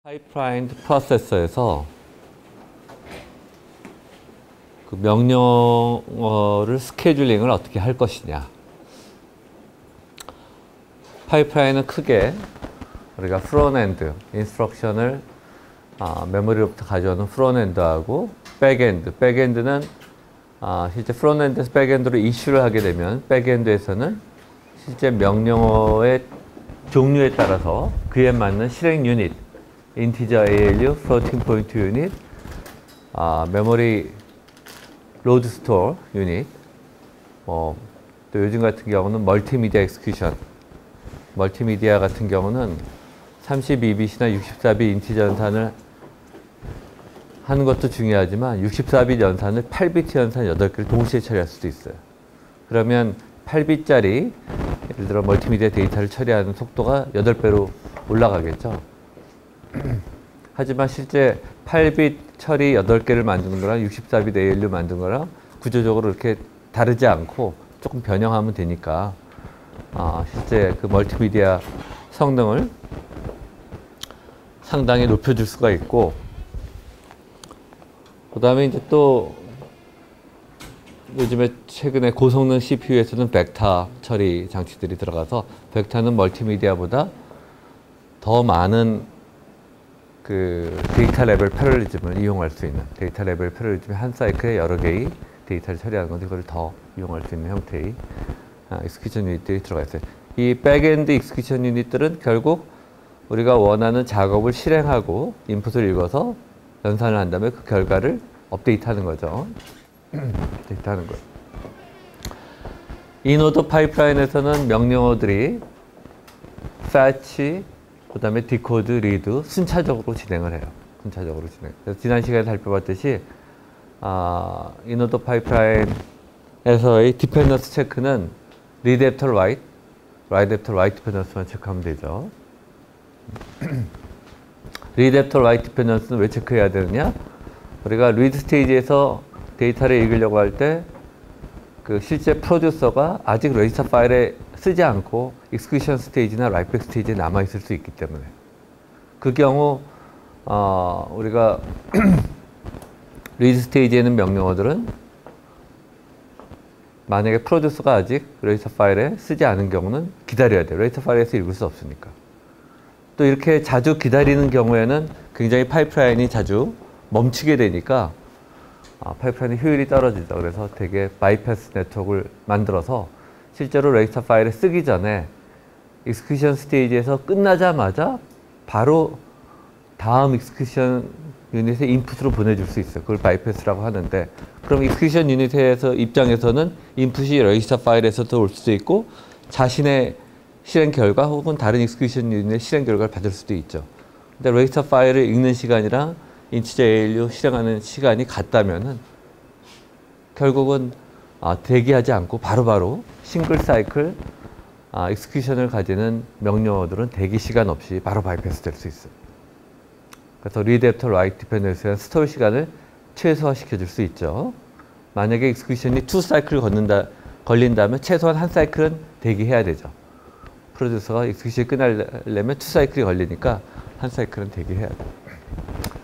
파이프라인드 프로세서에서 그 명령어를 스케줄링을 어떻게 할 것이냐. 파이프라인은 크게 우리가 프론엔드, 인스트럭션을 메모리로부터 가져오는 프론엔드하고 백엔드는 실제 프론엔드에서 백엔드로 이슈를 하게 되면 백엔드에서는 실제 명령어의 종류에 따라서 그에 맞는 실행 유닛, 인티저 ALU, floating point 유닛, 메모리 로드 스토어 유닛, 또 요즘 같은 경우는 멀티미디어 엑스큐션, 멀티미디어 같은 경우는 32bit이나 64bit 인티저 연산을 하는 것도 중요하지만 64bit 연산을 8비트 연산 8개를 동시에 처리할 수도 있어요. 그러면 8bit짜리 예를 들어 멀티미디어 데이터를 처리하는 속도가 8배로 올라가겠죠. 하지만 실제 8bit 처리 8개를 만드는 거랑 64bit ALU 만드는 거랑 구조적으로 이렇게 다르지 않고 조금 변형하면 되니까 실제 그 멀티미디어 성능을 상당히 높여줄 수가 있고, 그 다음에 이제 또 요즘에 최근에 고성능 CPU에서는 벡터 처리 장치들이 들어가서 벡터는 멀티미디어보다 더 많은 그 데이터 레벨 패러리즘을 이용할 수 있는, 데이터 레벨 패러리즘이 한 사이클에 여러 개의 데이터를 처리하는 건데 그걸 더 이용할 수 있는 형태의 익스큐션 유닛들이 들어가 있어요. 이 백엔드 익스큐션 유닛들은 결국 우리가 원하는 작업을 실행하고 인풋을 읽어서 연산을 한 다음에 그 결과를 업데이트하는 거죠. 업데이트하는 거예요. 이 노드 파이프라인에서는 명령어들이 fetch, 그 다음에 decode, read 순차적으로 진행을 해요. 순차적으로 진행. 그래서 지난 시간에 살펴봤듯이 이 노드 파이프라인에서의 디펜던스 체크는 read after write, write after write 디펜던스만 체크하면 되죠. read after write 디펜던스는 왜 체크해야 되느냐? 우리가 read 스테이지에서 데이터를 읽으려고 할 때 그 실제 프로듀서가 아직 레지스터 파일에 쓰지 않고 execution 스테이지나 writeback 스테이지에 남아 있을 수 있기 때문에 그 경우 우리가 read 스테이지에 있는 명령어들은 만약에 프로듀서가 아직 레지스터 파일에 쓰지 않은 경우는 기다려야 돼요. 레지스터 파일에서 읽을 수 없으니까. 또 이렇게 자주 기다리는 경우에는 굉장히 파이프라인이 자주 멈추게 되니까 파이프라인의 효율이 떨어지죠. 그래서 되게 바이패스 네트워크를 만들어서 실제로 레지스터 파일을 쓰기 전에 익스큐션 스테이지에서 끝나자마자 바로 다음 익스큐션 유닛의 인풋으로 보내줄 수 있어요. 그걸 바이패스라고 하는데, 그럼 익스큐션 유닛에서 입장에서는 인풋이 레지스터 파일에서도 올 수도 있고 자신의 실행 결과 혹은 다른 익스큐션 유닛의 실행 결과를 받을 수도 있죠. 근데 레지스터 파일을 읽는 시간이랑 인티저 ALU 실행하는 시간이 같다면은 결국은 대기하지 않고 바로바로 싱글 사이클 익스큐션을 가지는 명령어들은 대기 시간 없이 바로 바이패스 될 수 있어요. 그래서 read after write 디펜던스에 스토어 시간을 최소화시켜 줄 수 있죠. 만약에 익스큐션이 2사이클 걸린다면 최소한 한 사이클은 대기해야 되죠. 프로듀서가 익스큐션이 끝나려면 2사이클이 걸리니까 한 사이클은 대기해야 돼요.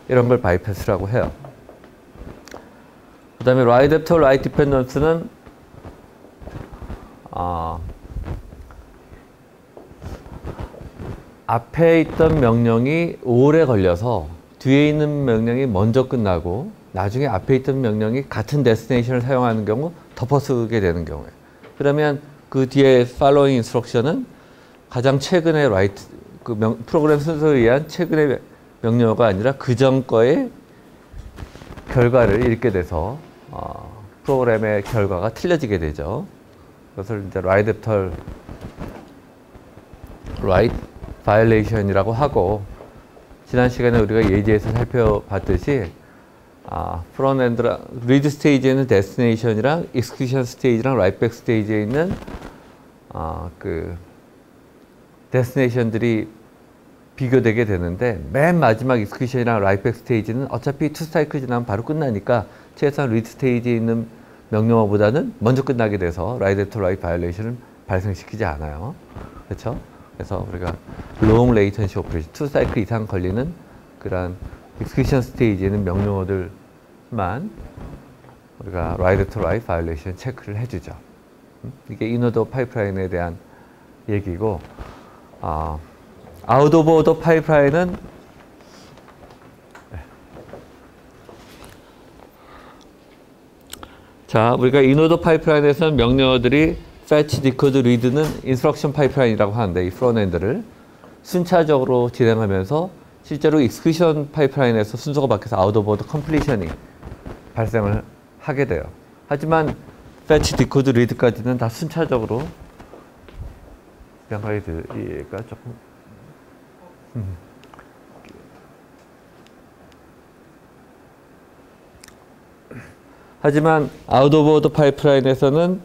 이런 걸 바이패스라고 해요. 그 다음에 write after write 디펜던스는 앞에 있던 명령이 오래 걸려서 뒤에 있는 명령이 먼저 끝나고 나중에 앞에 있던 명령이 같은 데스티네이션을 사용하는 경우 덮어쓰게 되는 경우에, 그러면 그 뒤에 following instruction은 가장 최근에 write, 프로그램 순서에 의한 최근의 명령어가 아니라 그전 거의 결과를 읽게 돼서 프로그램의 결과가 틀려지게 되죠. 그것을 이제 write after write violation이라고 하고, 지난 시간에 우리가 예제에서 살펴봤듯이 프론엔드랑 read 스테이지에는 destination이랑 execution 스테이지랑 writeback 스테이지에 있는 그 destination들이 비교되게 되는데, 맨 마지막 익스큐션이랑 writeback 스테이지는 어차피 2사이클 지나면 바로 끝나니까 최소한 read 스테이지에 있는 명령어보다는 먼저 끝나게 돼서 write after write violation을 발생시키지 않아요. 그렇죠? 그래서 우리가 long latency operation, 2사이클 이상 걸리는 그런 execution 스테이지에는 명령어들만 우리가 write to write violation 체크를 해주죠. 이게 인오더 파이프라인에 대한 얘기고, out of order 파이프라인은 자, 우리가 인오더 파이프라인에서는 명령어들이 fetch, decode, read는 instruction 파이프라인이라고 하는데, 이 프론엔드를 순차적으로 진행하면서 실제로 execution 파이프라인에서 순서가 바뀌어서 out of order completion이 발생을 하게 돼요. 하지만 fetch, decode, read까지는 다 순차적으로 양가이 들이가 조금 하지만 out of order 파이프라인에서는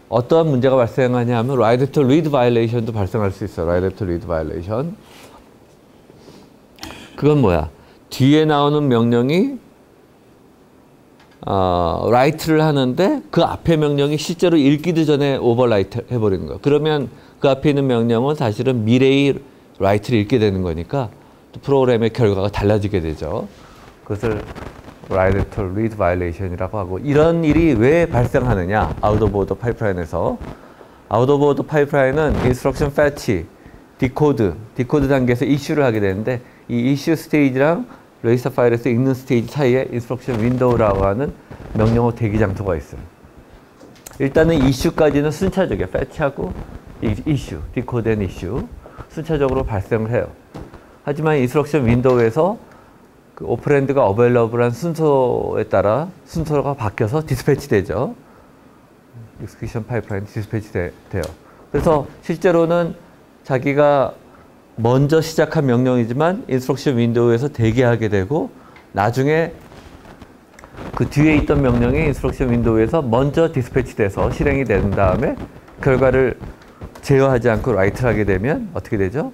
어떠한 문제가 발생하냐 하면 write to read violation도 발생할 수 있어요. write to read violation. 그건 뭐야? 뒤에 나오는 명령이 write를 하는데 그 앞에 명령이 실제로 읽기도 전에 overwrite 해버리는 거야. 그러면 그 앞에 있는 명령은 사실은 미래의 write를 읽게 되는 거니까 또 프로그램의 결과가 달라지게 되죠. 그것을 write to read violation이라고 하고, 이런 일이 왜 발생하느냐? out of order 파이프라인에서 out of order 파이프라인은 instruction fetch, decode 단계에서 issue를 하게 되는데, 이 issue 스테이지랑 레지스터 파일에서 읽는 스테이지 사이에 instruction window라고 하는 명령어 대기 장소가 있어요. 일단은 issue까지는 순차적이에요. fetch하고 issue, decode and issue 순차적으로 발생을 해요. 하지만 instruction window에서 그 오퍼랜드가 어베일러블한 순서에 따라 순서가 바뀌어서 디스패치 되죠. execution 파이프라인 디스패치 돼요. 그래서 실제로는 자기가 먼저 시작한 명령이지만 인스트럭션 윈도우에서 대기하게 되고, 나중에 그 뒤에 있던 명령이 인스트럭션 윈도우에서 먼저 디스패치 돼서 실행이 된 다음에 결과를 제어하지 않고 라이트를 하게 되면 어떻게 되죠?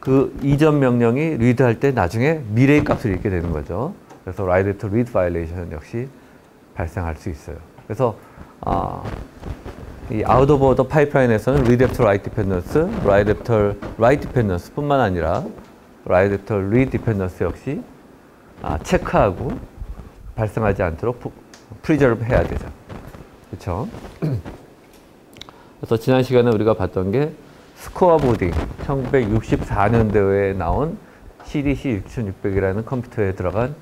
그 이전 명령이 리드할 때 나중에 미래의 값을 읽게 되는 거죠. 그래서 write to read violation 역시 발생할 수 있어요. 그래서 이 out of order 파이프라인에서는 read after write dependence, write after write dependence 뿐만 아니라 write after read dependence 역시 체크하고 발생하지 않도록 preserve 해야 되죠. 그렇죠? 그래서 지난 시간에 우리가 봤던 게 스코어보딩, 1964년도에 나온 CDC 6600이라는 컴퓨터에 들어간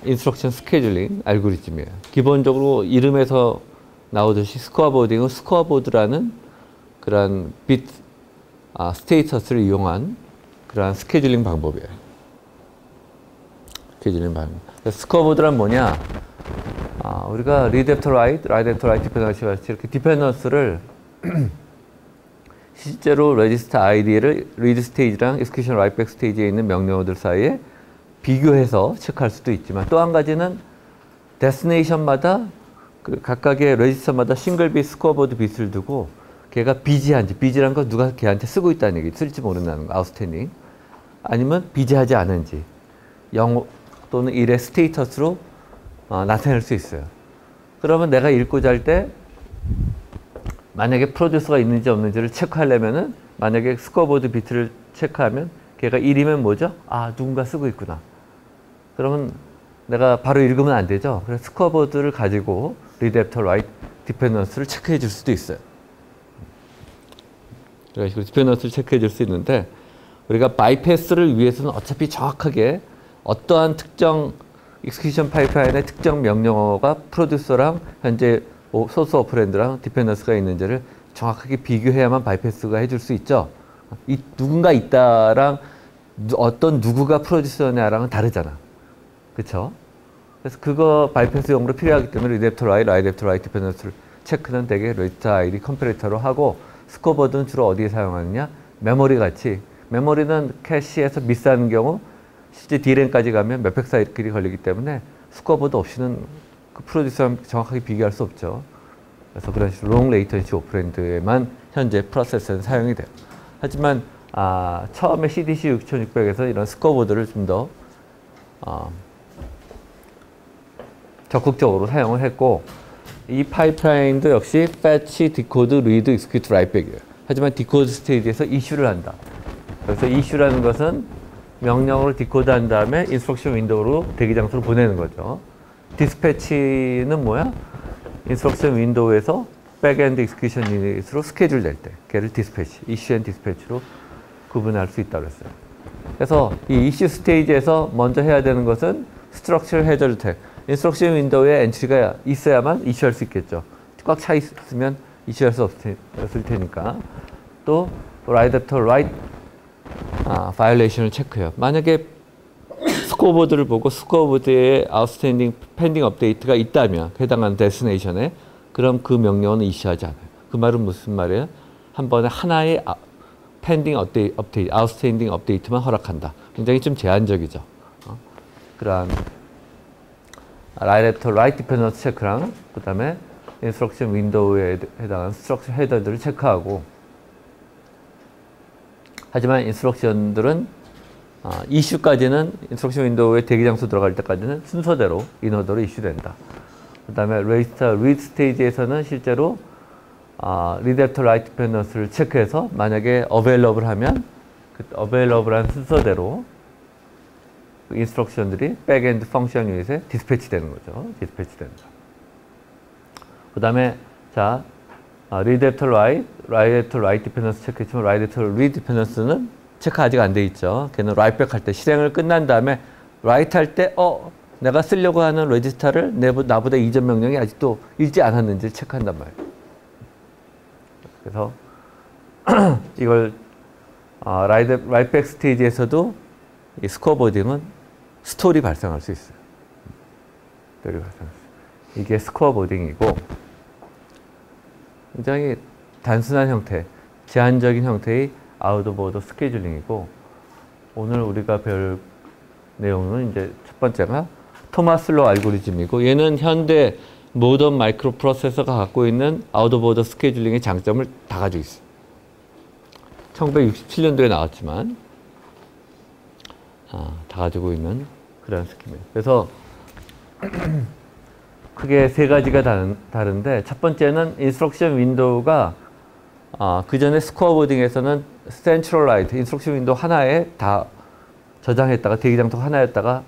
인스트럭션 스케줄링 알고리즘이에요. 기본적으로 이름에서 나오듯이 스코어보딩은 스코어보드라는 그런 빗 스테이터스를 이용한 그런 스케줄링 방법이에요. 스케줄링 방법. 스코어보드란 뭐냐? 우리가 read after write, write after write 디펜던스 같이 이렇게 디펜던스를 실제로 레지스터 아이디를 read 스테이지랑 execution write back 스테이지에 있는 명령어들 사이에 비교해서 체크할 수도 있지만, 또 한 가지는 데스티네이션마다 그 각각의 레지스터마다 싱글 빗 스코어보드 빗을 두고 걔가 비지한지, 비지란 건 누가 걔한테 쓰고 있다는 얘기, 쓸지 모른다는 거, 아웃스탠딩, 아니면 비지하지 않은지 0 또는 1의 스테이터스로 나타낼 수 있어요. 그러면 내가 읽고자 할 때 만약에 프로듀서가 있는지 없는지를 체크하려면은, 만약에 스코어보드 비트를 체크하면 걔가 1이면 뭐죠? 누군가 쓰고 있구나. 그러면 내가 바로 읽으면 안 되죠. 그래서 스코어보드를 가지고 read after write 디펜던스를 체크해 줄 수도 있어요. 이런 식으로 디펜던스를 체크해 줄 수 있는데, 우리가 바이패스를 위해서는 어차피 정확하게 어떠한 특정 execution 파이프라인의 특정 명령어가 프로듀서랑 현재 소스 오퍼랜드랑 디펜던스가 있는지를 정확하게 비교해야만 바이패스가 해줄 수 있죠. 이 누군가 있다랑 어떤 누구가 프로듀서냐랑은 다르잖아. 그렇죠? 그래서 그거 바이패스용으로 필요하기 때문에 read after write, write after write 디펜던스를 체크는 대개 레지스터 아이디 컴패레이터로 하고, 스코어보드는 주로 어디에 사용하느냐? 메모리 같이. 메모리는 캐시에서 미스하는 경우 실제 D램까지 가면 몇백 사이클이 걸리기 때문에 스코어보드 없이는 그 프로듀서랑 정확하게 비교할 수 없죠. 그래서 그런 식으로 롱 레이턴시 오퍼랜드에만 현재 프로세서는 사용이 돼요. 하지만 처음에 CDC 6600에서 이런 스코어보드를 좀 더 적극적으로 사용을 했고, 이 파이프라인도 역시 fetch, decode, read, execute, write back이에요. 하지만 decode 스테이지에서 이슈를 한다. 그래서 issue라는 것은 명령으로 디코드한 다음에 인스트럭션 윈도우로 대기 장소로 보내는 거죠. 디스패치는 뭐야? 인스트럭션 윈도우에서 백엔드 익스큐션 유닛으로 스케줄 낼 때 걔를 디스패치, 이슈 앤 디스패치로 구분할 수 있다고 했어요. 그래서 이 이슈 스테이지에서 먼저 해야 되는 것은 스트럭처 해저드 택. 인스트럭션 윈도우에 엔트리가 있어야만 이슈할 수 있겠죠. 꽉 차 있으면 이슈할 수 없을 테니까. 또 write after write 바이올레이션을 체크해요. 만약에 스코어보드를 보고 스코어보드에 아웃스탠딩 펜딩 업데이트가 있다면 해당하는 데스티네이션에 그럼 그 명령은 이슈하지 않아요. 그 말은 무슨 말이에요? 한 번에 하나의 펜딩 업데이트, 아웃스탠딩 업데이트만 허락한다. 굉장히 좀 제한적이죠. 그러한 write after write 디펜던스 체크랑 그 다음에 인스트럭션 윈도우에 해당하는 스트럭처 헤더들을 체크하고 하지만 인스트럭션들은 이슈까지는 인스트럭션 윈도우에 대기 장소 들어갈 때까지는 순서대로 인오더로 이슈된다. 그 다음에 리드 스테이지에서는 실제로 read after write 디펜던스를 체크해서 만약에 available 하면 그 available한 순서대로 인스트럭션들이 백엔드 펑션 유닛에 디스패치 되는 거죠. 디스패치 된다. 그 다음에 자 read after write, write after write 디펜던스 체크했지만 write after read 디펜던스는 체크 아직 안 돼 있죠. 걔는 write back 할 때 실행을 끝난 다음에 write 할 때 내가 쓰려고 하는 레지스터를 나보다 이전 명령이 아직도 읽지 않았는지 체크한단 말이에요. 그래서 이걸 write back 스테이지에서도 이 스코어보딩은 스토리 발생할 수 있어요. 스토리 발생할 수 있어요. 이게 스코어보딩이고 굉장히 단순한 형태, 제한적인 형태의 아웃 오브 오더 스케줄링이고 오늘 우리가 배울 내용은 이제 첫 번째가 토마스 로 알고리즘이고 얘는 현대 모던 마이크로 프로세서가 갖고 있는 아웃 오브 오더 스케줄링의 장점을 다 가지고 있어요. 1967년도에 나왔지만 다 가지고 있는 그런 스키입니다. 그래서 크게 세 가지가 다른데 첫 번째는 인스트럭션 윈도우가 그 전에 스코어보딩에서는 센트럴라이트 인스트럭션 윈도우 하나에 다 저장했다가 대기 장소 하나였다가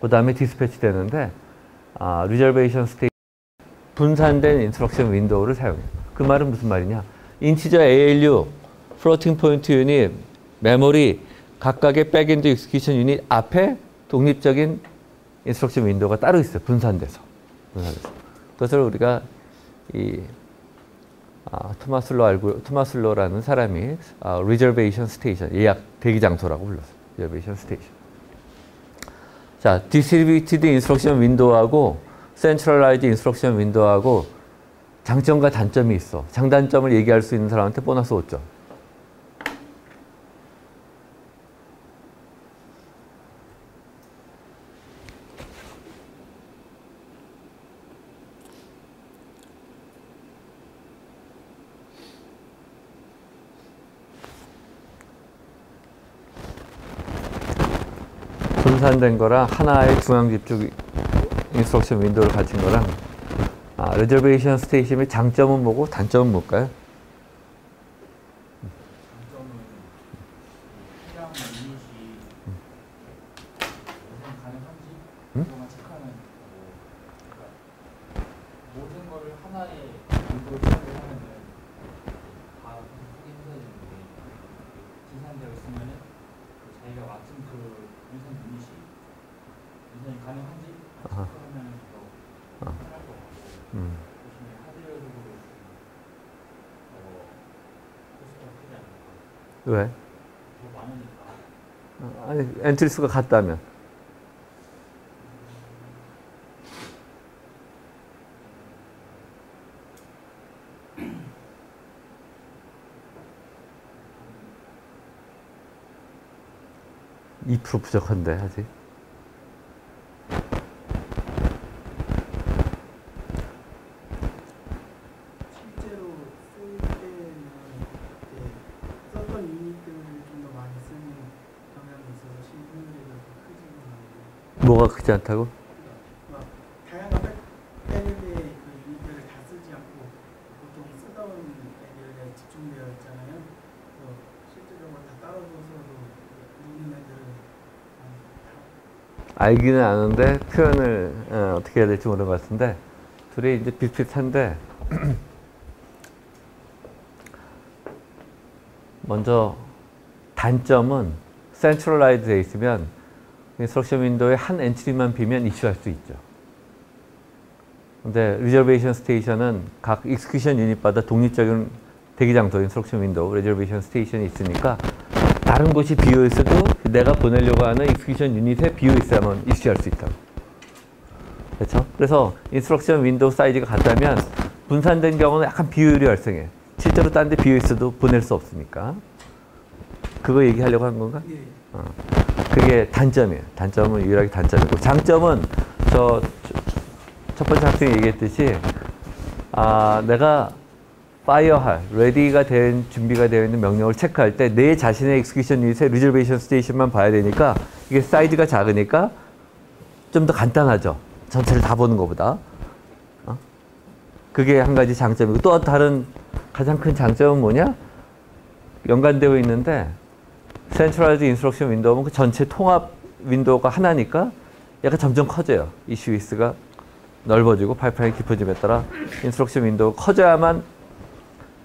그 다음에 디스패치 되는데 리저베이션 스테이지 분산된 인스트럭션 윈도우를 사용해요. 그 말은 무슨 말이냐? 인티저 ALU, 플로팅 포인트 유닛, 메모리 각각의 백엔드 익스큐션 유닛 앞에 독립적인 인스트럭션 윈도우가 따로 있어요. 분산돼서. 그것을 우리가 이 토마스 로라는 사람이 리저베이션 스테이션, 예약 대기 장소라고 불렀어요. 리저베이션 스테이션. 자, 디스트리뷰티드 인스트럭션 윈도우하고 센트럴라이즈 인스트럭션 윈도우하고 장점과 단점이 있어. 장단점을 얘기할 수 있는 사람한테 보너스 5점. 분산된 거랑 하나의 중앙 집중 인스트럭션 윈도우를 갖춘 거랑 리저베이션 스테이션의 장점은 뭐고 단점은 뭘까요? 장점은 해당 유닛이 우선 가능한지 그동안 체크하는 그러니까 모든 걸 하나의 윈도우 체크를 하면은 다 확인해야 되는데 분산되어 있으면은 자기가 맡은 그 유선 유닛이 가능한지 체크하면 더 편할 것 같고 대신에 하드웨어적으로 코스트가 크지 않을까. 왜? 더 많으니까. 아니 엔트리 수가 같다면 2% 부족한데 아직. 실제로 쓸 때는 썼던 유닛들을 좀 더 많이 쓰는 경향이 있어서 실무율이 그렇게 크지는 않아요. 뭐가 크지 않다고? 막 다양한 백엔드의 그 유닛들을 다 쓰지 않고 보통 쓰던 애들에 집중되어 있잖아요. 그래서 실제적으로 다 따로 줘서도 알기는 아는데 표현을 어떻게 해야 될지 모르는 것 같은데 둘이 이제 비슷비슷한데 먼저 단점은 센트럴라이즈 돼 있으면 인스트럭션 윈도우의 한 엔트리만 비면 이슈할 수 있죠. 근데 리저베이션 스테이션은 각 익스큐션 유닛마다 독립적인 대기장소 인스트럭션 윈도우 리저베이션 스테이션이 있으니까 다른 곳이 비어 있어도 내가 보내려고 하는 익스큐션 유닛에 비어 있어야만 이슈할 수 있다. 그렇죠? 그래서 인스트럭션 윈도우 사이즈가 같다면 분산된 경우는 약간 비효율이 발생해. 실제로 딴 데 비어 있어도 보낼 수 없으니까. 그거 얘기하려고 한 건가? 예. 그게 단점이에요. 단점은 유일하게 단점이고 장점은 첫 번째 학생이 얘기했듯이 내가 파이어할, 레디가 된, 준비가 되어 있는 명령을 체크할 때 내 자신의 익스큐션 유닛의 리저베이션 스테이션만 봐야 되니까 이게 사이즈가 작으니까 좀 더 간단하죠. 전체를 다 보는 것보다. 그게 한 가지 장점이고 또 다른 가장 큰 장점은 뭐냐? 연관되어 있는데 센트럴라이즈 인스트럭션 윈도우는 그 전체 통합 윈도우가 하나니까 약간 점점 커져요. 이슈 위스가 넓어지고 파이프라인이 깊어짐에 따라 인스트럭션 윈도우가 커져야만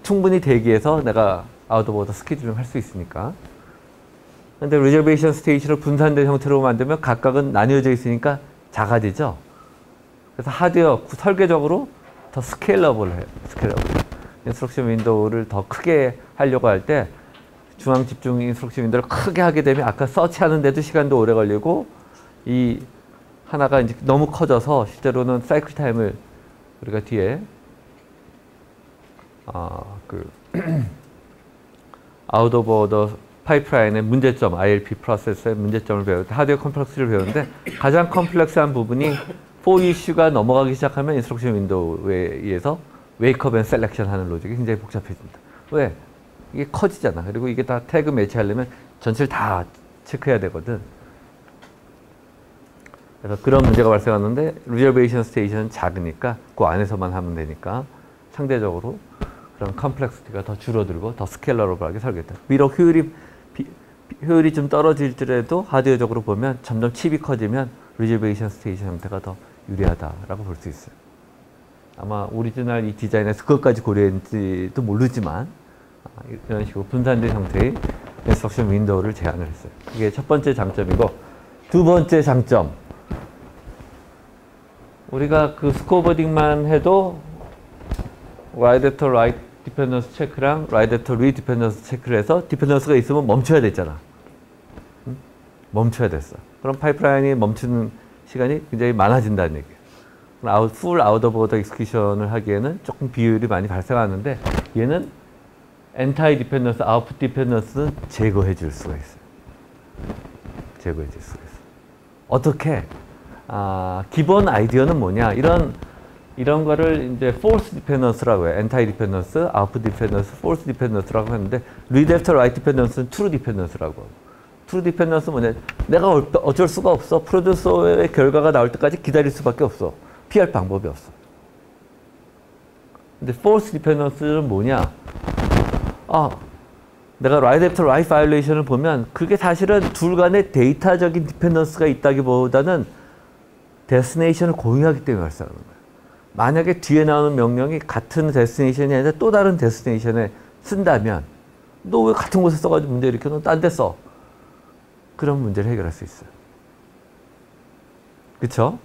충분히 대기해서 내가 아웃 오브 오더 스케줄링 할 수 있으니까. 근데 리저베이션 스테이션을 분산된 형태로 만들면 각각은 나뉘어져 있으니까 작아지죠. 그래서 하드웨어 설계적으로 더 스케일러블해요. 인스트럭션 윈도우를 더 크게 하려고 할 때 중앙 집중 인스트럭션 윈도우를 크게 하게 되면 아까 서치하는데도 시간도 오래 걸리고 이 하나가 이제 너무 커져서 실제로는 사이클 타임을 우리가 뒤에 아웃 오브 오더 파이프라인의 문제점, ILP 프로세스의 문제점을 배울 때 하드웨어 컴플렉스를 배우는데 가장 컴플렉스한 부분이 for 이슈가 넘어가기 시작하면 인스트럭션 윈도우에 의해서 웨이크업 앤 셀렉션 하는 로직이 굉장히 복잡해집니다. 왜? 이게 커지잖아. 그리고 이게 다 태그 매치하려면 전체를 다 체크해야 되거든. 그래서 그런 문제가 발생하는데 리저베이션 스테이션은 작으니까 그 안에서만 하면 되니까 상대적으로 그런 컴플렉시티가 더 줄어들고 더 스케일러블하게 설계됐다. 비록 효율이 좀 떨어질지라도 하드웨어적으로 보면 점점 칩이 커지면 리저베이션 스테이션 형태가 더 유리하다라고 볼 수 있어요. 아마 오리지널 이 디자인에서 그것까지 고려했는지도 모르지만 이런 식으로 분산된 형태의 인스트럭션 윈도우를 제안을 했어요. 그게 첫 번째 장점이고 두 번째 장점. 우리가 그 스코어버딩만 해도 right after right 디펜던스 체크랑 right after read 디펜던스 체크를 해서 디펜던스가 있으면 멈춰야 됐잖아. 응? 멈춰야 됐어. 그럼 파이프라인이 멈추는 시간이 굉장히 많아진다는 얘기예요. 풀 아웃 오브 오더 익스큐션을 하기에는 조금 비효율이 많이 발생하는데 얘는 엔타이 디펜던스, 아웃풋 디펜던스는 제거해 줄 수가 있어요. 제거해 줄 수가 있어요. 어떻게? 기본 아이디어는 뭐냐? 이런 거를 이제 force dependence라고 해요. anti dependence, output dependence, force dependence라고 하는데 read after write dependence는 true dependence라고. true dependence는 뭐냐? 내가 어쩔 수가 없어. 프로듀서의 결과가 나올 때까지 기다릴 수밖에 없어. 피할 방법이 없어. 근데 force dependence는 뭐냐? 내가 write after write violation을 보면 그게 사실은 둘 간의 데이터적인 디펜던스가 있다기보다는 데스티네이션을 공유하기 때문에 발생하는 거예요. 만약에 뒤에 나오는 명령이 같은 데스티네이션이 아니라 또 다른 데스티네이션에 쓴다면 너 왜 같은 곳에 써가지고 문제 일으켜? 너 딴 데 써. 그런 문제를 해결할 수 있어요. 그쵸?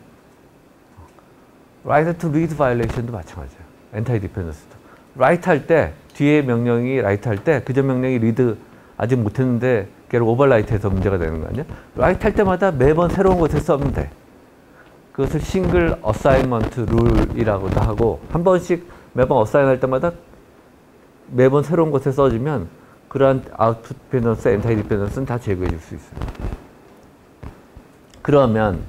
write to read violation도 마찬가지예요. anti-dependence도. write 할 때 뒤에 명령이 write 할 때 그전 명령이 read 아직 못했는데 걔를 overwrite해서 문제가 되는 거 아니야? write 할 때마다 매번 새로운 곳에 써면 돼. 그것을 싱글 어사인먼트 룰이라고도 하고 한 번씩 매번 어사인할 때마다 매번 새로운 곳에 써주면 그러한 아웃풋 디펜던스, 엔타이 디펜던스는 다 제거해 줄 수 있어요. 그러면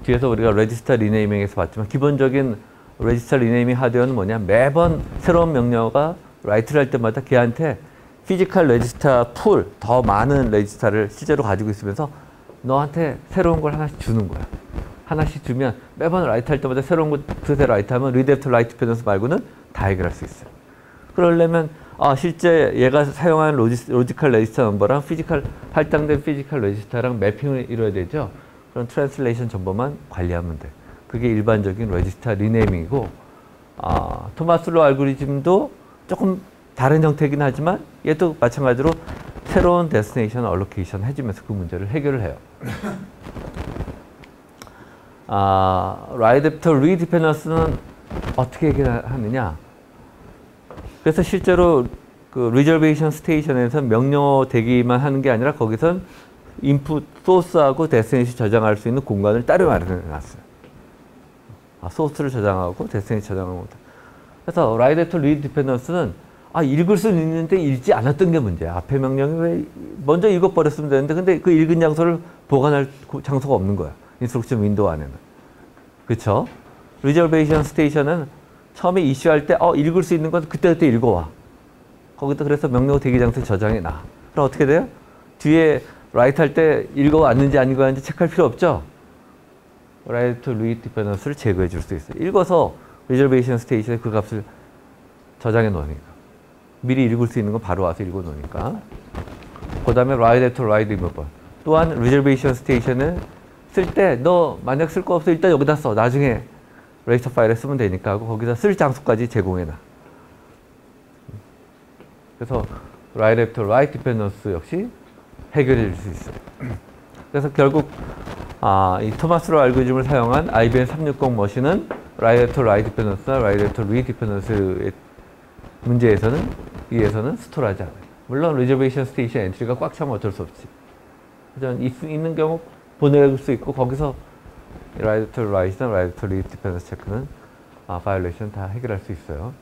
뒤에서 우리가 레지스터 리네이밍에서 봤지만 기본적인 레지스터 리네이밍 하드웨어는 뭐냐? 매번 새로운 명령어가 라이트를 할 때마다 걔한테 피지컬 레지스터 풀, 더 많은 레지스터를 실제로 가지고 있으면서 너한테 새로운 걸 하나씩 주는 거야. 하나씩 주면 매번 라이트 할 때마다 새로운 곳에 라이트 하면 리드 애프터 라이트 디펜던스 말고는 다 해결할 수 있어요. 그러려면 실제 얘가 사용하는 로지컬 레지스터 넘버랑 피지컬 할당된 피지컬 레지스터랑 매핑을 이뤄야 되죠. 그런 트랜슬레이션 정보만 관리하면 돼. 그게 일반적인 레지스터 리네이밍이고, 토마슬로 알고리즘도 조금 다른 형태이긴 하지만 얘도 마찬가지로 새로운 데스티네이션 얼로케이션 해주면서 그 문제를 해결을 해요. 라이드 애프터 리디펜던스는 어떻게 해결하느냐? 그래서 실제로 그 리저베이션 스테이션에서 명령 대기만 하는 게 아니라 거기선 인풋 소스하고 데스티네이션 저장할 수 있는 공간을 따로 마련해 놨어요. 소스를 저장하고 데스티네이션 저장하고. 그래서 라이드 애프터 리디펜던스는 읽을 수는 있는데 읽지 않았던 게 문제야. 앞에 명령이 왜 먼저 읽어버렸으면 되는데 근데 그 읽은 장소를 보관할 장소가 없는 거야. 인스트럭션 윈도우 안에는. 그렇죠? 리저베이션 스테이션은 처음에 이슈할 때 읽을 수 있는 건 그때그때 읽어와. 거기다 그래서 명령 대기 장소에 저장해 놔. 그럼 어떻게 돼요? 뒤에 라이트 할 때 읽어왔는지 안 읽어왔는지 체크할 필요 없죠? 라이트 투 리드 디펜던스를 제거해 줄 수 있어요. 읽어서 리저베이션 스테이션에 그 값을 저장해 놓으니까. 미리 읽을 수 있는 건 바로 와서 읽어 놓으니까. 그 다음에 라이트 투 라이트 리무버. 또한 리저베이션 스테이션을 쓸 때 너 만약 쓸 거 없어 일단 여기다 써. 나중에 레지스터 파일에 쓰면 되니까 하고 거기다 쓸 장소까지 제공해 놔. 그래서 라이트 애프터 라이트 디펜던스 역시 해결해 줄 수 있어요. 그래서 결국 이 토마스로 알고리즘을 사용한 IBM 360 머신은 라이트 애프터 라이트 디펜던스나 라이트 애프터 리드 디펜던스의 문제에서는 스토어하지 않아요. 물론 리저베이션 스테이션 엔트리가 꽉 차면 어쩔 수 없지. 있는 경우 보낼 수 있고 거기서 라이트 투 라이트나 라이트 투 리드 디펜던스 체크는 바이올레이션 다 해결할 수 있어요.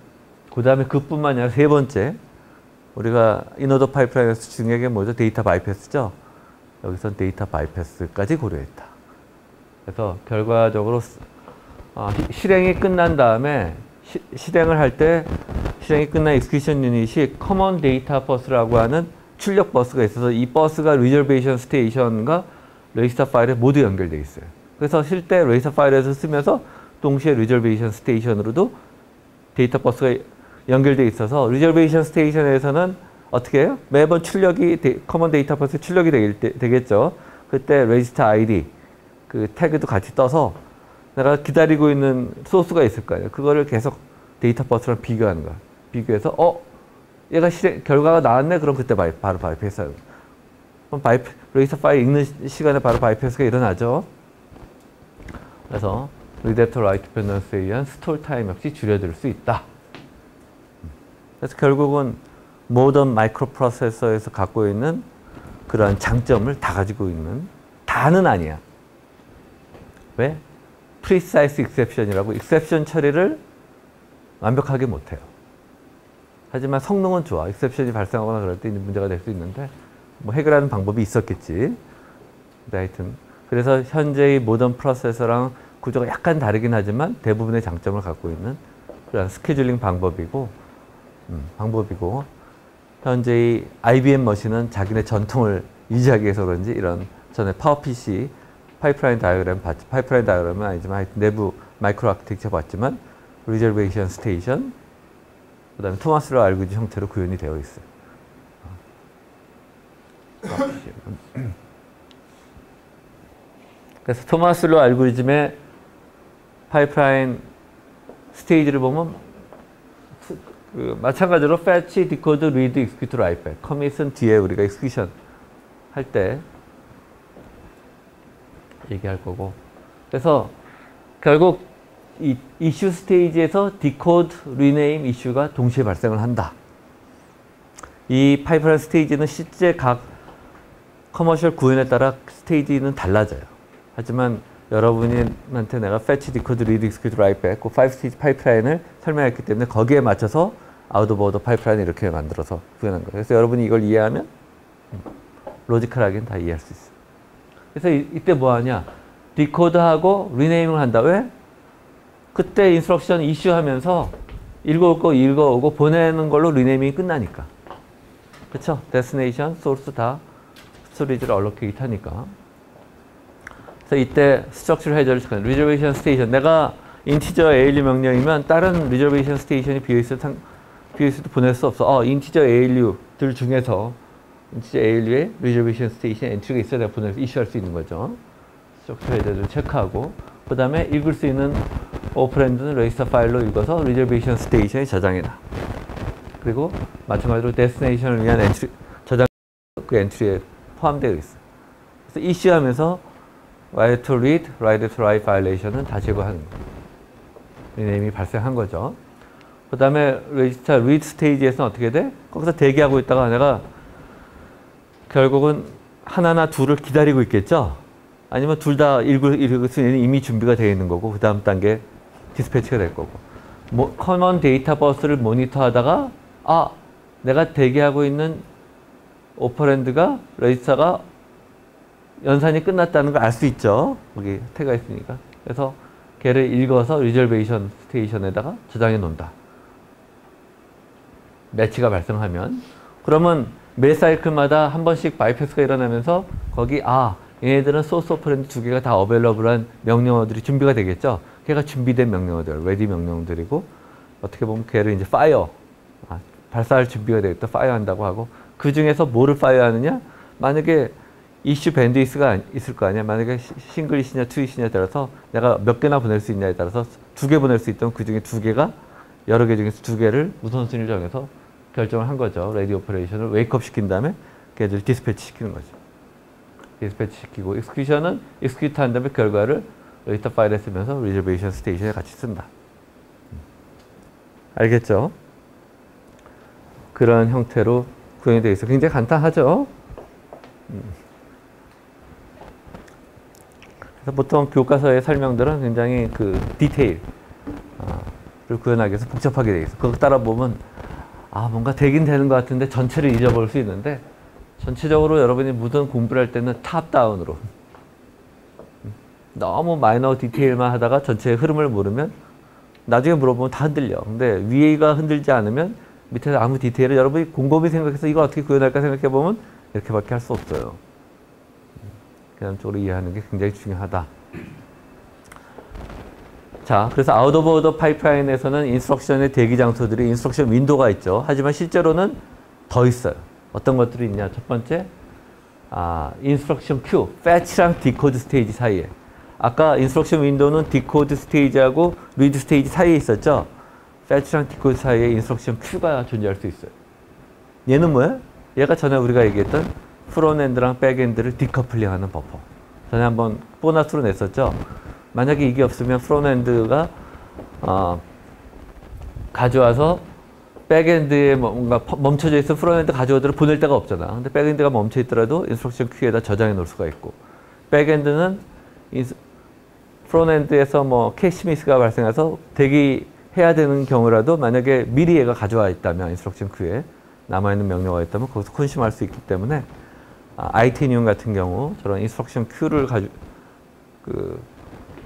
그 다음에 그뿐만 아니라 세 번째 우리가 인오더 파이프라인에서 중요한 게 뭐죠? 데이터 바이패스죠. 여기선 데이터 바이패스까지 고려했다. 그래서 결과적으로 실행이 끝난 다음에 실행을 할 때 실행이 끝난 익스큐션 유닛이 커먼 데이터 버스라고 하는 출력 버스가 있어서 이 버스가 리저베이션 스테이션과 레지스터 파일에 모두 연결되어 있어요. 그래서 실제 레지스터 파일에서 쓰면서 동시에 리저베이션 스테이션으로도 데이터 버스가 연결되어 있어서 리저베이션 스테이션에서는 어떻게 해요? 매번 출력이 커먼 데이터 버스 출력이 되겠죠. 그때 레지스터 아이디 그 태그도 같이 떠서 내가 기다리고 있는 소스가 있을 거예요. 그거를 계속 데이터 버스랑 비교하는 거야. 비교해서 얘가 결과가 나왔네. 그럼 그때 바로 바이패스하는 거야. 그럼 레지스터 파일 읽는 시간에 바로 바이패스가 일어나죠. 그래서 리드 애프터 라이트 디펜던스에 의한 스톨 타임 역시 줄여들 수 있다. 그래서 결국은 모던 마이크로 프로세서에서 갖고 있는 그런 장점을 다 가지고 있는, 다는 아니야. 왜? 프리사이스 익셉션이라고 익셉션 처리를 완벽하게 못해요. 하지만 성능은 좋아. 익셉션이 발생하거나 그럴 때 문제가 될 수 있는데 뭐 해결하는 방법이 있었겠지. 하여튼 그래서 현재의 모던 프로세서랑 구조가 약간 다르긴 하지만 대부분의 장점을 갖고 있는 그런 스케줄링 방법이고 현재의 IBM 머신은 자기네 전통을 유지하기 위해서 그런지 이런 전에 파워PC 파이프라인 다이어그램은 아니지만 하여튼 내부 마이크로 아키텍처 봤지만 리저베이션 스테이션 그 다음에 토마스로 알고리즘 형태로 구현이 되어 있어요. 그래서 토마스로 알고리즘의 파이프라인 스테이지를 보면 마찬가지로 fetch, decode, read, execute, write back. 커밋은 뒤에 우리가 execution 할 때 얘기할 거고. 그래서 결국 이 이슈 스테이지에서 decode, rename 이슈가 동시에 발생을 한다. 이 파이프라인 스테이지는 실제 각 커머셜 구현에 따라 스테이지는 달라져요. 하지만 여러분한테 내가 fetch, decode, read, execute, write back 그 5스테이지 파이프라인을 설명했기 때문에 거기에 맞춰서 아웃 오브 오더 파이프라인 이렇게 만들어서 구현한 거예요. 그래서 여러분이 이걸 이해하면 로지컬하게는 다 이해할 수 있어요. 그래서 이때 뭐 하냐? 디코드하고 리네이밍을 한다. 왜? 그때 인스트럭션 이슈하면서 읽어올 거 읽어오고 보내는 걸로 리네이밍이 끝나니까. 그쵸? 데스티네이션, 소스 다 스토리지를 얼로케이트 하니까. 그래서 이때 스트럭처를 해결을 시작하는 리저베이션 스테이션. 내가 인티저 ALU 명령이면 다른 리저베이션 스테이션이 비어있어도 보낼 수 없어. 인티저 ALU들 중에서 인티저 ALU에 리저베이션 스테이션 엔트리가 있어야 내가 이슈할 수 있는 거죠. 스트럭처 헤더를 체크하고 그 다음에 읽을 수 있는 오퍼랜드는 레지스터 파일로 읽어서 리저베이션 스테이션에 저장해놔. 그리고 마찬가지로 데스티네이션을 위한 엔트리, 저장 그 엔트리에 포함되어 있어. 그래서 이슈하면서 write to read, write to write violation은 다 제거하는 거예요. 리네임이 발생한 거죠. 그 다음에 레지스터 read 스테이지에서는 어떻게 돼? 거기서 대기하고 있다가 내가 결국은 하나나 둘을 기다리고 있겠죠? 아니면 둘 다 읽을 수 있는 이미 준비가 되어 있는 거고 그 다음 단계 디스패치가 될 거고 커먼 데이터 버스를 모니터 하다가 내가 대기하고 있는 오퍼랜드가 레지스터가 연산이 끝났다는 걸 알 수 있죠. 거기 태가 있으니까. 그래서 걔를 읽어서 리저베이션 스테이션에다가 저장해 놓는다. 매치가 발생하면 그러면 매 사이클마다 한 번씩 바이패스가 일어나면서 거기 얘네들은 소스 오퍼랜드 두 개가 다 어베일러블한 명령어들이 준비가 되겠죠. 걔가 준비된 명령어들, 레디 명령들이고 어떻게 보면 걔를 이제 파이어, 발사할 준비가 되겠다, 파이어 한다고 하고 그 중에서 뭐를 파이어 하느냐? 만약에 이슈 밴드위스가 있을 거 아니야. 만약에 싱글 이시냐 투 이시냐에 따라서 내가 몇 개나 보낼 수 있냐에 따라서 두 개 보낼 수 있다면 그 중에 두 개가 여러 개 중에서 두 개를 우선순위를 정해서 결정을 한 거죠. 레디 오퍼레이션을 웨이크업 시킨 다음에 걔들 디스패치 시키는 거죠. 디스패치 시키고 익스큐션은 익스큐트 한 다음에 결과를 레지스터 파일에 쓰면서 리저베이션 스테이션에 같이 쓴다. 알겠죠? 그런 형태로 구현이 되어 있어. 굉장히 간단하죠? 그래서 보통 교과서의 설명들은 굉장히 그 디테일을 구현하기 위해서 복잡하게 되어 있어. 그거 따라 보면 뭔가 되긴 되는 것 같은데 전체를 잊어버릴 수 있는데 전체적으로 여러분이 무슨 공부를 할 때는 탑다운으로 너무 마이너 디테일만 하다가 전체의 흐름을 모르면 나중에 물어보면 다 흔들려. 근데 위가 흔들지 않으면 밑에서 아무 디테일을 여러분이 곰곰이 생각해서 이거 어떻게 구현할까 생각해보면 이렇게밖에 할 수 없어요. 개념적으로 이해하는 게 굉장히 중요하다. 자, 그래서 아웃 오브 오더 파이프라인에서는 인스트럭션의 대기 장소들이 인스트럭션 윈도우가 있죠. 하지만 실제로는 더 있어요. 어떤 것들이 있냐? 첫 번째, 인스트럭션 큐, 패치랑 디코드 스테이지 사이에. 아까 인스트럭션 윈도우는 디코드 스테이지하고 리드 스테이지 사이에 있었죠. 패치랑 디코드 사이에 인스트럭션 큐가 존재할 수 있어요. 얘는 뭐야? 얘가 전에 우리가 얘기했던 프론엔드랑 백엔드를 디커플링하는 버퍼. 전에 한번 보너스로 냈었죠. 만약에 이게 없으면 프론엔드가 가져와서 백엔드에 뭔가 멈춰져 있어 프론엔드 가져오더라도 보낼 데가 없잖아. 근데 백엔드가 멈춰 있더라도 인스트럭션 큐에다 저장해 놓을 수가 있고 백엔드는 프론엔드에서 뭐 캐시 미스가 발생해서 대기해야 되는 경우라도 만약에 미리 얘가 가져와 있다면 인스트럭션 큐에 남아있는 명령어가 있다면 거기서 컨슘할 수 있기 때문에 아이티니움 같은 경우 저런 인스트럭션 큐를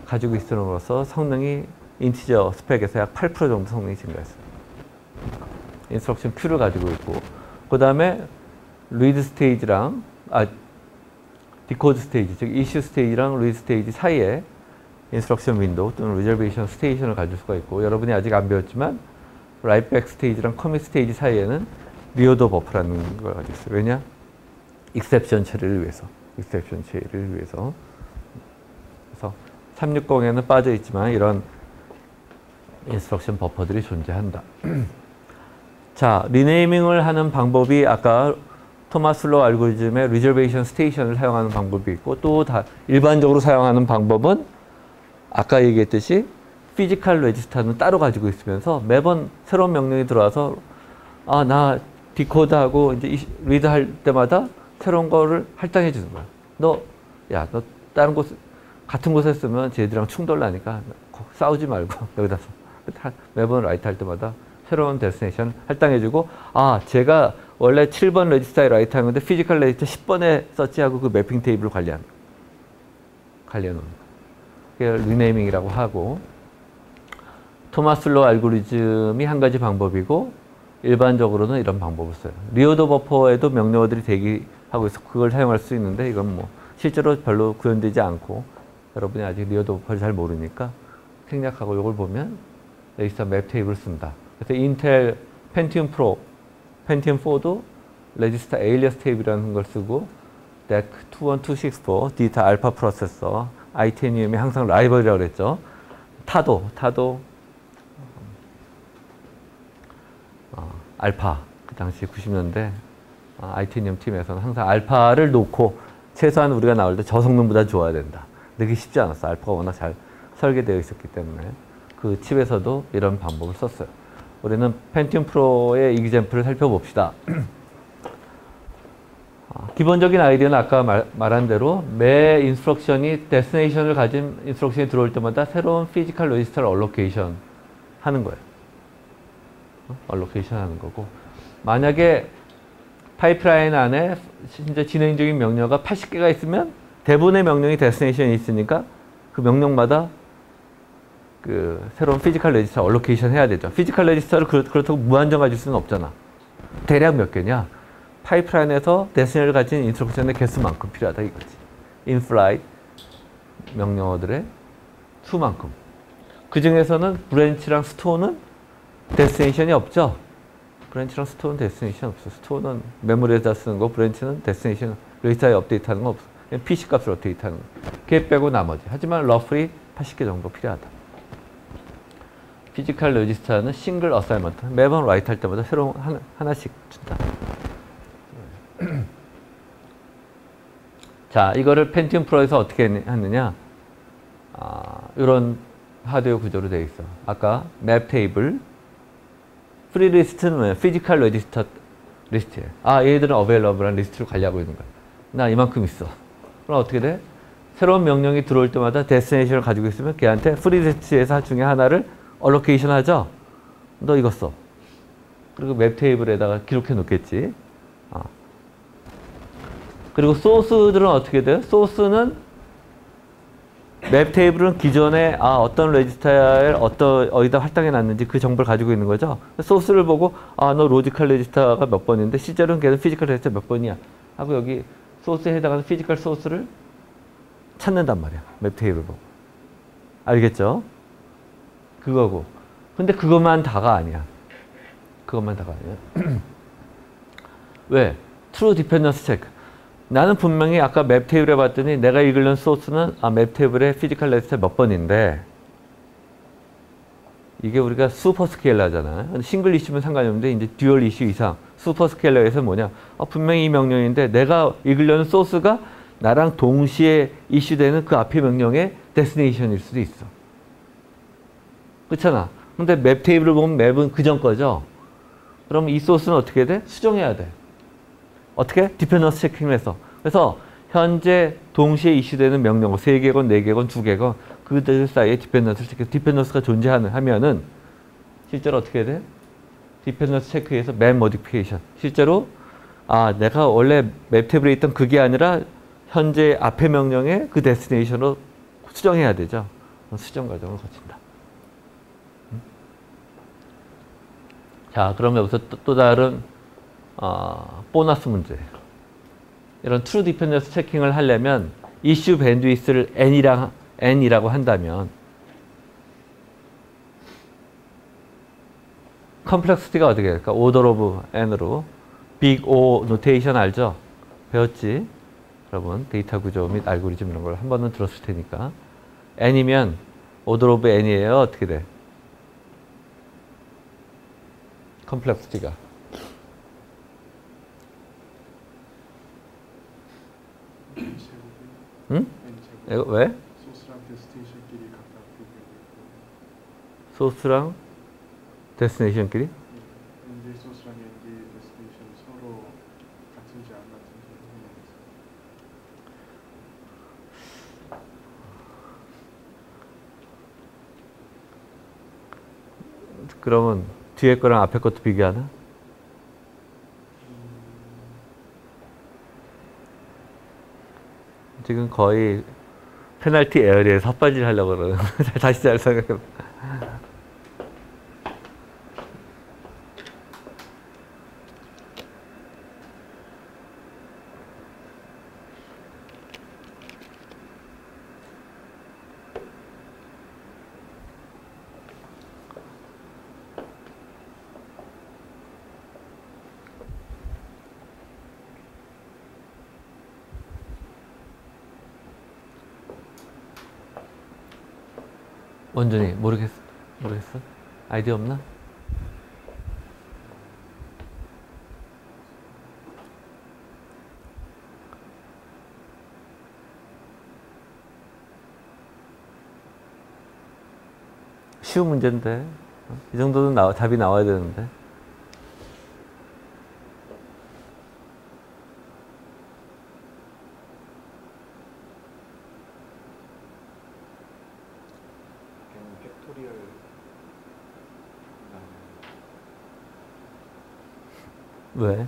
가지고 있음으로써 성능이 인티저 스펙에서 약 8% 정도 성능이 증가했어요. 인스트럭션 큐를 가지고 있고 그 다음에 리드 스테이지랑 디코드 스테이지, 즉 이슈 스테이지랑 리드 스테이지 사이에 인스트럭션 윈도우 또는 리저베이션 스테이션을 가질 수가 있고 여러분이 아직 안 배웠지만 라이트백 스테이지랑 커밋 스테이지 사이에는 리오더 버프라는 걸 가지고 있어요. 왜냐? 익셉션 처리를 위해서. 익셉션 처리를 위해서. 그래서 360에는 빠져 있지만 이런 인스트럭션 버퍼들이 존재한다. 자, 리네이밍을 하는 방법이 아까 토마스 로 알고리즘의 리저베이션 스테이션을 사용하는 방법이 있고 또 일반적으로 사용하는 방법은 아까 얘기했듯이 피지컬 레지스터는 따로 가지고 있으면서 매번 새로운 명령이 들어와서 나 디코드하고 이제 리드 할 때마다 새로운 거를 할당해 주는 거야. 너 다른 곳 같은 곳에 쓰면 쟤들이랑 충돌 나니까 싸우지 말고 여기다 써. 매번 라이트 할 때마다 새로운 데스티네이션 할당해주고 제가 원래 7번 레지스터에 라이트 한 건데 피지컬 레지스터 10번에 썼지 하고 그 매핑 테이블을 관리해 놓는 거예요. 그게 리네이밍이라고 하고 토마스 로 알고리즘이 한 가지 방법이고 일반적으로는 이런 방법을 써요. 리오더 버퍼에도 명령어들이 대기하고 있어 그걸 사용할 수 있는데 이건 뭐 실제로 별로 구현되지 않고 여러분이 아직 리오더 버퍼를 잘 모르니까 생략하고 이걸 보면 레지스터 맵 테이블을 쓴다. 그래서 인텔 펜티움 프로, 펜티움 4도 레지스터 에일리어스 테이블이라는 걸 쓰고 DEC 21264 디지털 알파 프로세서 아이테니움이 항상 라이벌이라고 그랬죠. 타도 알파 그 당시 90년대 아이테니움 팀에서는 항상 알파를 놓고 최소한 우리가 나올 때 저성능보다 좋아야 된다. 근데 그게 쉽지 않았어. 알파가 워낙 잘 설계되어 있었기 때문에 그 칩에서도 이런 방법을 썼어요. 우리는 펜티움 프로의 이그젬플을 살펴봅시다. 기본적인 아이디어는 아까 말한 대로 매 인스트럭션이 데스티네이션을 가진 인스트럭션이 들어올 때마다 새로운 피지컬 레지스터를 얼로케이션 하는 거예요. 얼로케이션 하는 거고, 만약에 파이프라인 안에 진짜 진행 중인 명령어가 80개가 있으면 대부분의 명령이 데스티네이션이 있으니까 그 명령마다 그 새로운 피지컬 레지스터 얼로케이션 해야 되죠. 피지컬 레지스터를 그렇다고 무한정 가질 수는 없잖아. 대략 몇 개냐? 파이프라인에서 데스티네이션을 가진 인스트럭션의 개수만큼 필요하다 이거지. 인플라이트 명령어들의 수만큼. 그 중에서는 브랜치랑 스토어는 데스티네이션이 없죠. 브랜치랑 스토어는 데스티네이션 없어. 스토어는 메모리에다 쓰는 거, 브랜치는 데스티네이션 레지스터에 업데이트하는 거 없어. 그냥 PC 값을 업데이트하는 거. 걔 빼고 나머지. 하지만 러프리 80개 정도 필요하다. 피지컬 레지스터는 싱글 어사이먼트. 매번 라이트 할 때마다 새로운 하나씩 준다. 자, 이거를 펜티움 프로에서 어떻게 했느냐? 이런 하드웨어 구조로 되어 있어. 아까 맵 테이블, 프리 리스트는 피지컬 레지스터 리스트에. 얘들은 어베일러블한 리스트를 관리하고 있는 거야. 나 이만큼 있어. 그럼 어떻게 돼? 새로운 명령이 들어올 때마다 데스티네이션을 가지고 있으면 걔한테 프리 리스트에서 중에 하나를 얼로케이션 하죠. 너 이거 써. 그리고 맵 테이블에다가 기록해 놓겠지. 그리고 소스들은 어떻게 돼요? 소스는 맵 테이블은 기존에 어떤 레지스터에 어디다 할당해 놨는지 그 정보를 가지고 있는 거죠. 소스를 보고 너 로지컬 레지스터가 몇 번인데 실제로는 걔는 피지컬 레지스터 몇 번이야 하고 여기 소스에 해당하는 피지컬 소스를 찾는단 말이야. 맵 테이블 보고. 알겠죠? 그거고. 근데 그것만 다가 아니야. 그것만 다가 아니야. 왜? True Dependence Check. 나는 분명히 아까 맵 테이블에 봤더니 내가 읽으려는 소스는 맵 테이블의 피지컬 레지스터 몇 번인데 이게 우리가 슈퍼 스케일러잖아. 싱글 이슈면 상관이 없는데 이제 듀얼 이슈 이상 슈퍼 스케일러에서 뭐냐? 분명히 이 명령인데 내가 읽으려는 소스가 나랑 동시에 이슈되는 그 앞의 명령의 데스티네이션일 수도 있어. 그렇잖아. 근데 맵 테이블을 보면 맵은 그전 거죠. 그럼 이 소스는 어떻게 돼? 수정해야 돼. 어떻게? 디펜던스 체킹을 해서. 그래서 현재 동시에 이슈되는 명령어 3개건 4개건 2개건 그들 사이에 디펜던스를 체크. 디펜던스가 존재하면은 실제로 어떻게 돼? 디펜던스 체크에서 맵 모디피케이션. 실제로 내가 원래 맵 테이블에 있던 그게 아니라 현재 앞의 명령에 그 데스티네이션으로 수정해야 되죠. 수정 과정을 거친다. 자, 그럼 여기서 또 다른 보너스 문제. 이런 트루 디펜던스 체킹을 하려면 이슈 밴드위스를 n이라고 한다면 컴플렉시티가 어떻게 될까? 오더 오브 n으로 빅 O 노테이션 알죠? 배웠지? 여러분 데이터 구조 및 알고리즘 이런 걸 한 번은 들었을 테니까 n이면 오더 오브 n이에요. 어떻게 돼? 컴플렉시티가 응? 이거 왜? 소스랑 데스티네이션끼리 각각 비교되고 소스랑 데스티네이션끼리? ND 소스랑 ND 데스티네이션 서로 같은지 안 같은지 확인하면서. 그러면 뒤에 거랑 앞에 것도 비교하나? 지금 거의 페널티 에어리에 삿바질 하려고 그러는 다시 잘 생각해봐. 원준이 모르겠어? 아이디어 없나? 쉬운 문제인데 이 정도는 답이 나와야 되는데. 팩토리얼 왜?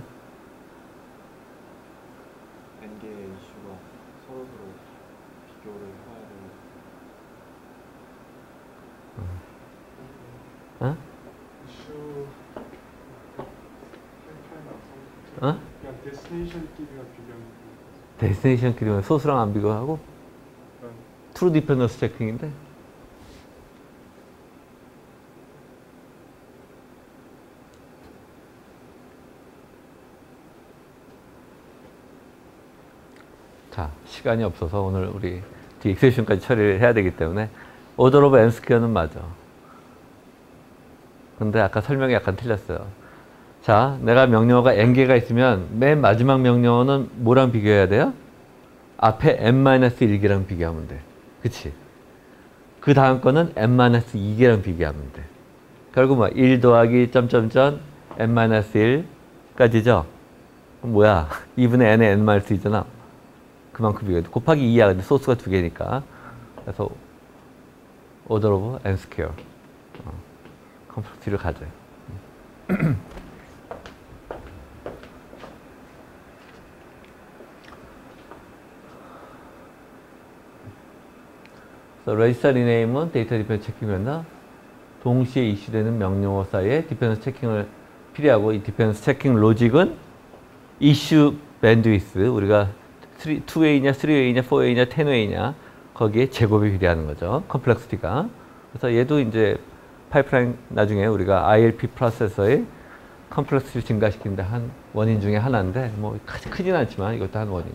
n 개의 이슈가 서로 비교를 해야 되는 어? 이슈 어? 그냥 데스티네이션끼리가 비교하는 데스티네이션끼리는 소스랑 안 비교하고 트루 디펜던스 체킹인데. 자, 시간이 없어서 오늘 우리 뒤 엑세션까지 처리를 해야 되기 때문에 오더 오브 n 스퀘어는 맞아. 근데 아까 설명이 약간 틀렸어요. 자, 내가 명령어가 n개가 있으면 맨 마지막 명령어는 뭐랑 비교해야 돼요? 앞에 n-1개랑 비교하면 돼. 그치? 그 다음 거는 n-2개랑 비교하면 돼. 결국 뭐 1 더하기 점점점 n-1까지죠? 뭐야? 2분의 n의 n-2잖아. 그만큼 비교해. 곱하기 2야. 근데 소스가 2개니까. 그래서 order of n square. 컴플렉시티를 가져요. 레지스터 리네임은 데이터 디펜스 체킹이었나? 동시에 이슈되는 명령어 사이에 디펜스 체킹을 필요하고, 이 디펜스 체킹 로직은 이슈 밴드위스, 우리가 2way냐, 3way냐, 4way냐, 10way냐 거기에 제곱이 필요하는 거죠. 컴플렉시티가. 그래서 얘도 이제 파이프라인 나중에 우리가 ILP 프로세서의 컴플렉시티를 증가시키는데 한 원인 중에 하나인데 뭐 크진 않지만 이것도 한 원인.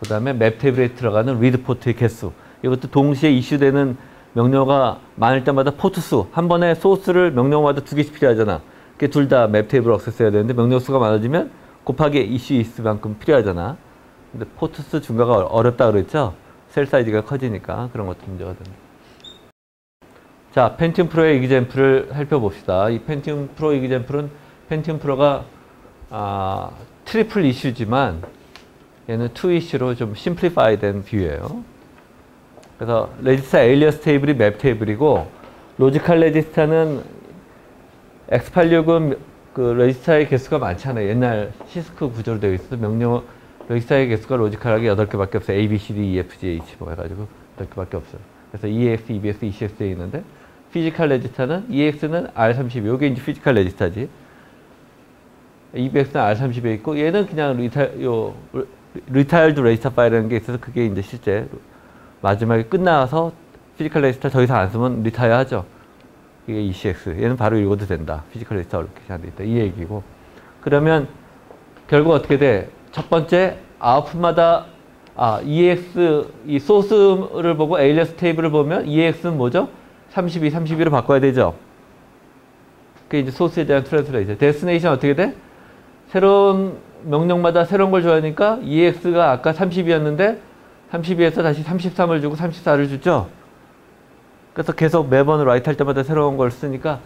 그 다음에 맵 테이블에 들어가는 리드 포트의 개수. 이것도 동시에 이슈되는 명령어가 많을 때마다 포트 수. 한 번에 소스를 명령어마다 2개씩 필요하잖아. 그게 둘 다 맵 테이블 액세스해야 되는데 명령어 수가 많아지면 곱하기 이슈 있을만큼 필요하잖아. 근데 포트 수 증가가 어렵다 그랬죠? 셀 사이즈가 커지니까 그런 것도 문제가 됩니다. 자, 펜티움 프로의 이그젬플을 살펴봅시다. 이 펜티움 프로 이그젬플은 펜티움 프로가 트리플 이슈지만 얘는 2 이슈로 좀 심플리파이 된 뷰예요. 그래서 레지스터 에일리어스 테이블이 맵 테이블이고, 로지컬 레지스터는 x86은 그 레지스터의 개수가 많잖아요. 옛날 시스크 구조로 되어 있어서 명령어 레지스터의 개수가 로지컬하게 8개밖에 없어요. A, B, C, D, E, F, G, H 뭐 해가지고 8개밖에 없어요. 그래서 EX, EBX, ECX에 있는데, 피지컬 레지스터는 EX는 R32, 요게 이제 피지컬 레지스터지. EBX는 R30에 있고, 얘는 그냥 리타일드 레지스터 파일이라는 게 있어서 그게 이제 실제 마지막에 끝나서 피지컬 레지스터 더 이상 안 쓰면 리타이어 하죠. 이게 ECX. 얘는 바로 읽어도 된다. 피지컬 레지스터 이렇게 안 돼 있다. 이 얘기고. 그러면 결국 어떻게 돼? 첫 번째 아웃풋마다 EX 이 소스를 보고 에일리어스 테이블을 보면 EX는 뭐죠? 32, 32로 바꿔야 되죠. 그게 이제 소스에 대한 트랜스레이션. 데스티네이션 어떻게 돼? 새로운 명령마다 새로운 걸 줘야 하니까 EX가 아까 30이었는데 32에서 다시 33을 주고 34를 주죠. 그래서 계속 매번 라이트 할 때마다 새로운 걸 쓰니까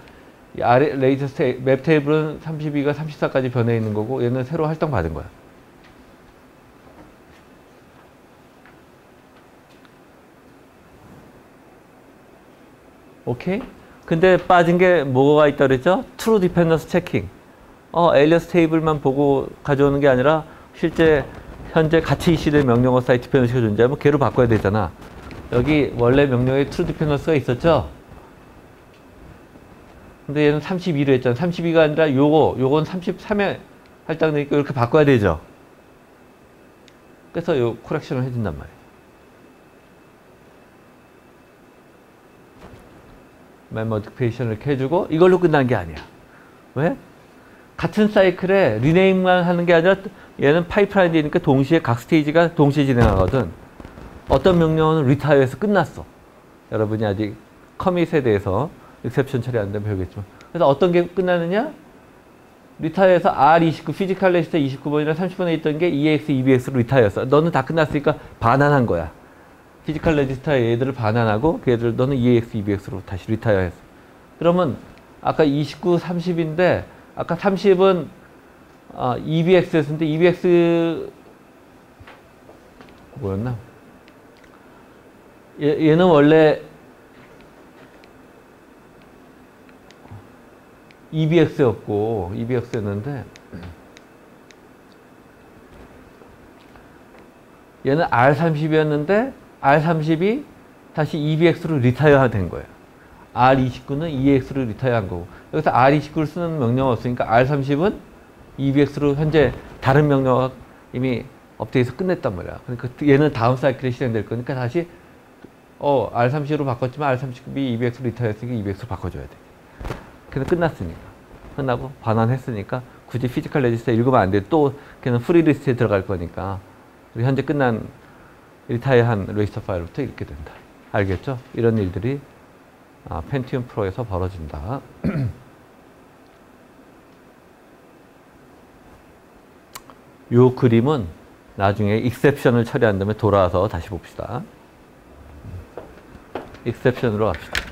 이 아래 레이저스 맵 테이블은 32가 34까지 변해 있는 거고, 얘는 새로 할당 받은 거야. 오케이? 근데 빠진 게 뭐가 있다 그랬죠? 트루 디펜던스 체킹. 에일리어스 테이블만 보고 가져오는 게 아니라 실제 현재 같이 이슈된 명령어 사이 디펜던스가 존재하면 걔로 바꿔야 되잖아. 여기 원래 명령어에 트루 디펜던스가 있었죠? 근데 얘는 32로 했잖아. 32가 아니라 요건 33에 할당되니까 이렇게 바꿔야 되죠. 그래서 요 코렉션을 해준단 말이에요. 멤버디피케이션을 이렇게 해주고 이걸로 끝난 게 아니야. 왜? 같은 사이클에 리네임만 하는 게 아니라 얘는 파이프라인이니까 동시에 각 스테이지가 동시에 진행하거든. 어떤 명령어는 리타이어에서 끝났어. 여러분이 아직 커밋에 대해서 익셉션 처리 안 되면 배우겠지만. 그래서 어떤 게 끝나느냐? 리타이어에서 R29, 피지컬 레지스터 29번이랑 30번에 있던 게 EX, EBX로 리타이어였어. 너는 다 끝났으니까 반환한 거야. 피지컬 레지스터 얘들을 반환하고 그 얘들 너는 EX, EBX로 다시 리타이어했어. 그러면 아까 29, 30인데 아까 30은 EBX였는데 EBX 뭐였나? 얘는 원래 EBX였는데 얘는 R30이었는데 R30이 다시 EBX로 리타이어 된 거예요. R29는 EX로 리타이어 한 거고 여기서 R29를 쓰는 명령어가 없으니까 R30은 EBX로 현재 다른 명령어가 이미 업데이트해서 끝냈단 말이야. 그러니까 얘는 다음 사이클에 실행될 거니까 다시 R30으로 바꿨지만 R30이 EBX로 리타이어 했으니까 EBX로 바꿔줘야 돼. 그래서 끝났으니까. 끝나고 반환했으니까 굳이 피지컬 레지스터 읽으면 안 돼. 또 걔는 프리 리스트에 들어갈 거니까 현재 끝난 리타이어한 레지스터 파일부터 읽게 된다. 알겠죠? 이런 일들이 펜티움 프로에서 벌어진다. 요 그림은 나중에 익셉션을 처리한 다음에 돌아와서 다시 봅시다. 익셉션으로 갑시다.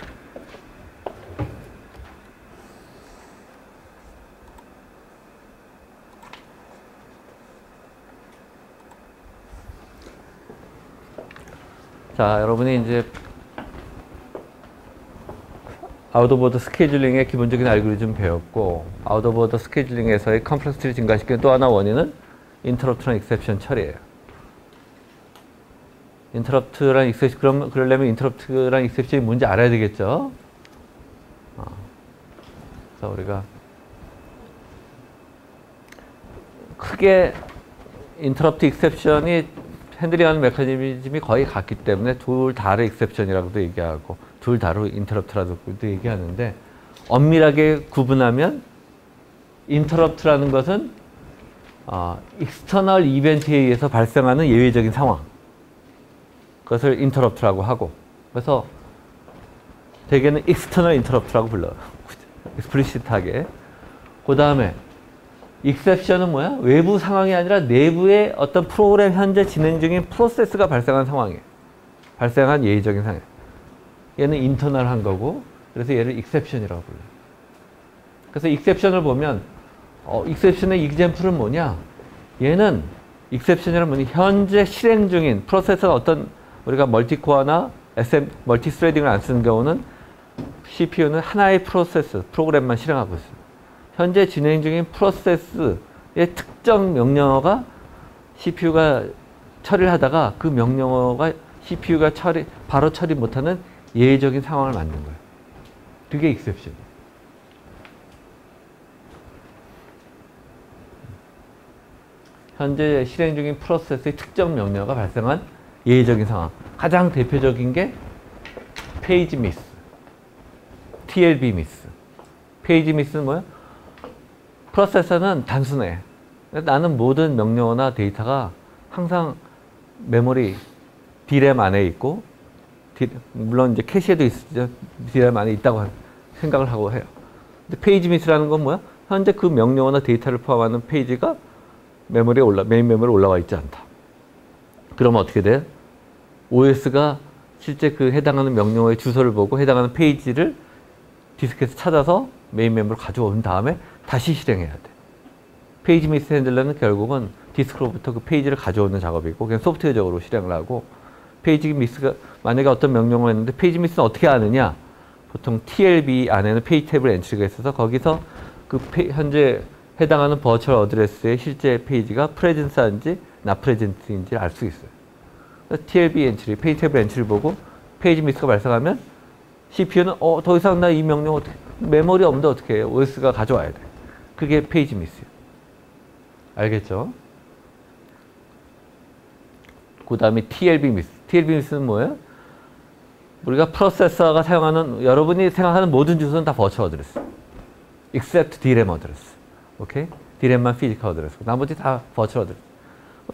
자, 여러분이 이제 아웃오버드 스케줄링의 기본적인 알고리즘 배웠고 아웃오버드 스케줄링에서의 컴플렉시티를 증가시키는 또 하나 원인은 인터럽트랑 익셉션 처리예요. 인터럽트랑 익셉션, 그러려면 인터럽트랑 익셉션이 뭔지 알아야 되겠죠? 그래서 우리가 크게 인터럽트 익셉션이 핸들링하는 메커니즘이 거의 같기 때문에 둘 다를 익셉션이라고도 얘기하고 둘 다로 인터럽트라고도 얘기하는데 엄밀하게 구분하면 인터럽트라는 것은 익스터널 이벤트에 의해서 발생하는 예외적인 상황 그것을 인터럽트라고 하고 그래서 대개는 익스터널 인터럽트라고 불러요. 익스플리시트하게. 그 다음에 익셉션은 뭐야? 외부 상황이 아니라 내부의 어떤 프로그램 현재 진행 중인 프로세스가 발생한 상황이에요. 발생한 예외적인 상황. 얘는 인터널한 거고 그래서 얘를 익셉션이라고 불러요. 그래서 익셉션을 보면 익셉션의 이그젬플은 뭐냐? 얘는 익셉션이란 뭐냐? 현재 실행 중인 프로세스가 어떤 우리가 멀티코어나 멀티스레딩을 안 쓰는 경우는 CPU는 하나의 프로그램만 실행하고 있어요. 현재 진행 중인 프로세스의 특정 명령어가 CPU가 처리를 하다가 그 명령어가 CPU가 바로 처리 못하는 예외적인 상황을 만든 거예요. 그게 익셉션이에요. 현재 실행 중인 프로세스의 특정 명령어가 발생한 예외적인 상황. 가장 대표적인 게 페이지 미스, TLB 미스. 페이지 미스는 뭐야? 프로세서는 단순해. 나는 모든 명령어나 데이터가 항상 메모리 D램 안에 있고 물론 이제 캐시에도 있죠. D램 안에 있다고 생각을 하고 해요. 근데 페이지 미스라는 건 뭐야? 현재 그 명령어나 데이터를 포함하는 페이지가 메인 메모리에 올라와 있지 않다. 그러면 어떻게 돼? OS가 실제 그 해당하는 명령어의 주소를 보고 해당하는 페이지를 디스크에서 찾아서 메인 메모리로 가져온 다음에 다시 실행해야 돼. 페이지 미스 핸들러는 결국은 디스크로부터 그 페이지를 가져오는 작업이고 그냥 소프트웨어적으로 실행을 하고 페이지 미스가 만약에 어떤 명령을 했는데 페이지 미스는 어떻게 아느냐? 보통 TLB 안에는 페이지 테이블 엔트리가 있어서 거기서 그 현재 해당하는 버추얼 어드레스의 실제 페이지가 프레젠스인지 not 프레젠트인지 알 수 있어요. TLB 엔트리, 페이지 테이블 엔트리를 보고 페이지 미스가 발생하면 CPU는 더 이상 나 이 명령 어떻게 메모리 없는데 어떻게 해요? OS가 가져와야 돼. 그게 페이지 미스예요. 알겠죠? 그 다음에 TLB 미스. TLB 미스는 뭐예요? 우리가 프로세서가 사용하는 여러분이 생각하는 모든 주소는 다 버추얼 어드레스. except DRAM 어드레스. 오케이? DRAM만 피지컬 어드레스. 나머지 다 버추얼 어드레스.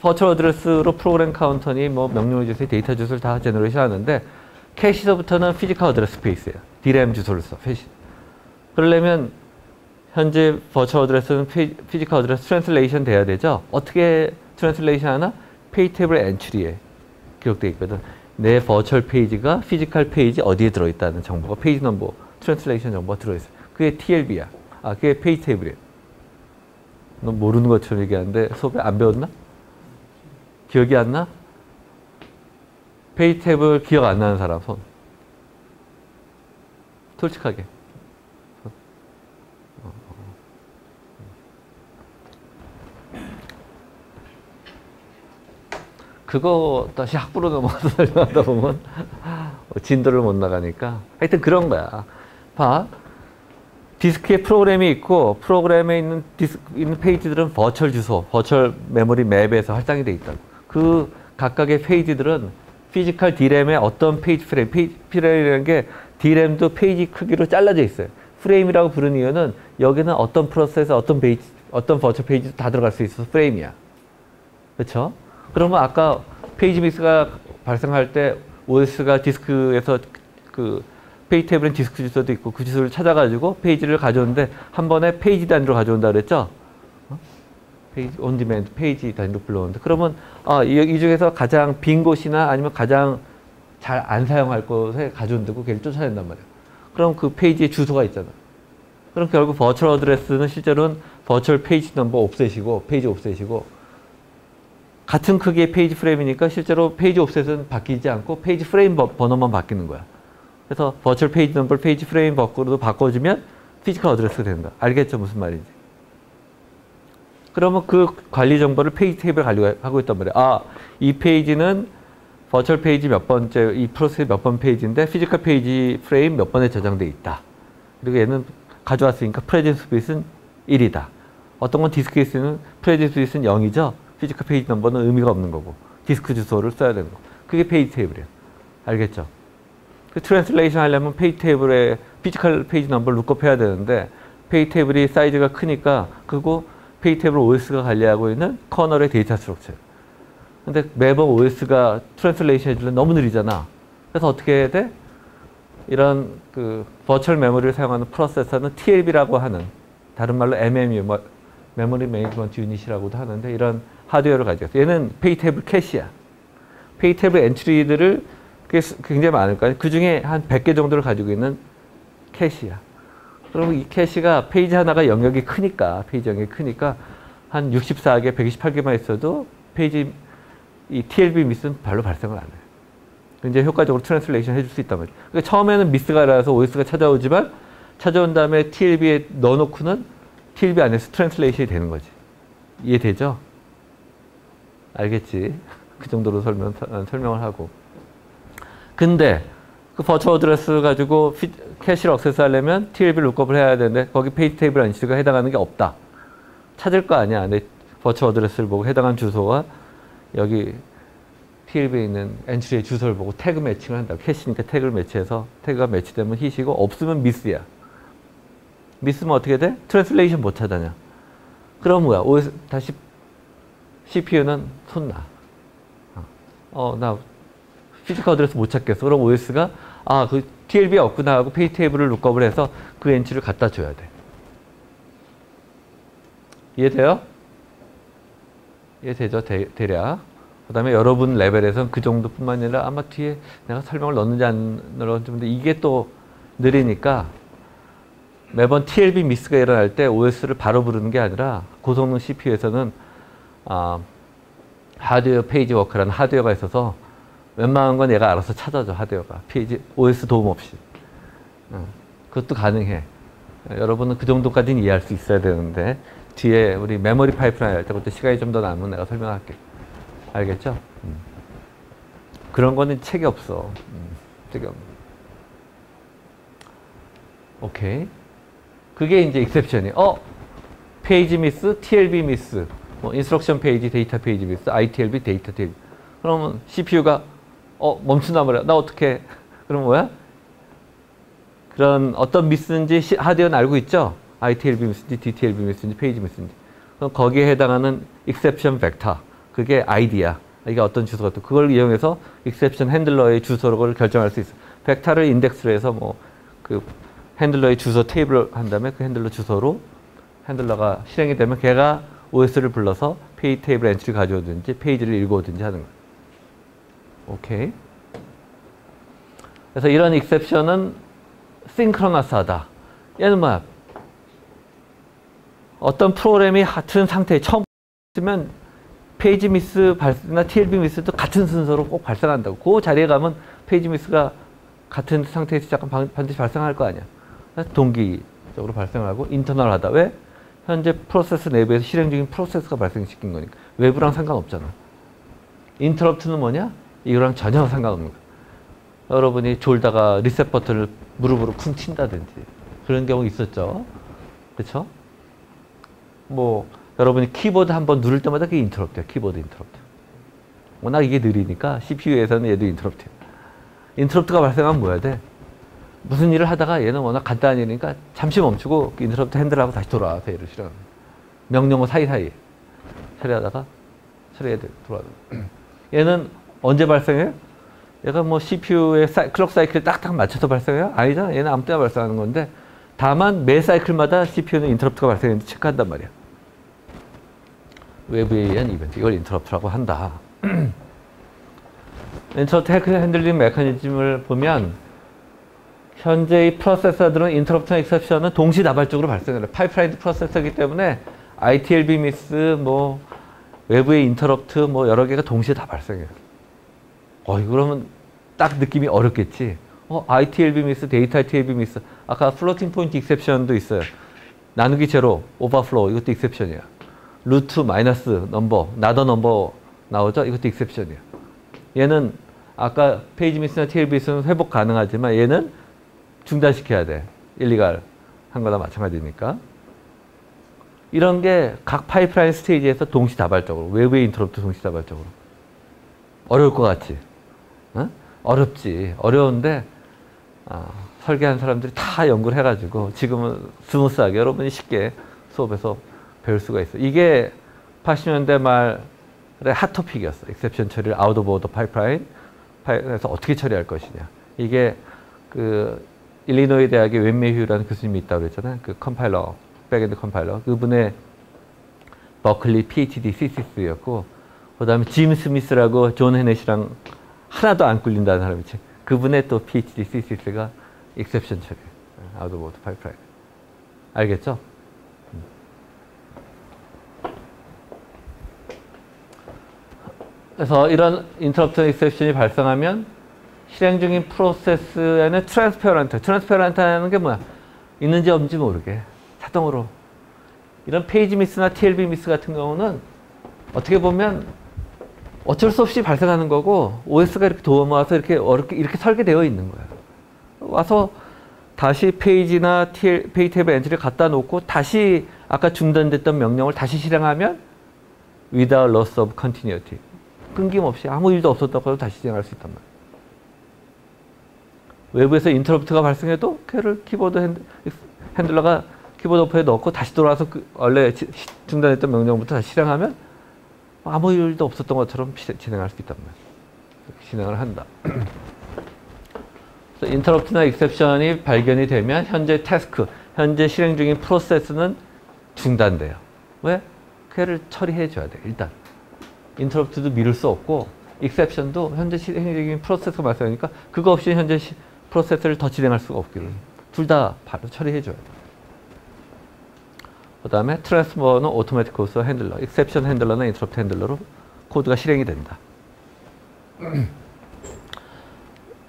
버추얼 어드레스로 프로그램 카운터니 뭐 명령어 주소의 데이터 주소를 다 제너레이션 하는데 캐시서부터는 피지컬 어드레스 스페이스예요. DRAM 주소를 써. 그러려면 현재 버추얼 어드레스는 피지컬 어드레스 트랜슬레이션 돼야 되죠. 어떻게 트랜슬레이션 하나? 페이지 테이블 엔트리에 기록되어 있거든. 내 버추얼 페이지가 피지컬 페이지 어디에 들어있다는 정보가 페이지 넘버 트랜슬레이션 정보가 들어있어요. 그게 TLB야. 그게 페이지 테이블이에요. 너 모르는 것처럼 얘기하는데 수업에 안 배웠나? 기억이 안 나? 페이지 테이블 기억 안 나는 사람 손. 솔직하게. 그거 다시 학부로 넘어가서 설명하다 보면 진도를 못 나가니까 하여튼 그런 거야. 봐. 디스크에 프로그램이 있고 프로그램에 있는 페이지들은 버추얼 주소, 버추얼 메모리 맵에서 할당이 돼 있다고. 그 각각의 페이지들은 피지컬 D램의 어떤 페이지 프레임, 프레임이라는 게 D램도 페이지 크기로 잘라져 있어요. 프레임이라고 부르는 이유는 여기는 어떤 프로세서, 어떤 페이지, 어떤 버추얼 페이지도 다 들어갈 수 있어서 프레임이야. 그렇죠? 그러면 아까 페이지 믹스가 발생할 때 OS가 디스크에서 그 페이지 테이블은 디스크 주소도 있고 그 주소를 찾아가지고 페이지를 가져오는데 한 번에 페이지 단위로 가져온다 그랬죠? 페이지 온 디맨드 페이지 단위로 불러오는데 그러면 이 중에서 가장 빈 곳이나 아니면 가장 잘 안 사용할 곳에 가져온다고 걔를 쫓아낸단 말이에요. 그럼 그 페이지에 주소가 있잖아. 그럼 결국 버추얼 어드레스는 실제로는 버추얼 페이지 넘버 옵셋이고 페이지 옵셋이고 같은 크기의 페이지 프레임이니까 실제로 페이지 옵셋은 바뀌지 않고 페이지 프레임 번호만 바뀌는 거야. 그래서 버추얼 페이지 넘버 페이지 프레임 번호로 바꿔주면 피지컬 어드레스가 된다. 알겠죠? 무슨 말인지. 그러면 그 관리 정보를 페이지 테이블에 관리하고 있단 말이야. 이 페이지는 버추얼 페이지 몇 번째, 이 프로세스 몇 번 페이지인데 피지컬 페이지 프레임 몇 번에 저장돼 있다. 그리고 얘는 가져왔으니까 프레젠스 비트는 1이다. 어떤 건 디스크에 쓰는 프레젠스 비트는 0이죠. 피지컬 페이지 넘버는 의미가 없는 거고 디스크 주소를 써야 되는 거. 그게 페이지 테이블이에요. 알겠죠? 그 트랜슬레이션 하려면 페이지 테이블에 피지컬 페이지 넘버를 룩업 해야 되는데 페이지 테이블이 사이즈가 크니까 그거 페이지 테이블 OS가 관리하고 있는 커널의 데이터 스트럭처. 근데 매번 OS가 트랜슬레이션 해주려면 너무 느리잖아. 그래서 어떻게 해야 돼? 이런 그 버추얼 메모리를 사용하는 프로세서는 TLB라고 하는 다른 말로 MMU, 메모리 매니지먼트 유닛이라고도 하는데 이런 하드웨어를 가지고 있어요. 얘는 페이지 테이블 캐시야. 페이지 테이블 엔트리들을 굉장히 많을 거예요. 그 중에 한 100개 정도를 가지고 있는 캐시야. 그러면 이 캐시가 페이지 하나가 영역이 크니까, 페이지 영역이 크니까 한 64개, 128개만 있어도 페이지 이 TLB 미스는 별로 발생을 안 해요. 굉장히 효과적으로 트랜슬레이션 해줄 수 있단 말이에요. 그러니까 처음에는 미스가 일어나서 OS가 찾아오지만 찾아온 다음에 TLB에 넣어놓고는 TLB 안에서 트랜슬레이션이 되는 거지. 이해되죠? 알겠지? 그 정도로 설명을 하고. 근데 그 버추얼 어드레스 가지고 캐시를 액세스 하려면 TLB 룩업을 해야 되는데 거기 페이지 테이블 안시가 해당하는 게 없다. 찾을 거 아니야. 내 버추얼 어드레스를 보고 해당한 주소가 여기 TLB에 있는 엔트리의 주소를 보고 태그 매칭을 한다. 캐시니까 태그를 매치해서 태그가 매치되면 hit이고 없으면 미스야. 미스면 어떻게 돼? 트랜슬레이션 못 찾아냐. 그럼 뭐야? OS 다시 CPU는 손 나. 나 피지컬 어드레스 못 찾겠어. 그럼 OS가 그 TLB에 없구나 하고 페이지 테이블을 룩업을 해서 그 엔트리를 갖다 줘야 돼. 이해돼요? 이해되죠? 대략. 그 다음에 여러분 레벨에서는 그 정도뿐만 아니라 아마 뒤에 내가 설명을 넣는지 안 넣는지 근데 이게 또 느리니까 매번 TLB 미스가 일어날 때 OS를 바로 부르는 게 아니라 고성능 CPU에서는 하드웨어 페이지 워크라는 하드웨어가 있어서 웬만한 건 얘가 알아서 찾아줘. 하드웨어가. 페이지 OS 도움 없이. 그것도 가능해. 여러분은 그 정도까지는 이해할 수 있어야 되는데 뒤에 우리 메모리 파이프라인 할 때 그때 시간이 좀 더 남으면 내가 설명할게. 알겠죠? 그런 거는 책이 없어. 책이 없는. 오케이. 그게 이제 익셉션이. 페이지 미스, TLB 미스, 인스트럭션 페이지, 데이터 페이지 미스, ITLB, 데이터 TLB. 그러면 CPU가 멈춘단 말이야. 나 어떻게? 그럼 뭐야? 그런 어떤 미스인지 하드웨어는 알고 있죠? ITLB 미스인지, DTLB 미스인지, 페이지 미스인지. 그럼 거기에 해당하는 익셉션 벡터. 그게 아이디야. 이게 어떤 주소가 또 그걸 이용해서 익셉션 핸들러의 주소를 결정할 수 있어. 벡터를 인덱스로 해서 뭐 그 핸들러의 주소 테이블을 한 다음에 그 핸들러 주소로 핸들러가 실행이 되면 걔가 OS를 불러서 페이지 테이블 엔트리 가져오든지 페이지를 읽어오든지 하는 거예요. 오케이. 그래서 이런 익셉션은 싱크로너스하다. 얘는 뭐야? 어떤 프로그램이 같은 상태에 처음 쓰면 페이지 미스 발생이나 TLB 미스도 같은 순서로 꼭 발생한다고. 그 자리에 가면 페이지 미스가 같은 상태에서 잠깐 반드시 발생할 거 아니야. 동기적으로 발생하고 인터널하다. 왜? 현재 프로세스 내부에서 실행 중인 프로세스가 발생시킨 거니까. 외부랑 상관없잖아. 인터럽트는 뭐냐? 이거랑 전혀 상관없는 거야. 여러분이 졸다가 리셋 버튼을 무릎으로 쿵 친다든지 그런 경우 있었죠. 그렇죠? 뭐 여러분이 키보드 한번 누를 때마다 그게 인터럽트야. 키보드 인터럽트. 워낙 이게 느리니까 CPU에서는 얘도 인터럽트야. 인터럽트가 발생하면 뭐 해야 돼? 무슨 일을 하다가 얘는 워낙 간단한 일이니까 잠시 멈추고 인터럽트 핸들하고 다시 돌아와서 얘를 실행. 명령어 사이사이 처리하다가 처리해야 돼. 돌아와. 얘는 언제 발생해? 얘가 뭐 CPU의 클럭 사이클에 딱딱 맞춰서 발생해요? 아니잖아. 얘는 아무 때나 발생하는 건데 다만 매 사이클마다 CPU는 인터럽트가 발생했는지 체크한단 말이야. 외부에 의한 이벤트. 이걸 인터럽트라고 한다. 인터럽트 핸들링 메커니즘을 보면 현재의 프로세서들은 인터럽트나 익셉션은 동시다발적으로 발생해요. 파이프라인 프로세서이기 때문에 ITLB 미스, 뭐 외부의 인터럽트 뭐 여러 개가 동시에 다 발생해요. 그러면 딱 느낌이 어렵겠지. ITLB 미스, 데이터 ITLB 미스. 아까 플로팅 포인트 익셉션도 있어요. 나누기 제로, 오버플로우 이것도 익셉션이야. 루트 마이너스 넘버, 나더 넘버 나오죠? 이것도 익셉션이야. 얘는 아까 페이지 미스나 TLB 미스는 회복 가능하지만 얘는 중단시켜야 돼. 일리갈 한 거나 마찬가지니까. 이런 게 각 파이프라인 스테이지에서 동시다발적으로, 외부의 인터럽트 동시다발적으로. 어려울 것 같지? 어? 어렵지. 어려운데 설계한 사람들이 다 연구를 해가지고 지금은 스무스하게 여러분이 쉽게 수업에서 배울 수가 있어. 이게 80년대 말의 핫토픽이었어. 익셉션 처리를 아웃 오브 오더 파이프라인에서 어떻게 처리할 것이냐. 이게 그 일리노이 대학의 웬메휴라는 교수님이 있다고 그랬잖아요. 그 컴파일러, 백엔드 컴파일러. 그분의 버클리 PhD 시시스였고, 그 다음에 짐 스미스라고 존 헤넷이랑 하나도 안 꿀린다는 사람이지. 그분의 또 PhD 시시스가 익셉션 처리, 아웃 오브 오더 파이프라인. 알겠죠? 그래서 이런 인터럽트 익셉션이 발생하면 실행 중인 프로세스에는 트랜스페어런트라는 게 뭐야? 있는지 없는지 모르게 자동으로. 이런 페이지 미스나 TLB 미스 같은 경우는 어떻게 보면 어쩔 수 없이 발생하는 거고 OS가 이렇게 도움와서 이렇게 어렵게 이렇게 설계되어 있는 거야. 와서 다시 페이지나 페이지 테이블 엔트리를 갖다 놓고 다시 아까 중단됐던 명령을 다시 실행하면 without loss of continuity. 끊김없이 아무 일도 없었다고 해도 다시 진행할 수 있단 말이에요. 외부에서 인터럽트가 발생해도 걔를 키보드 핸들러가 키보드 오프에 넣고 다시 돌아와서 원래 중단했던 명령부터 다시 실행하면 아무 일도 없었던 것처럼 진행할 수 있단 말이에요. 이렇게 진행을 한다. 그래서 인터럽트나 익셉션이 발견이 되면 현재 실행 중인 프로세스는 중단돼요. 왜? 걔를 처리해 줘야 돼, 일단. 인터럽트도 미룰 수 없고 익셉션도 현재 실행 중인 프로세스가 발생하니까 그거 없이 현재 프로세스를 더 진행할 수가 없기를. 둘 다 바로 처리해 줘야 돼. 그 다음에 트랜스퍼는 오토매틱 코스 핸들러, 익셉션 핸들러나 인터럽트 핸들러로 코드가 실행이 된다.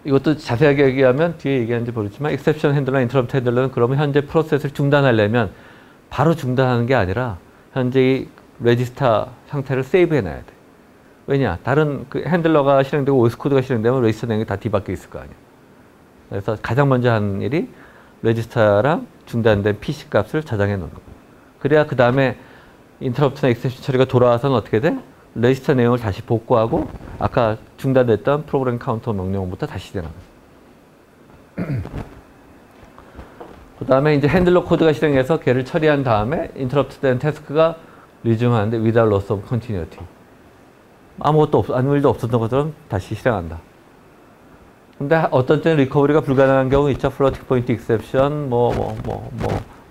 이것도 자세하게 얘기하면 뒤에 얘기하는지 모르지만 익셉션 핸들러나 인터럽트 핸들러는 그러면 현재 프로세스를 중단하려면 바로 중단하는 게 아니라 현재의 레지스터 상태를 세이브 해놔야 돼. 왜냐? 다른 그 핸들러가 실행되고 OS 코드가 실행되면 레지스터 내용이 다 뒤바뀌어 있을 거 아니야. 그래서 가장 먼저 하는 일이 레지스터랑 중단된 PC 값을 저장해 놓는 거야. 그래야 그 다음에 인터럽트나 익셉션 처리가 돌아와서는 어떻게 돼? 레지스터 내용을 다시 복구하고 아까 중단됐던 프로그램 카운터 명령부터 다시 진행하는 거야. 그 다음에 이제 핸들러 코드가 실행해서 걔를 처리한 다음에 인터럽트 된 태스크가 리즘하는데 without loss of continuity. 아무 일도 없었던 것처럼 다시 실행한다. 근데 어떤 때는 리커버리가 불가능한 경우 있죠. 플로팅 포인트 익셉션,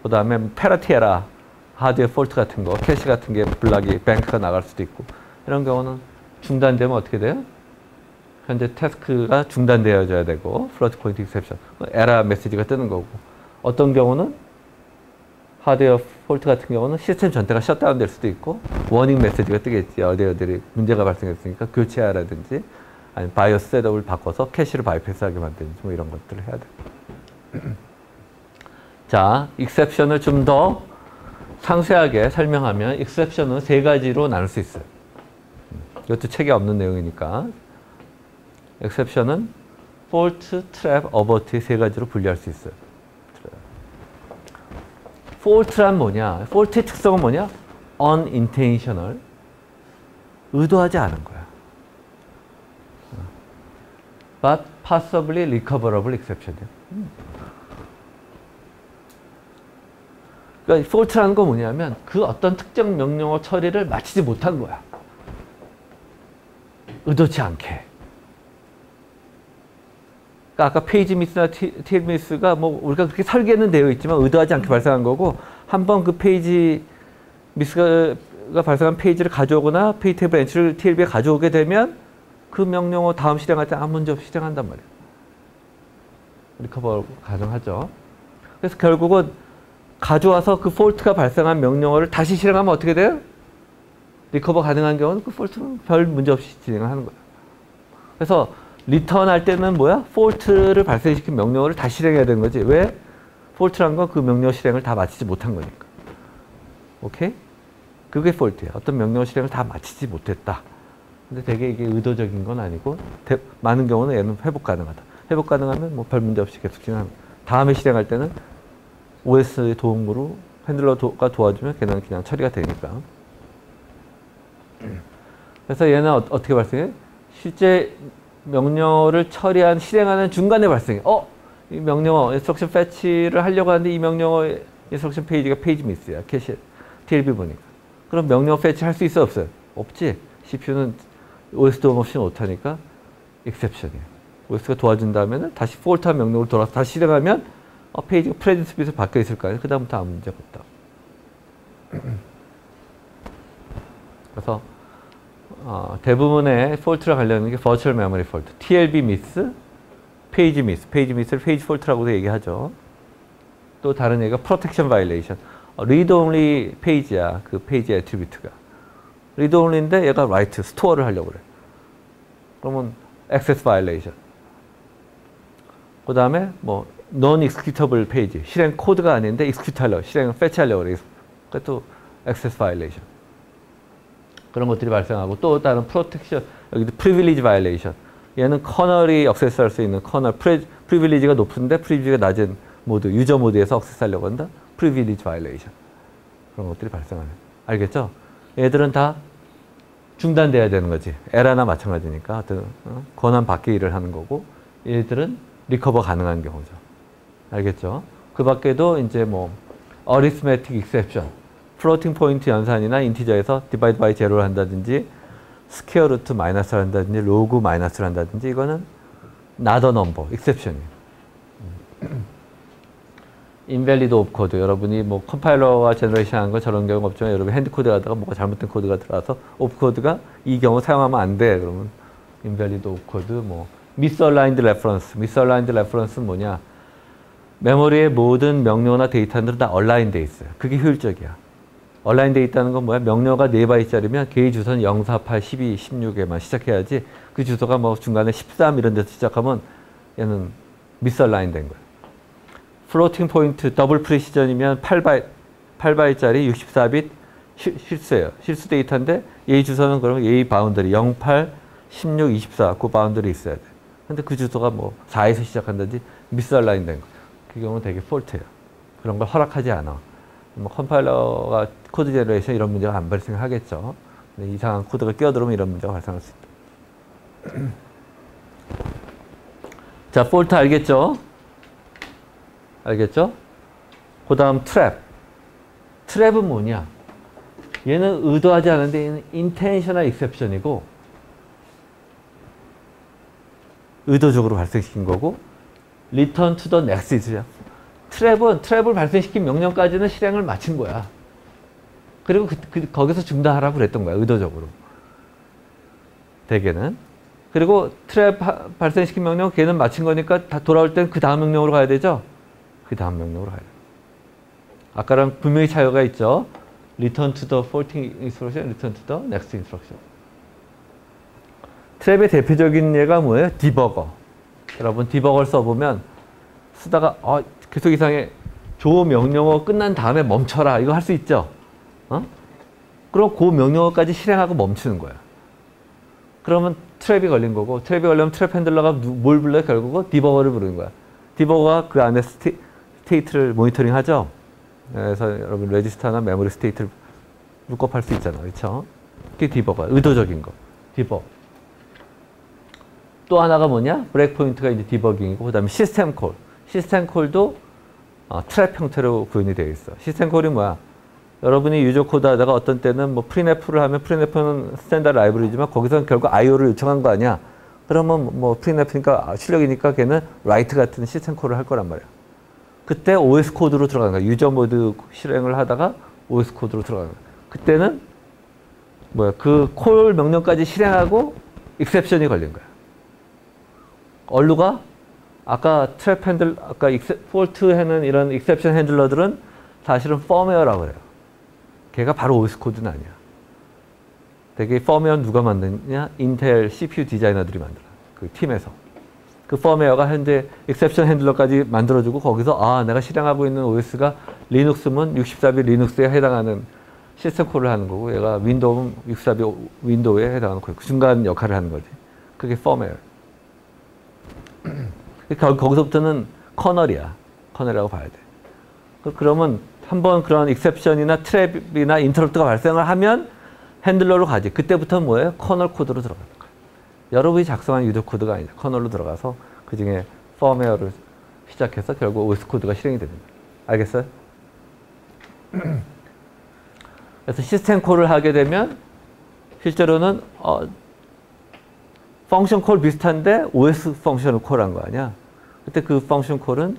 그 다음에 페라티에라, 하드웨어 폴트 같은 거, 캐시 같은 게 블락이, 뱅크가 나갈 수도 있고. 이런 경우는 중단되면 어떻게 돼요? 현재 태스크가 중단되어져야 되고, 플로팅 포인트 익셉션, 에라 메시지가 뜨는 거고. 어떤 경우는 하드웨어 폴트 같은 경우는 시스템 전체가 셧다운 될 수도 있고, 워닝 메시지가 뜨겠지. 어디 문제가 발생했으니까 교체하라든지, 아니면 바이오스 셋업을 바꿔서 캐시를 바이패스하게 만드는지 뭐 이런 것들을 해야 돼. 자, 익셉션을 좀 더 상세하게 설명하면 익셉션은 세 가지로 나눌 수 있어요. 이것도 책에 없는 내용이니까. 익셉션은 fault, trap, avert 세 가지로 분리할 수 있어요. fault란 뭐냐? fault의 특성은 뭐냐? unintentional. 의도하지 않은 거야. but possibly recoverable exception이에요. 그러니까 fault라는 건 뭐냐면 그 어떤 특정 명령어 처리를 마치지 못한 거야. 의도치 않게. 그러니까 아까 페이지 미스나 TL 미스가 뭐 우리가 그렇게 설계는 되어 있지만 의도하지 않게 발생한 거고 한번 그 페이지 미스가 발생한 페이지를 가져오거나 페이지 테이블 엔트리를 TLB에 가져오게 되면 그 명령어 다음 실행할 때 아무 문제 없이 실행한단 말이에요. 리커버 가능하죠. 그래서 결국은 가져와서 그 폴트가 발생한 명령어를 다시 실행하면 어떻게 돼요? 리커버 가능한 경우는 그 폴트는 별 문제 없이 진행을 하는 거예요. 그래서 리턴할 때는 뭐야? 폴트를 발생시킨 명령어를 다시 실행해야 되는 거지. 왜? 폴트란 건 그 명령어 실행을 다 마치지 못한 거니까. 오케이? 그게 폴트예요. 어떤 명령어 실행을 다 마치지 못했다. 근데 되게 이게 의도적인 건 아니고 많은 경우는 얘는 회복 가능하다. 회복 가능하면 뭐 별 문제 없이 계속 진행합니다. 다음에 실행할 때는 OS의 도움으로 핸들러가 도와주면 걔는 그냥 처리가 되니까. 그래서 얘는 어떻게 발생해? 실제 명령어를 처리한 실행하는 중간에 발생해. 이 명령어 인스트럭션 패치를 하려고 하는데 이 명령어 인스트럭션 페이지가 페이지 미스야. 캐시 TLB 보니까. 그럼 명령어 패치 할 수 있어 없어요? 없지. CPU는 OS 도움 없이 못하니까 exception이에요. OS가 도와준다면 다시 폴트한 명령으로 돌아서 다시 실행하면 페이지가 프레젠스 빛으로 바뀌어 있을 거예요. 그 다음부터 아무 문제가 없다. 그래서 대부분의 폴트랑 관련된 게 버추얼 메모리 폴트, TLB 미스, 페이지 미스, 페이지 미스를 페이지 폴트라고도 얘기하죠. 또 다른 얘기가 프로텍션 바이레이션, 리드 온리 페이지야. 그 페이지 애트리뷰트가 리드 온리인데 얘가 라이트, 스토어를 하려고 그래. 그러면 액세스 바이레이션. 그 다음에 뭐 non executable 페이지, 실행 코드가 아닌데 execute 하려고, 실행을 fetch 하려고 그래. 그것도 access violation. 그런 것들이 발생하고 또 다른 protection, 여기도 privilege violation. 얘는 커널이 액세스할 수 있는 커널, privilege가 높은데 privilege가 낮은 모드, 유저 모드에서 액세스하려고 한다. privilege violation. 그런 것들이 발생하는. 알겠죠? 얘들은 다 중단돼야 되는 거지. 에라나 마찬가지니까 어떤 권한 밖의 일을 하는 거고 얘들은 리커버 가능한 경우죠. 알겠죠? 그 밖에도 이제 뭐 arithmetic exception, floating point 연산이나 인티저에서 divide by zero를 한다든지 square root 마이너스를 한다든지 로그 마이너스를 한다든지 이거는 not a number, exception이에요. invalid opcode, 여러분이 뭐 컴파일러와 제너레이션 한 거 저런 경우 없지만 여러분 핸드 코드 하다가 뭐가 잘못된 코드가 들어와서 opcode가 이 경우 사용하면 안 돼. 그러면 invalid opcode, 뭐 misaligned reference, misaligned reference는 뭐냐? 메모리의 모든 명령어나 데이터들은 다 얼라인 돼 있어요. 그게 효율적이야. 얼라인 돼 있다는 건 뭐야? 명령어가 4바이트짜리면 개의 주소는 0, 4, 8, 12, 16에만 시작해야지 그 주소가 뭐 중간에 13 이런 데서 시작하면 얘는 misaligned 된 거야. 플로팅 포인트 더블 프리시전이면 8바이트짜리 64빗 실수예요. 실수 데이터인데 얘의 주소는 그러면 얘의 바운더리 0, 8, 16, 24 그 바운더리 있어야 돼. 근데 그 주소가 뭐 4에서 시작한다든지 misaligned 된 거. 그 경우는 되게 폴트예요. 그런 걸 허락하지 않아. 뭐 컴파일러가 코드 제너레이션 이런 문제가 안 발생하겠죠. 근데 이상한 코드가 끼어들어오면 이런 문제가 발생할 수 있다. 자, 폴트 알겠죠? 알겠죠? 그 다음 트랩. 트랩은 뭐냐? 얘는 의도하지 않은데 얘는 intentional exception이고 의도적으로 발생시킨 거고 return to the next is죠. 트랩을 발생시킨 명령까지는 실행을 마친 거야. 그리고 거기서 중단하라고 그랬던 거야. 의도적으로. 대개는. 그리고 트랩 발생시킨 명령 걔는 마친 거니까 다 돌아올 땐 그 다음 명령으로 가야 되죠. 그 다음 명령으로 가야 돼. 아까랑 분명히 차이가 있죠. return to the faulting instruction, return to the next instruction. 트랩의 대표적인 예가 뭐예요? 디버거. 여러분 디버거를 써보면 쓰다가 계속 이상해. 조 명령어 끝난 다음에 멈춰라. 이거 할 수 있죠? 그럼 그 명령어까지 실행하고 멈추는 거야. 그러면 트랩이 걸린 거고 트랩이 걸리면 트랩 핸들러가 뭘 불러요? 결국은 디버거를 부르는 거야. 디버거가 그 안에 스테이트를 모니터링 하죠? 그래서 여러분 레지스터나 메모리 스테이트를 룩업할 수 있잖아. 그렇죠? 그게 디버거. 의도적인 거. 디버거. 또 하나가 뭐냐? 브레이크 포인트가 이제 디버깅이고 그다음에 시스템 콜. 시스템 콜도 트랩 형태로 구현이 되어 있어. 시스템 콜이 뭐야? 여러분이 유저 코드 하다가 어떤 때는 뭐 프리네프를 하면 프리네프는 스탠다드 라이브러리지만 거기서는 결국 IO를 요청한 거 아니야? 그러면 뭐 프리네프니까 출력이니까 걔는 라이트 같은 시스템 콜을 할 거란 말이야. 그때 OS 코드로 들어가는 거야. 유저 모드 실행을 하다가 OS 코드로 들어가는 거야. 그때는 뭐야? 그 콜 명령까지 실행하고 익셉션이 걸린 거야. 얼루가 아까 트랩 핸들, 아까 폴트 해는 이런 익셉션 핸들러들은 사실은 펌웨어라고 그래요. 걔가 바로 OS 코드는 아니야. 되게 펌웨어 누가 만드냐? 인텔 CPU 디자이너들이 만들어. 그 팀에서. 그 펌웨어가 현재 익셉션 핸들러까지 만들어주고 거기서 내가 실행하고 있는 OS가 리눅스면 64비 리눅스에 해당하는 시스템 콜을 하는 거고 얘가 윈도우면 64비 윈도우에 해당하는 거. 그 중간 역할을 하는 거지. 그게 펌웨어. 거기서부터는 커널이야. 커널이라고 봐야 돼. 그러면 한번 그런 익셉션이나 트랩이나 인터럽트가 발생을 하면 핸들러로 가지. 그때부터는 뭐예요? 커널 코드로 들어가는 거야. 여러분이 작성한 유저 코드가 아니죠. 커널로 들어가서 그 중에 펌웨어를 시작해서 결국 OS 코드가 실행이 됩니다. 알겠어요? 그래서 시스템 콜을 하게 되면 실제로는 펑션 콜 비슷한데 OS 펑션을 콜한 거 아니야. 그때 그 펑션 콜은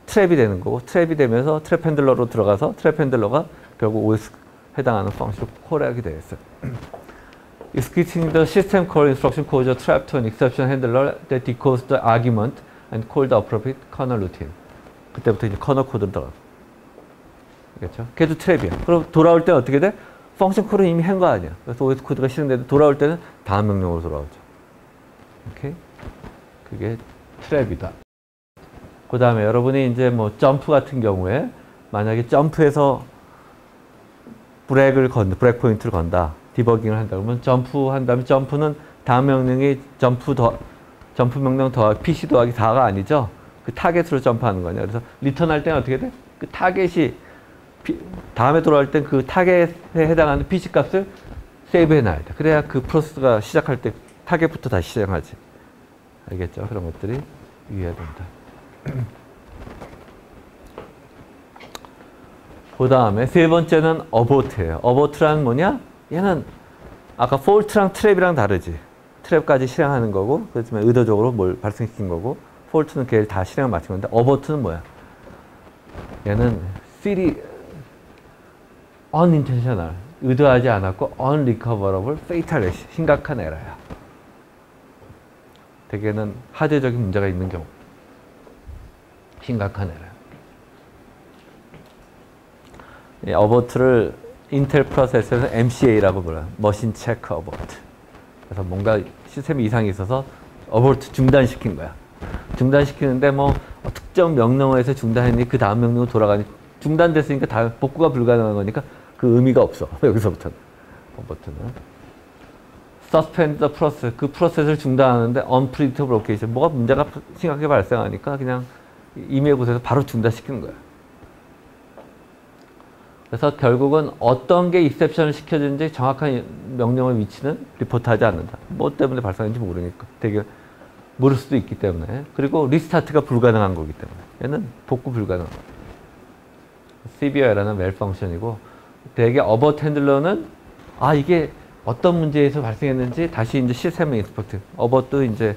트랩이 되는 거고 트랩이 되면서 트랩 핸들러로 들어가서 트랩 핸들러가 결국 OS 해당하는 펑션을 콜하게 되었어요. Executing the system call instruction calls a trap to an exception handler that decodes the argument and calls the appropriate kernel routine. 그때부터 이제 커널 코드로 들어가. 알겠죠? 걔도 트랩이야. 그럼 돌아올 때는 어떻게 돼? 펑션 콜은 이미 한 거 아니야. 그래서 OS 코드가 실행되는데 돌아올 때는 다음 명령으로 돌아오죠. 오케이? 그게 트랩이다. 그 다음에 여러분이 이제 뭐 점프 같은 경우에 만약에 점프해서 브레이크 포인트를 건다. 디버깅을 한다. 그러면 점프 한 다음에 점프는 다음 명령이 점프 명령 더하기 PC 더하기 4가 아니죠. 그 타겟으로 점프하는 거냐. 그래서 리턴할 때는 어떻게 돼? 그 타겟이 다음에 돌아올 땐 그 타겟에 해당하는 PC 값을 세이브해 놔야 돼. 그래야 그 프로세스가 시작할 때 타겟부터 다시 시작하지. 알겠죠? 그런 것들이 이해해야 됩니다. 그 다음에 세 번째는 어보트예요. 어보트란 뭐냐? 얘는 아까 폴트랑 트랩이랑 다르지. 트랩까지 실행하는 거고 그렇지만 의도적으로 뭘 발생시킨 거고 폴트는 걔를 다 실행을 마친 건데 어보트는 뭐야? 얘는 unintentional, 의도하지 않았고 unrecoverable, fatal, 심각한 에러야. 대개는 하드적인 문제가 있는 경우. 심각한 에러. 이 어버트를 인텔 프로세서에서 MCA라고 불러요. 머신 체크 어버트. 그래서 뭔가 시스템에 이상이 있어서 어버트 중단시킨 거야. 중단시키는데 뭐 특정 명령어에서 중단했니 그 다음 명령으로 돌아가니 중단됐으니까 다 복구가 불가능한 거니까 그 의미가 없어. 여기서부터는. 어버트는. suspend the process. 그 프로세스를 중단하는데 unpredictable occasion. 뭐가 문제가 심각하게 발생하니까 그냥 임의의 곳에서 바로 중단시키는 거야. 그래서 결국은 어떤 게 익셉션을 시켜주는지 정확한 명령의 위치는 리포트하지 않는다. 뭐 때문에 발생했는지 모르니까. 되게 모를 수도 있기 때문에. 그리고 리스타트가 불가능한 거기 때문에. 얘는 복구 불가능. CVR라는 멜펑션이고 되게 어버트 핸들러는 이게 어떤 문제에서 발생했는지 다시 이제 시스템에 인스펙트. 어버트 이제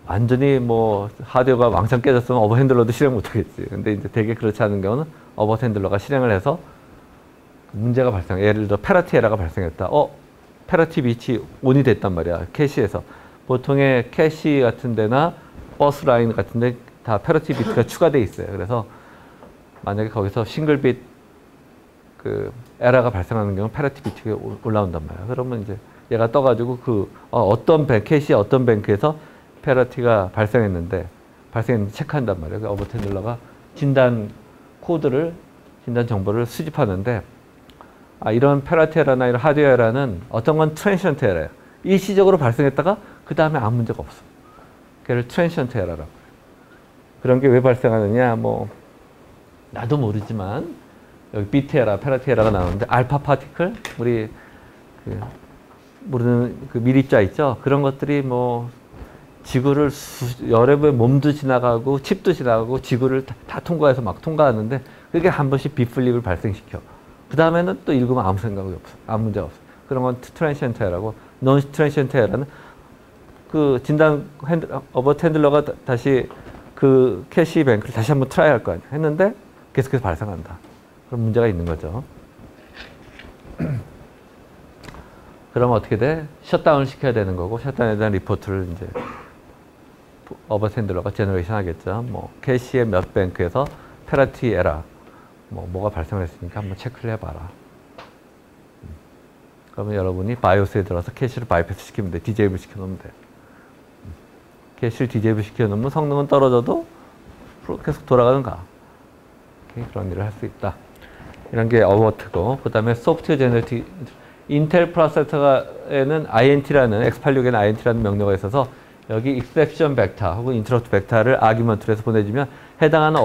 완전히 뭐 하드웨어가 왕창 깨졌으면 어버 핸들러도 실행 못하겠지. 근데 이제 되게 그렇지 않은 경우는 어버 핸들러가 실행을 해서 문제가 발생. 예를 들어 페라티 에러가 발생했다. 페라티 비치 온이 됐단 말이야. 캐시에서 보통의 캐시 같은 데나 버스 라인 같은 데 다 페라티 비트가 추가돼 있어요. 그래서 만약에 거기서 싱글 비트 그 에러가 발생하는 경우 페라티 비트가 올라온단 말이야. 그러면 이제 얘가 떠가지고 그 어떤 캐시의 어떤 뱅크에서 페라티가 발생했는지 체크한단 말이에요. 어버 핸들러가 진단 코드를 진단 정보를 수집하는데 이런 페라티 에러나 이런 하드웨어 에러는 어떤 건 트랜시언트 에러예요. 일시적으로 발생했다가 그 다음에 아무 문제가 없어. 그걸 트랜시언트 에러라고. 그런 게 왜 발생하느냐 뭐 나도 모르지만 여기 비트 에러, 페라티 에러가 나오는데 알파 파티클 우리 그 모르는 그 밀입자 있죠. 그런 것들이 뭐 지구를 여러 번 몸도 지나가고 칩도 지나가고 지구를 다 통과해서 막 통과하는데 그게 한 번씩 빗플립을 발생시켜. 그 다음에는 또 읽으면 아무 생각이 없어. 아무 문제가 없어. 그런 건 트랜시언트 에러고 논 트랜시언트 에러는 그 진단 어버 핸들러가 다시 그 캐시 뱅크를 다시 한번 트라이 할 거 아니야. 했는데 계속해서 발생한다. 그런 문제가 있는 거죠. 그러면 어떻게 돼? 셧다운을 시켜야 되는 거고 셧다운에 대한 리포트를 이제 어버 핸들러가 제너레이션 하겠죠. 뭐 캐시의 몇 뱅크에서 페라티 에러 뭐가 발생을 했으니까 한번 체크를 해봐라. 그러면 여러분이 바이오스에 들어서 캐시를 바이패스 시키면 돼. 디제이블 시켜놓으면 돼. 캐시를 디제이블 시켜놓으면 성능은 떨어져도 계속 돌아가는 가. 그런 일을 할 수 있다. 이런 게 어버트고 그 다음에 소프트웨어 제너레이티 인텔 프로세서에는 INT라는 x86에는 INT라는 명령어가 있어서 여기 exception vector 혹은 interrupt vector를 아규먼트로 해서 보내주면 해당하는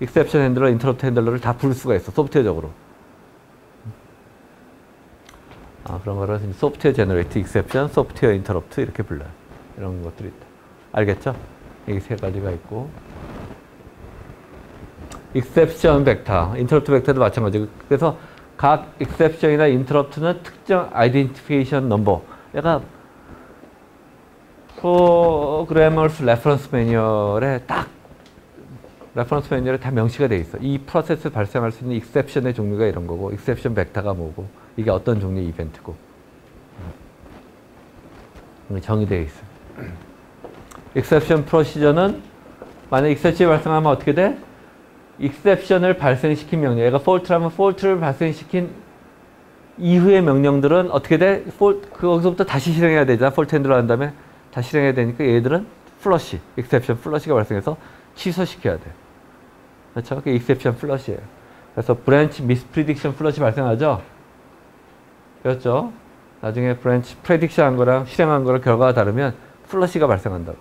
exception handler, interrupt handler를 다 부를 수가 있어. 소프트웨어적으로. 그런 거를 소프트웨어 제너레이트 exception, 소프트웨어 interrupt 이렇게 불러요. 이런 것들이 있다. 알겠죠? 이 세 가지가 있고 exception vector, interrupt vector도 마찬가지고 그래서 각 exception이나 interrupt는 특정 identification number 얘가 프로그래머스 레퍼런스 매뉴얼에 딱 레퍼런스 매뉴얼에 다 명시가 돼 있어. 이 프로세스 발생할 수 있는 exception의 종류가 이런 거고 exception vector가 뭐고 이게 어떤 종류의 이벤트고 정의되어 있어. exception 프로시저는 만약 exception이 발생하면 어떻게 돼? exception을 발생시킨 명령, 얘가 fault라면 fault를 발생시킨 이후의 명령들은 어떻게 돼? 거기서부터 다시 실행해야 되잖아. fault handler 한 다음에 다시 실행해야 되니까 얘들은 flush, exception flash가 발생해서 취소시켜야 돼. 그렇죠? 그게 exception flush예요. 그래서 branch misprediction flush 발생하죠? 그렇죠? 나중에 branch prediction 한 거랑 실행한 거랑 결과가 다르면 flash가 발생한다고.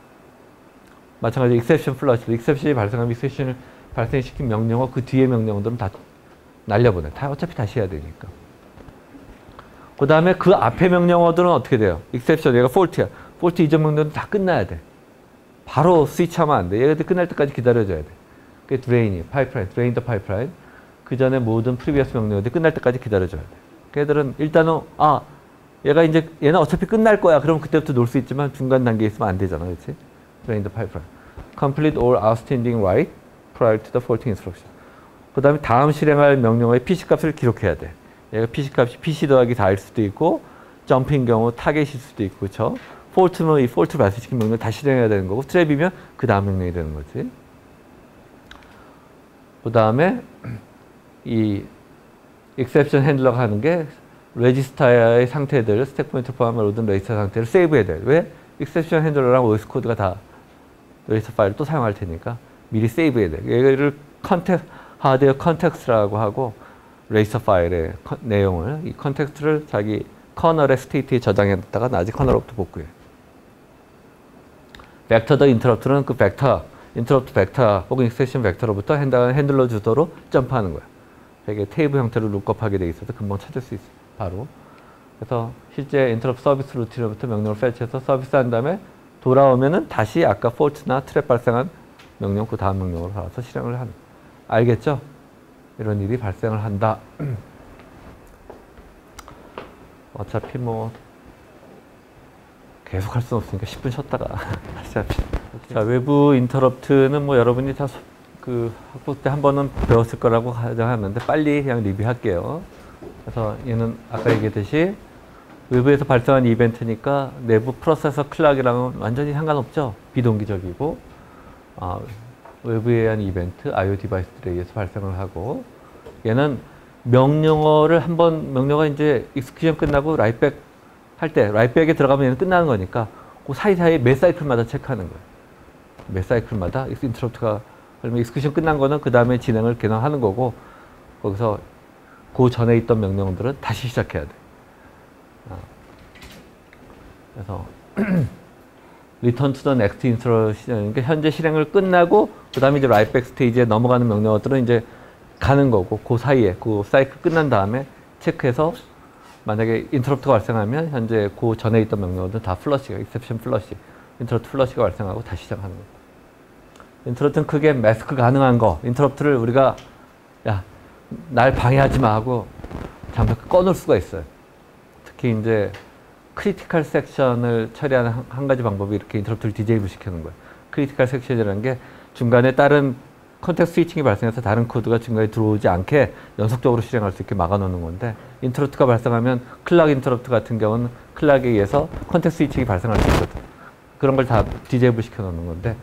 마찬가지로 exception flush, exception이 발생하면 exception을 발생시킨 명령어 그 뒤에 명령들은 다 날려보내. 다 어차피 다시 해야 되니까. 그 다음에 그 앞에 명령어들은 어떻게 돼요? exception, 얘가 fault야. fault 이전 명령은 다 끝나야 돼. 바로 스위치하면 안 돼. 얘가 끝날 때까지 기다려줘야 돼. 그게 drain이, pipeline, drain the pipeline. 그 전에 모든 previous 명령어들이 끝날 때까지 기다려줘야 돼. 걔들은 일단은 얘는 어차피 끝날 거야. 그럼 그때부터 놀 수 있지만 중간 단계에 있으면 안 되잖아. 그렇지? drain the pipeline. complete all outstanding write prior to the faulting instruction. 그 다음에 다음 실행할 명령어의 PC값을 기록해야 돼. 얘가 PC값이 PC 더하기 4일 수도 있고 점프인 경우 타겟일 수도 있고 그렇죠? fault는 이 fault를 발생시킨 명령을 다시 실행해야 되는 거고 트랩이면 그 다음 명령이 되는 거지. 그 다음에 이 exception handler가 하는 게 레지스터의 상태들, 스택 포인트를 포함한 모든 레지스터 상태를 세이브해야 돼. 왜? exception handler랑 OS 코드가 다 레지스터 파일을 또 사용할 테니까 미리 세이브해야 돼. 얘를 하드웨어 컨텍스트라고 하고 레지스터 파일의 내용을 이 컨텍스트를 자기 커널의 스테이트에 저장했다가 나중에 커널로부터 복구해. 벡터 더 인터럽트는 그 벡터, 인터럽트 벡터 혹은 익스텐션 벡터로부터 해당하는 핸들러 주소로 점프하는 거야. 되게 테이블 형태로 룩업하게 돼 있어서 금방 찾을 수 있어. 바로. 그래서 실제 인터럽트 서비스 루틴으로부터 명령을 패치해서 서비스한 다음에 돌아오면은 다시 아까 폴트나 트랩 발생한 명령 그 다음 명령으로 가서 실행을 하는. 알겠죠? 이런 일이 발생을 한다. 어차피 뭐 계속 할 수는 없으니까 10분 쉬었다가 다시 합시다. 자, 외부 인터럽트는 뭐 여러분이 다 그 학부 때 한 번은 배웠을 거라고 가정하는데 빨리 그냥 리뷰할게요. 그래서 얘는 아까 얘기했듯이 외부에서 발생한 이벤트니까 내부 프로세서 클락이랑은 완전히 상관없죠. 비동기적이고 외부에 의한 이벤트, I/O 디바이스들에 의해서 발생을 하고 얘는 명령어를 한번 명령어가 이제 익스큐션 끝나고 라이트백 할 때 라이트백에 들어가면 얘는 끝나는 거니까 그 사이사이 몇 사이클마다 체크하는 거예요. 몇 사이클마다 인터럽트가 그러면 익스큐션 끝난 거는 그 다음에 진행을 계속 하는 거고 거기서 그 전에 있던 명령들은 다시 시작해야 돼. 그래서 return to the next instruction, 현재 실행을 끝나고 그 다음에 이제 writeback 스테이지에 넘어가는 명령어들은 이제 가는 거고 그 사이에 그 사이클 끝난 다음에 체크해서 만약에 인터럽트가 발생하면 현재 그 전에 있던 명령어들은 다 플러시가 exception 플러시, 인터럽트 플러시가 발생하고 다시 시작하는 거고. 인터럽트는 크게 마스크 가능한 거, 인터럽트를 우리가 야, 날 방해하지 마 하고 잠깐 꺼놓을 수가 있어요. 특히 이제 크리티컬 섹션을 처리하는 한 가지 방법이 이렇게 인터럽트를 디제이블 시키는 거예요. 크리티컬 섹션이라는 게 중간에 다른 컨텍스트 스위칭이 발생해서 다른 코드가 중간에 들어오지 않게 연속적으로 실행할 수 있게 막아놓는 건데 인터럽트가 발생하면 클락 인터럽트 같은 경우는 클락에 의해서 컨텍스트 스위칭이 발생할 수 있거든. 그런 걸 다 디제이블 시켜놓는 건데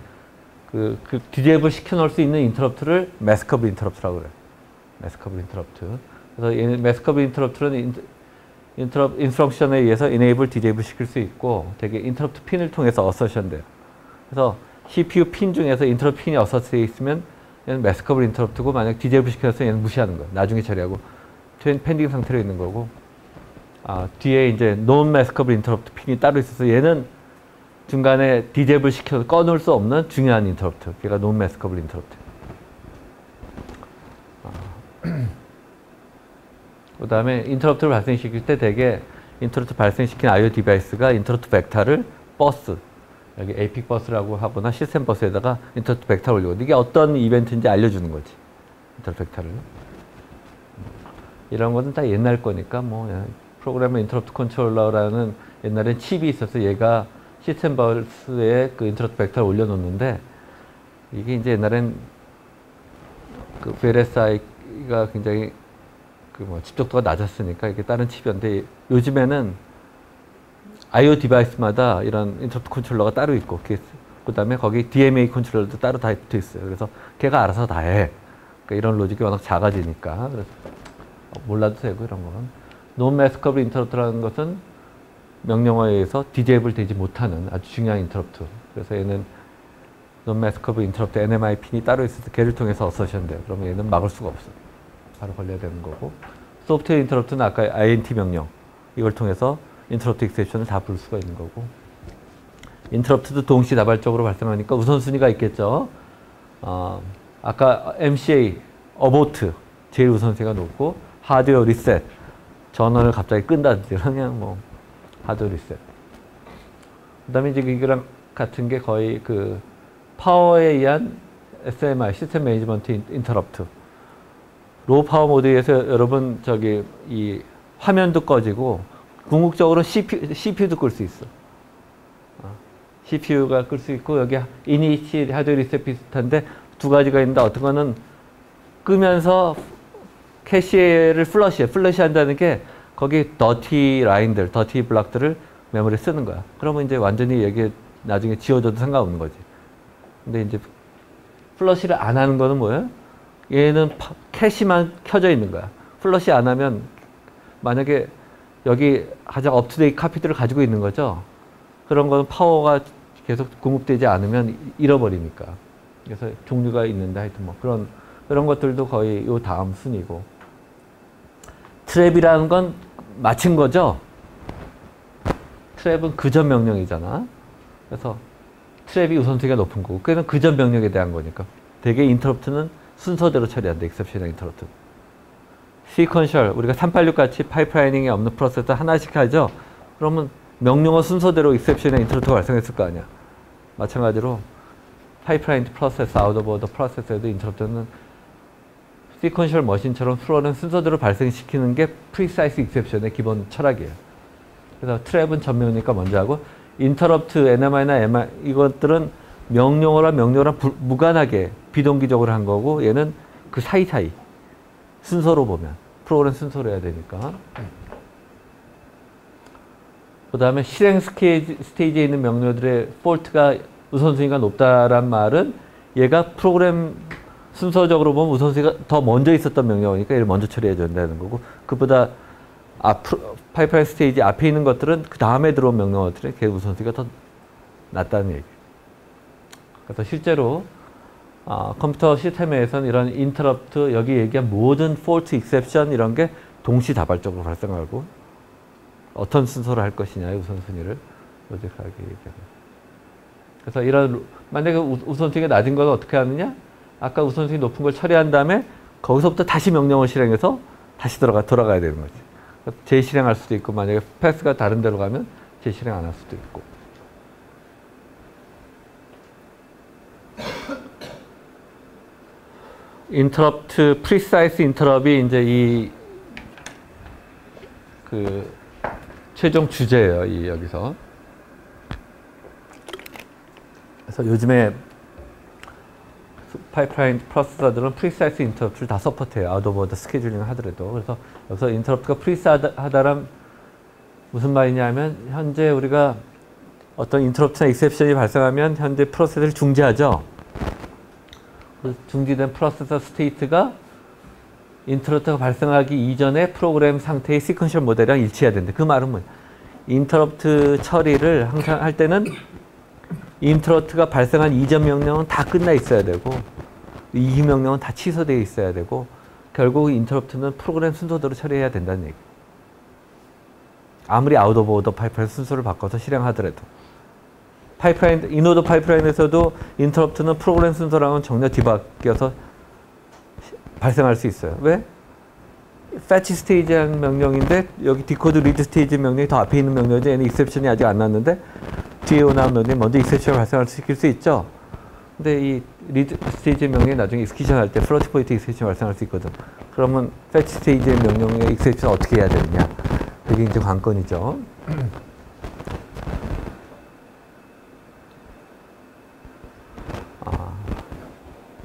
그 디제이블 시켜놓을 수 있는 인터럽트를 마스커블 인터럽트라고 그래요. 마스커블 인터럽트. 그래서 얘는 마스커블 인터럽트는 인스트럭션에 의해서 enable, disable 시킬 수 있고 되게 인터럽트 핀을 통해서 어서션 돼요. 그래서 CPU 핀 중에서 인터럽트 핀이 어서스되어 있으면 얘는 마스커블 인터럽트고 만약 disable 시켜서 얘는 무시하는 거예요. 나중에 처리하고 펜딩 상태로 있는 거고 뒤에 이제 non maskable 인터럽트 핀이 따로 있어서 얘는 중간에 disable 시켜서 꺼놓을 수 없는 중요한 인터럽트. 걔가 non maskable 인터럽트. 그 다음에 인터럽트를 발생시킬 때 되게 인터럽트 발생시킨 I/O 디바이스가 인터럽트 벡터를 버스, 여기 에이픽 버스라고 하거나 시스템 버스에다가 인터럽트 벡터를 올리고 이게 어떤 이벤트인지 알려주는 거지. 인터럽트 벡터를. 이런 것은 다 옛날 거니까 뭐 프로그래머 인터럽트 컨트롤러라는 옛날엔 칩이 있어서 얘가 시스템 버스에 그 인터럽트 벡터를 올려놓는데 이게 이제 옛날엔 그 VLSI가 굉장히 집적도가 낮았으니까 이게 다른 칩이었는데 요즘에는 I/O 디바이스마다 이런 인터럽트 컨트롤러가 따로 있고 그 다음에 거기 DMA 컨트롤러도 따로 다 붙어 있어요. 그래서 걔가 알아서 다 해. 그러니까 이런 로직이 워낙 작아지니까 그래서 몰라도 되고 이런 건. Non maskable 인터럽트라는 것은 명령어에 의해서 디제이블 되지 못하는 아주 중요한 인터럽트. 그래서 얘는 Non maskable 인터럽트 NMI 핀이 따로 있어서 걔를 통해서 어서션 돼요. 그러면 얘는 막을 수가 없어. 바로 걸려야 되는 거고. 소프트웨어 인터럽트는 아까 INT 명령 이걸 통해서 인터럽트 익셉션을 다 부를 수가 있는 거고. 인터럽트도 동시다발적으로 발생하니까 우선순위가 있겠죠. 아까 MCA, 어보트 제일 우선순위가 높고 하드웨어 리셋 전원을 갑자기 끈다든지 그냥 뭐 하드웨어 리셋. 그 다음에 이제 이거랑 같은 게 거의 그 파워에 의한 SMI, 시스템 매니지먼트 인터럽트. 로우 파워 모드에서 여러분 저기 이 화면도 꺼지고 궁극적으로 CPU도 끌 수 있어. CPU가 끌 수 있고 여기 이니시 하드웨어 리셋 비슷한데 두 가지가 있는데 어떤 거는 끄면서 캐시를 플러시 한다는 게 거기 더티 라인들, 더티 블락들을 메모리에 쓰는 거야. 그러면 이제 완전히 여기에 나중에 지워져도 상관없는 거지. 근데 이제 플러시를 안 하는 거는 뭐예요? 얘는 캐시만 켜져 있는 거야. 플러시 안 하면 만약에 여기 가장 업투데이트 카피들을 가지고 있는 거죠. 그런 거는 파워가 계속 공급되지 않으면 잃어버리니까. 그래서 종류가 있는데 하여튼 뭐 그런 것들도 거의 요 다음 순위고. 트랩이라는 건 마친 거죠. 트랩은 그전 명령이잖아. 그래서 트랩이 우선순위가 높은 거고. 그는 그전 명령에 대한 거니까. 되게 인터럽트는 순서대로 처리한다. 익셉션이나 인터럽트. 시퀀셜, 우리가 386 같이 파이프라이닝이 없는 프로세서 하나씩 하죠. 그러면 명령어 순서대로 익셉션이나 인터럽트가 발생했을 거 아니야. 마찬가지로 파이프라인 프로세서, 아웃 오브 오더 프로세서에도 인터럽트는 시퀀셜 머신처럼 플로는 순서대로 발생시키는 게 프리사이스 익셉션의 기본 철학이에요. 그래서 트랩은 전면이니까 먼저 하고 인터럽트, NMI나 MI 이것들은 명령어랑 무관하게 비동기적으로 한 거고 얘는 그 사이사이 순서로 보면 프로그램 순서로 해야 되니까. 그 다음에 실행 스테이지에 있는 명령들의 폴트가 우선순위가 높다란 말은 얘가 프로그램 순서적으로 보면 우선순위가 더 먼저 있었던 명령어니까 얘를 먼저 처리해 줘야 된다는 거고, 그보다 파이프라인 스테이지 앞에 있는 것들은 그 다음에 들어온 명령어들의 걔 우선순위가 더 낮다는 얘기. 그래서 실제로 컴퓨터 시스템에서는 이런 인터럽트, 여기 얘기한 모든 폴트, 익셉션 이런 게 동시다발적으로 발생하고 어떤 순서로 할 것이냐의 우선순위를 로직하게 얘기합니다. 그래서 이런 만약에 우선순위가 낮은 걸 어떻게 하느냐? 아까 우선순위 높은 걸 처리한 다음에 거기서부터 다시 명령을 실행해서 다시 돌아가야 되는 거지. 재실행할 수도 있고, 만약에 패스가 다른 데로 가면 재실행 안 할 수도 있고. 인터럽트, 프리사이스 인터럽이 이제 최종 주제예요, 여기서. 그래서 요즘에 파이프라인 프로세서들은 프리사이스 인터럽트를 다 서포트해요. 아웃 오브 오더 스케줄링을 하더라도. 그래서 여기서 인터럽트가 프리사이스하다란 무슨 말이냐면, 현재 우리가 어떤 인터럽트나 익셉션이 발생하면 현재 프로세서를 중지하죠. 중지된 프로세서 스테이트가 인터럽트가 발생하기 이전에 프로그램 상태의 시퀀셜 모델이랑 일치해야 된다. 그 말은 뭐냐? 인터럽트 처리를 항상 할 때는 인터럽트가 발생한 이전 명령은 다 끝나 있어야 되고, 이후 명령은 다 취소되어 있어야 되고, 결국 인터럽트는 프로그램 순서대로 처리해야 된다는 얘기. 아무리 아웃 오브 오더 파이프라인 순서를 바꿔서 실행하더라도. 파이프라인, 인오더 파이프라인에서도 인터럽트는 프로그램 순서랑은 전혀 뒤바뀌어서 발생할 수 있어요. 왜? fetch 스테이지라는 명령인데 여기 디코드 리드 스테이지 명령이 더 앞에 있는 명령이지, 얘는 익셉션이 아직 안 났는데 뒤에 나온 명령이 먼저 익셉션을 발생할 수 있죠. 근데 이 리드 스테이지 명령이 나중에 익스큐션 할 때 플로팅 포인트 익셉션이 발생할 수 있거든. 그러면 fetch 스테이지의 명령의 익셉션을 어떻게 해야 되느냐. 그게 이제 관건이죠.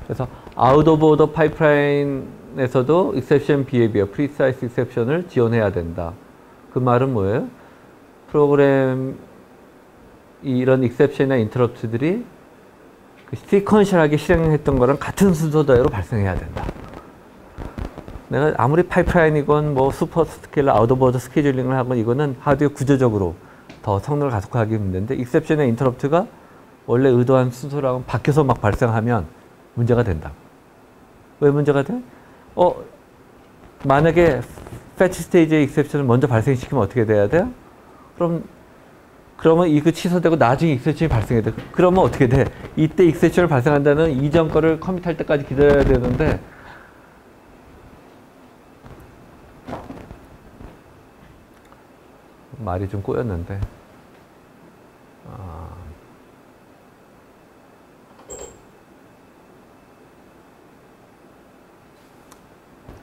그래서 out of order 파이프라인에서도 exception behavior, precise exception을 지원해야 된다. 그 말은 뭐예요? 프로그램 이런 exception이나 interrupt들이 시퀀셜하게 실행했던 거랑 같은 순서대로 발생해야 된다. 내가 아무리 파이프라인이건 뭐 슈퍼 스케일러, 아웃 오브 오더 스케줄링을 하건 이거는 하드웨어 구조적으로 더 성능을 가속화하기 힘든데, exception이나 interrupt가 원래 의도한 순서랑 바뀌어서 막 발생하면 문제가 된다. 왜 문제가 돼? 만약에 fetch 스테이지의 exception을 먼저 발생시키면 어떻게 돼야 돼요? 그러면 이거 취소되고 나중에 exception이 발생해야 돼. 그러면 어떻게 돼? 이때 exception을 발생한다는 이전 거를 커밋할 때까지 기다려야 되는데, 말이 좀 꼬였는데,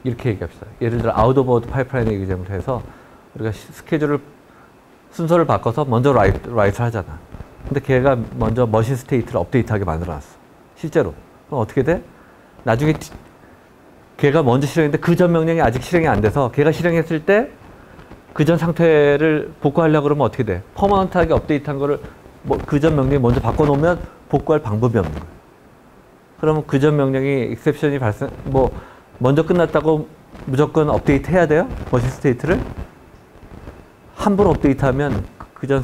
이렇게 얘기합시다. 예를 들어 아웃 오브 오더 파이프라인 얘기를 해서 우리가 스케줄을 순서를 바꿔서 먼저 라이트를 하잖아. 근데 걔가 먼저 머신 스테이트를 업데이트하게 만들어놨어. 실제로. 그럼 어떻게 돼? 나중에 걔가 먼저 실행했는데 그 전 명령이 아직 실행이 안 돼서 걔가 실행했을 때 그 전 상태를 복구하려고 그러면 어떻게 돼? 퍼머넌트하게 업데이트한 거를 그 전 명령이 먼저 바꿔놓으면 복구할 방법이 없는 거야. 그러면 그 전 명령이 익셉션이 먼저 끝났다고 무조건 업데이트 해야 돼요? 머신 스테이트를? 함부로 업데이트하면 그전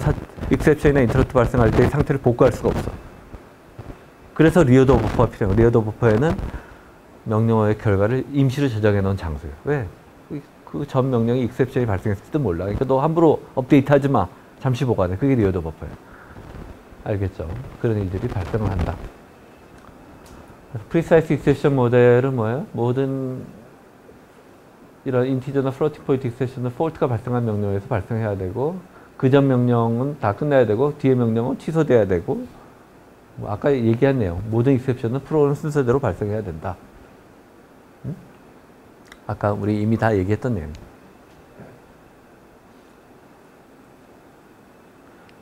익셉션이나 인터럽트 발생할 때 상태를 복구할 수가 없어. 그래서 리어드 버퍼가 필요해요. 리어드 버퍼에는 명령어의 결과를 임시로 저장해 놓은 장소예요. 왜? 그 전 명령이 익셉션이 발생했을지도 몰라. 그러니까 너 함부로 업데이트 하지 마. 잠시 보관해. 그게 리어드 버퍼예요. 알겠죠? 그런 일들이 발생을 한다. 프리사이스 익셉션 모델은 뭐예요? 모든 이런 인티저나 플로팅 포인트 익셉션은 폴트가 발생한 명령에서 발생해야 되고, 그 전 명령은 다 끝나야 되고, 뒤에 명령은 취소돼야 되고, 아까 얘기한 내용, 모든 익셉션은 프로그램 순서대로 발생해야 된다. 응? 아까 우리 이미 다 얘기했던 내용.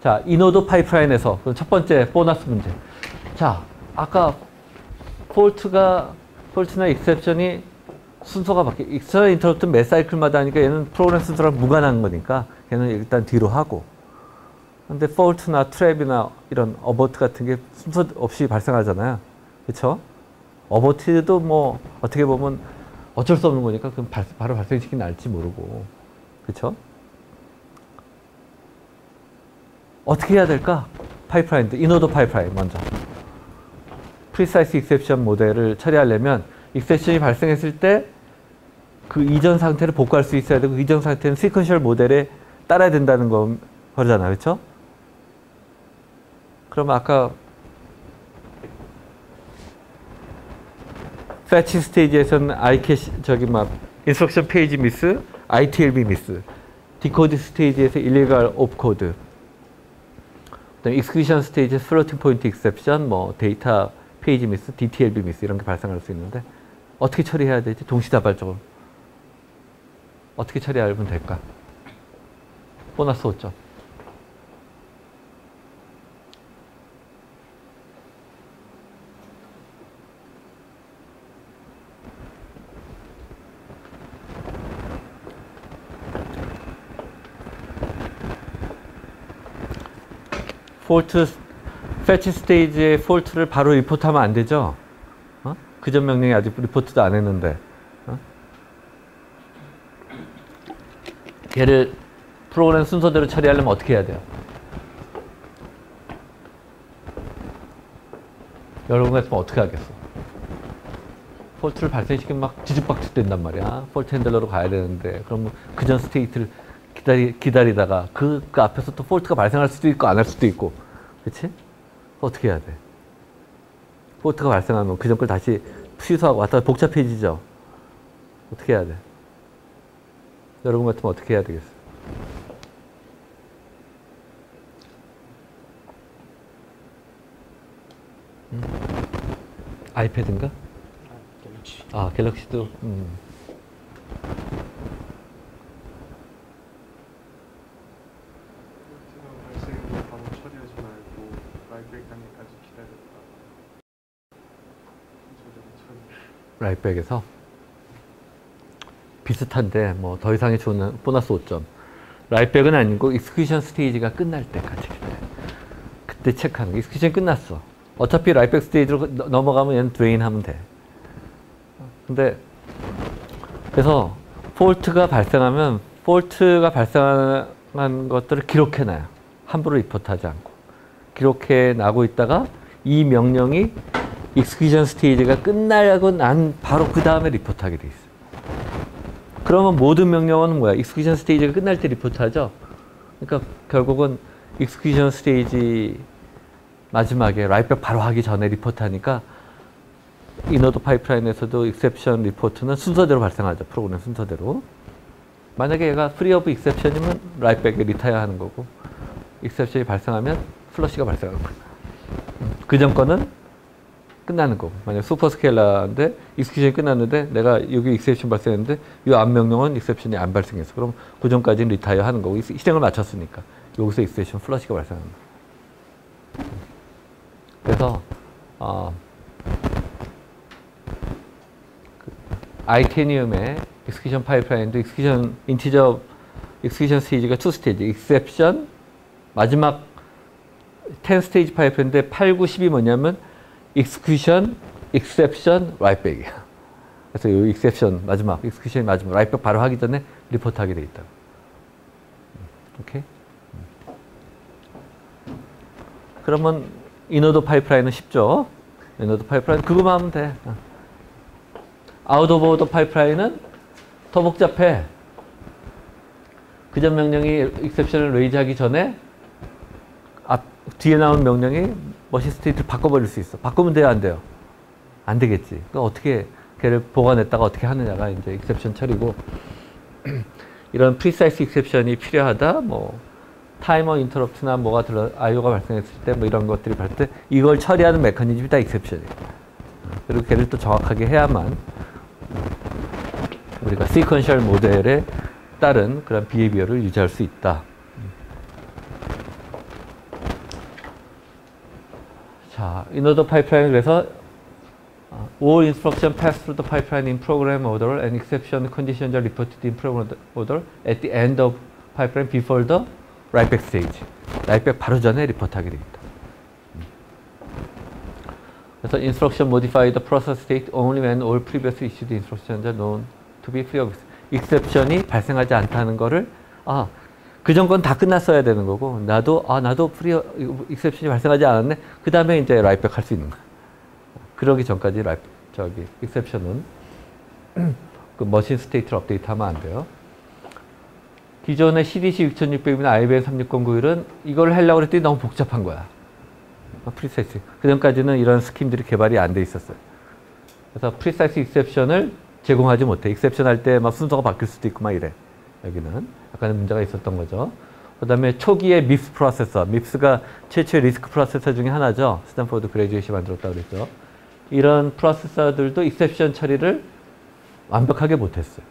자, 인오더 파이프라인에서 첫 번째 보너스 문제. 자, 아까 폴트나 익셉션이 순서가 바뀌어. 익스터널 인터럽트 매 사이클마다 하니까 얘는 프로그램 순서랑 무관한 거니까 얘는 일단 뒤로 하고. 근데 폴트나 트랩이나 이런 어버트 같은 게 순서 없이 발생하잖아요. 그렇죠? 어버트도 뭐 어떻게 보면 어쩔 수 없는 거니까 그럼 바로 발생시키는 알지 모르고. 그렇죠? 어떻게 해야 될까? 파이프라인, 인오더 파이프라인 먼저. 프리사이스 익셉션 모델을 처리하려면 익셉션이 발생했을 때 그 이전 상태를 복구할 수 있어야 되고 그 이전 상태는 시퀀셜 모델에 따라야 된다는 거잖아요. 그렇죠? 그럼 아까 패치 스테이지에서는 인스트럭션 페이지 미스, ITLB 미스, 디코드 스테이지에서 일리갈 오프 코드, 그다음에 익스큐션 스테이지에서 플로팅 포인트 익셉션, 뭐 데이터 페이지 미스, DTLB 미스 이런 게 발생할 수 있는데 어떻게 처리해야 되지? 동시다발적으로 어떻게 처리하면 될까? 보너스 5점. 패치 스테이지의 폴트를 바로 리포트하면 안 되죠? 그 전 명령이 아직 리포트도 안 했는데. 걔를 프로그램 순서대로 처리하려면 어떻게 해야 돼요? 여러분 같으면 어떻게 하겠어? 폴트를 발생시키면 막 뒤죽박죽 된단 말이야. 폴트 핸들러로 가야 되는데 그러면 그 전 스테이트를 기다리다가 그 앞에서 또 폴트가 발생할 수도 있고 안 할 수도 있고, 그렇지? 어떻게 해야 돼? 폴트가 발생하면 그 전 걸 다시 취소하고 왔다 복잡해지죠? 어떻게 해야 돼? 여러분 같으면 어떻게 해야 되겠어요? 아이패드인가? 갤럭시. 아, 갤럭시도. 발생을 바로 처리하지 말고 라이브백 단계까지 기다렸다가 순서대로 처리. 라이트백에서 비슷한데 뭐 더 이상의 좋은 보너스 5점. 라이트백은 아니고 익스큐션 스테이지가 끝날 때까지 기다려. 그때 체크하는 거. 익스큐션 끝났어. 어차피 라이트백 스테이지로 넘어가면 얘는 드레인 하면 돼. 근데 그래서 폴트가 발생하면 폴트가 발생한 것들을 기록해놔요. 함부로 리포트하지 않고. 기록해나고 있다가 이 명령이 익스큐션 스테이지가 끝나고 난 바로 그 다음에 리포트하게 돼 있어요. 그러면 모든 명령어는 뭐야? 익스큐션 스테이지가 끝날 때 리포트하죠? 그러니까 결국은 익스큐션 스테이지 마지막에 라이트백 바로 하기 전에 리포트하니까 인오더 파이프라인에서도 익셉션 리포트는 순서대로 발생하죠. 프로그램 순서대로. 만약에 얘가 프리 오브 익셉션이면 라이트백에 리타이어 하는 거고 익셉션이 발생하면 플러시가 발생하는 거예요. 그 전 거는 끝나는 거고. 만약 슈퍼스케일러인데 익스큐션이 끝났는데 내가 여기 익셉션 발생했는데 이 앞 명령은 익셉션이 안 발생했어. 그럼 그 전까지는 리타이어 하는 거고 실행을 마쳤으니까 여기서 익셉션 플러시가 발생하는 거예요. 그래서 아이테니움의 익스큐션 파이프라인도 익스큐션 인티저 익스큐션 스테이지가 2스테이지 익셉션 마지막 10 스테이지 파이프인데 8, 9, 10이 뭐냐면 익스큐션, 익셉션, 라이트백이야. 그래서 이 익셉션 마지막, 익스큐션이 마지막, 라이트백 바로 하기 전에 리포트하게 돼 있다. 오케이? 그러면 인오더 파이프라인은 쉽죠? 인오더 파이프라인 그거만 하면 돼. 아웃 오브 오더 파이프라인은 더 복잡해. 그 전 명령이 익셉션을 레이즈하기 전에 뒤에 나온 명령이 머신 스테이트를 바꿔버릴 수 있어. 바꾸면 돼요, 안 돼요? 안 되겠지. 그러니까 어떻게 걔를 보관했다가 어떻게 하느냐가 이제 익셉션 처리고 이런 프리사이스 익셉션이 필요하다. 뭐 타이머 인터럽트나 뭐가 IO가 발생했을 때 뭐 이런 것들이 발생 때 이걸 처리하는 메커니즘이 다 익셉션이에요. 그리고 걔를 또 정확하게 해야만 우리가 시퀀셜 모델에 따른 그런 비헤비어를 유지할 수 있다. 자, in-order pipeline 그래서 all instruction pass through the pipeline in program order and exception conditions are reported in program order at the end of pipeline before the write-back stage. write-back 바로 전에 리포트하게 됩니다. 그래서 instruction modify the process state only when all previously issued instructions are known to be free of exception이 발생하지 않다는 거를 그 전 건 다 끝났어야 되는 거고 나도 free exception이 발생하지 않았네. 그 다음에 이제 write-back 할 수 있는 거야. 그러기 전까지 exception은 그 머신 스테이트를 업데이트하면 안 돼요. 기존의 CDC 6600이나 IBM 36091은 이걸 하려고 했더니 너무 복잡한 거야. 프리사이스. 그 전까지는 이런 스킴들이 개발이 안 돼 있었어요. 그래서 프리사이스 익셉션을 제공하지 못해. 익셉션 할 때 막 순서가 바뀔 수도 있고 막 이래. 여기는 약간의 문제가 있었던 거죠. 그 다음에 초기에 MIPS 프로세서. MIPS가 최초의 리스크 프로세서 중에 하나죠. 스탠포드 그레듀에이시 만들었다고 그랬죠. 이런 프로세서들도 익셉션 처리를 완벽하게 못했어요.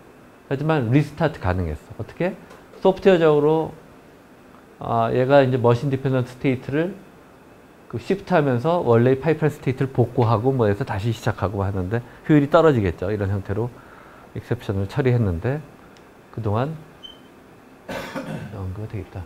하지만 리스타트 가능했어. 어떻게? 소프트웨어적으로 얘가 이제 머신 디펜던트 스테이트를 그 시프트 하면서 원래의 파이프라인 스테이트를 복구하고 뭐 해서 다시 시작하고 하는데 효율이 떨어지겠죠. 이런 형태로 익셉션을 처리했는데 그동안 연구가 되겠다.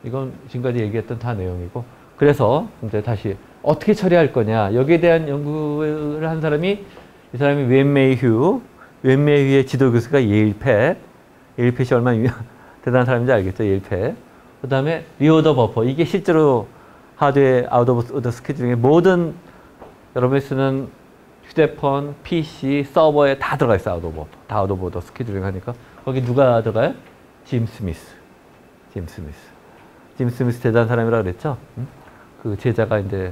이건 지금까지 얘기했던 다 내용이고 그래서 이제 다시 어떻게 처리할 거냐 여기에 대한 연구를 한 사람이 이 사람이 웬메이휴의 지도 교수가 예일팻이 얼마나 대단한 사람인지 알겠죠. 예일팻. 그 다음에 리오더 버퍼. 이게 실제로 하드웨어 아웃 오브 더 스케줄 중에 모든 여러분이 쓰는 휴대폰, PC, 서버에 다 들어가 있어. 아웃 오브 버퍼. 다 아웃 오브 더 스케줄링 하니까 거기 누가 들어가요? 짐 스미스 대단한 사람이라고 그랬죠. 그 제자가 이제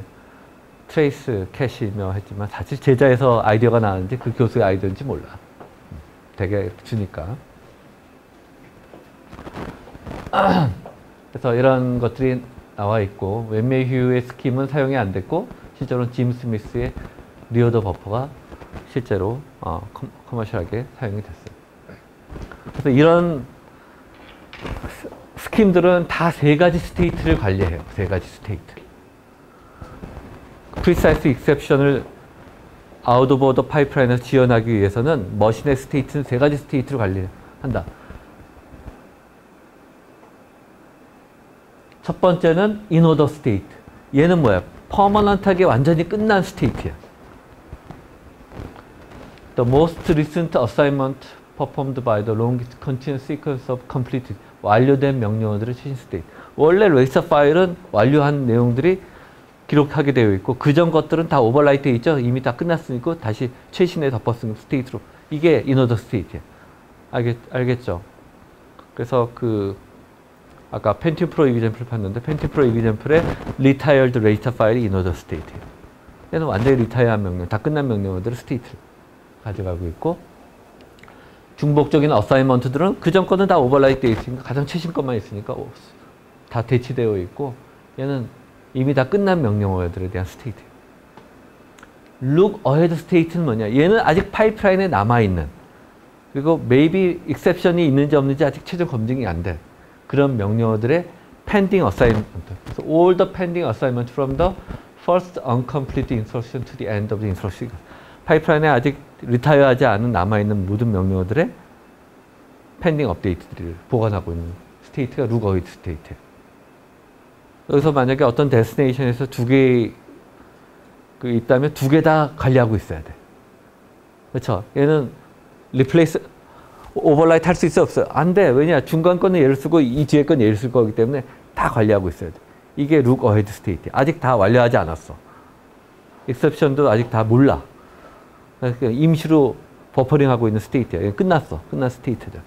트레이스 캐시며 했지만 사실 제자에서 아이디어가 나왔는지 그 교수의 아이디어인지 몰라. 되게 주니까. 그래서 이런 것들이 나와 있고 웬메이휴의 스킴은 사용이 안 됐고 실제로는 짐 스미스의 리오더 버퍼가 실제로 커머셜하게 사용이 됐어요. 그래서 이런 스킴들은 다 세 가지 스테이트를 관리해요. 세 가지 스테이트. 프리사이스 익셉션을 아웃 오브 더 파이프라인에서 지원하기 위해서는 머신의 스테이트는 세 가지 스테이트를 관리한다. 첫 번째는 인오더 스테이트. 얘는 뭐야? 퍼머넌트하게 완전히 끝난 스테이트야. The most recent assignment performed by the longest continuous sequence of completed. 완료된 명령어들의 최신 스테이트. 원래 레이서 파일은 완료한 내용들이 기록하게 되어 있고 그 전 것들은 다 오버라이트 되어 있죠. 이미 다 끝났으니까 다시 최신에 덮어쓴 스테이트로. 이게 인오더 스테이트야. 알겠죠? 그래서 아까 펜티움 프로 이그젬플 봤는데 펜티움 프로 이그젬플의 retired 레이터 파일이 인오더 스테이트예요. 얘는 완전히 리타이어한 명령, 다 끝난 명령어들의 스테이트를 가져가고 있고 중복적인 어사이먼트들은 그 전 거는 다 오버라이트 되어 있으니까 가장 최신 것만 있으니까 다 대치되어 있고 얘는 이미 다 끝난 명령어들에 대한 스테이트예요. look ahead 스테이트는 뭐냐? 얘는 아직 파이프라인에 남아있는 그리고 maybe exception이 있는지 없는지 아직 최종 검증이 안 돼. 그런 명령어들의 pending assignment. 그래서 all the pending assignment from the first uncompleted instruction to the end of the instruction. 파이프라인에 아직 리타이어하지 않은 남아있는 모든 명령어들의 pending 업데이트들을 보관하고 있는 스테이트가 look ahead 스테이트예요. 여기서 만약에 어떤 데스티네이션에서 두 개 있다면 두 개 다 관리하고 있어야 돼. 그렇죠? 얘는 리플레이스 오버라이트 할 수 있어 없어요? 안 돼. 왜냐? 중간 거는 얘를 쓰고 이 뒤에 건 얘를 쓸 거기 때문에 다 관리하고 있어야 돼. 이게 look ahead 스테이트. 아직 다 완료하지 않았어. 익셉션도 아직 다 몰라. 그러니까 임시로 버퍼링하고 있는 스테이트야. 끝났어. 끝난 스테이트죠.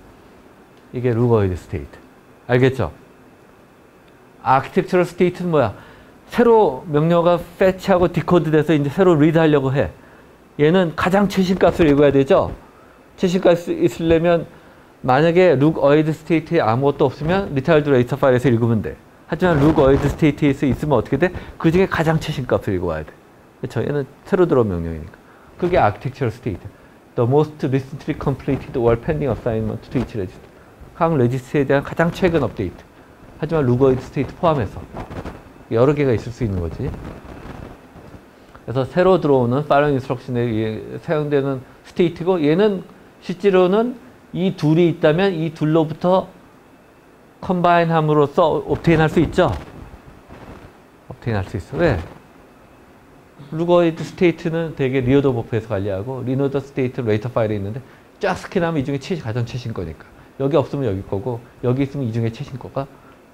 이게 look ahead 스테이트. 알겠죠? 아키텍처럴 스테이트는 뭐야? 새로 명령어가 패치하고 디코드 돼서 이제 새로 리드 하려고 해. 얘는 가장 최신 값을 읽어야 되죠? 최신 값을 있으려면 만약에 look ahead 스테이트에 아무것도 없으면 retired later 파일에서 읽으면 돼. 하지만 look ahead 스테이트에서 있으면 어떻게 돼? 그 중에 가장 최신 값을 읽어와야 돼. 그렇죠? 얘는 새로 들어온 명령이니까. 그게 아키텍처럴 스테이트. the most recently completed or pending assignment to each register. 각 레지스트에 대한 가장 최근 업데이트. 하지만 루거이드 스테이트 포함해서 여러 개가 있을 수 있는 거지. 그래서 새로 들어오는 파일럿 인스트럭션에 사용되는 스테이트고, 얘는 실제로는 이 둘이 있다면 이 둘로부터 컴바인 함으로써 옵테인 할 수 있죠. 옵테인 할 수 있어. 왜? 루거이드 스테이트는 되게 리어더 버프에서 관리하고, 리노더 스테이트는 레이터 파일에 있는데 쫙 스캔하면 이 중에 가장 최신 거니까. 여기 없으면 여기 거고, 여기 있으면 이 중에 최신 거가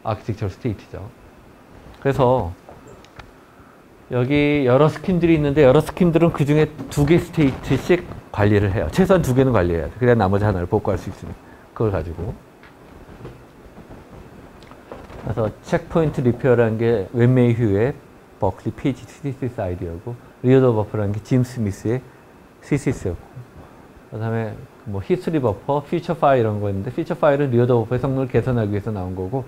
아키텍처럴 스테이트죠. 그래서 여기 여러 스킨들이 있는데, 여러 스킨들은 그 중에 2개 스테이트씩 관리를 해요. 최소한 2개는 관리해야 돼. 그래야 나머지 하나를 복구할 수 있으니. 그걸 가지고. 그래서 체크포인트 리페어라는 게 웬메이휴의 버클리 PG CCS 아이디어고, 리어더 버퍼라는 게 짐 스미스의 CCS였고, 그 다음에 뭐 히스토리 버퍼, 피처 파일 이런 거 있는데, 피처 파일은 리어더 버퍼의 성능을 개선하기 위해서 나온 거고,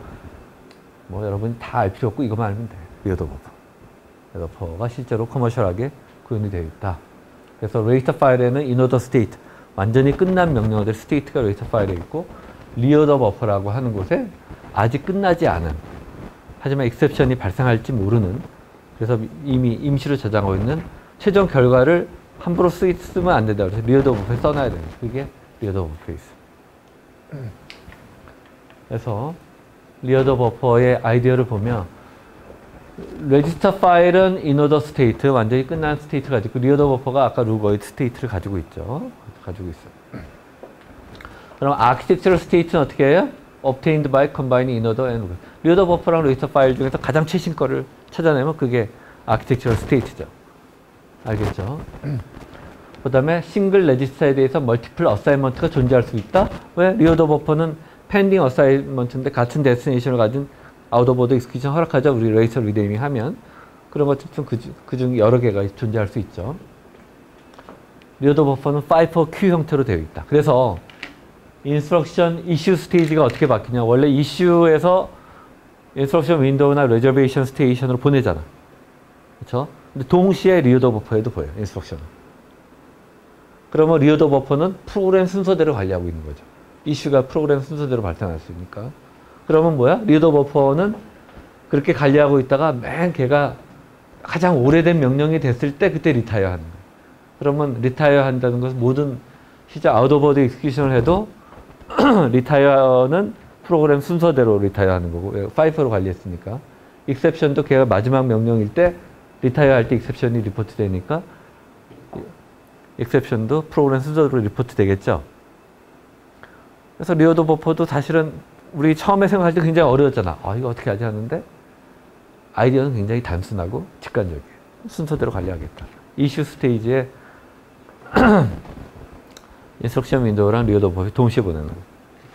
뭐 여러분이 다 알 필요 없고 이것만 알면 돼. 리어더 버퍼. 리어더 버퍼가 실제로 커머셜하게 구현이 되어 있다. 그래서 레이터 파일에는 인어더 스테이트, 완전히 끝난 명령어들 스테이트가 레이터 파일에 있고, 리어더 버퍼라고 하는 곳에 아직 끝나지 않은, 하지만 익셉션이 발생할지 모르는, 그래서 이미 임시로 저장하고 있는 최종 결과를 함부로 쓰면 안 된다. 그래서 리어더 버퍼에 써놔야 되는, 그게 리어더 버퍼에 있어. 그래서 리어더 버퍼의 아이디어를 보면, 레지스터 파일은 인어더 스테이트, 완전히 끝난 스테이트 가지고, 리어더 버퍼가 아까 루거이드 스테이트를 가지고 있죠. 가지고 있어요. 그럼 아키텍처럴 스테이트는 어떻게 해요? obtained by combining inother and 리어더 버퍼랑 레지스터 파일 중에서 가장 최신 거를 찾아내면 그게 아키텍처럴 스테이트죠. 알겠죠? 그 다음에 싱글 레지스터에 대해서 멀티플 어사인먼트가 존재할 수 있다? 왜? 리어더 버퍼는 펜딩 어사인먼트인데 같은 데스티네이션을 가진 아웃오버드 익스큐션 허락하자, 우리 레이서 리네이밍 하면. 그런 것처럼 그중 여러 개가 존재할 수 있죠. 리어더 버퍼는 FIFO Q 형태로 되어 있다. 그래서 인스트럭션 이슈 스테이지가 어떻게 바뀌냐. 원래 이슈에서 인스트럭션 윈도우나 레저베이션 스테이션으로 보내잖아. 그렇죠? 근데 동시에 리어더 버퍼에도 보여요. 인스트럭션은. 그러면 리어더 버퍼는 프로그램 순서대로 관리하고 있는 거죠. 이슈가 프로그램 순서대로 발생할 수 있으니까. 그러면 뭐야? 리어더 버퍼는 그렇게 관리하고 있다가 맨 걔가 가장 오래된 명령이 됐을 때 그때 리타이어 하는 거예요. 그러면 리타이어 한다는 것은 모든 시작 아웃오버드 익스큐션을 해도 리타이어는 프로그램 순서대로 리타이어 하는 거고, 파이프로 관리했으니까. 익셉션도 걔가 마지막 명령일 때 리타이어 할 때 익셉션이 리포트 되니까 익셉션도 프로그램 순서대로 리포트 되겠죠. 그래서 리어더 버퍼도 사실은 우리 처음에 생각할 때 굉장히 어려웠잖아. 아, 이거 어떻게 하지 하는데 아이디어는 굉장히 단순하고 직관적이에요. 순서대로 관리하겠다. 이슈 스테이지에 인스트럭션 윈도우랑 리어더 버퍼 동시에 보내는 거예요.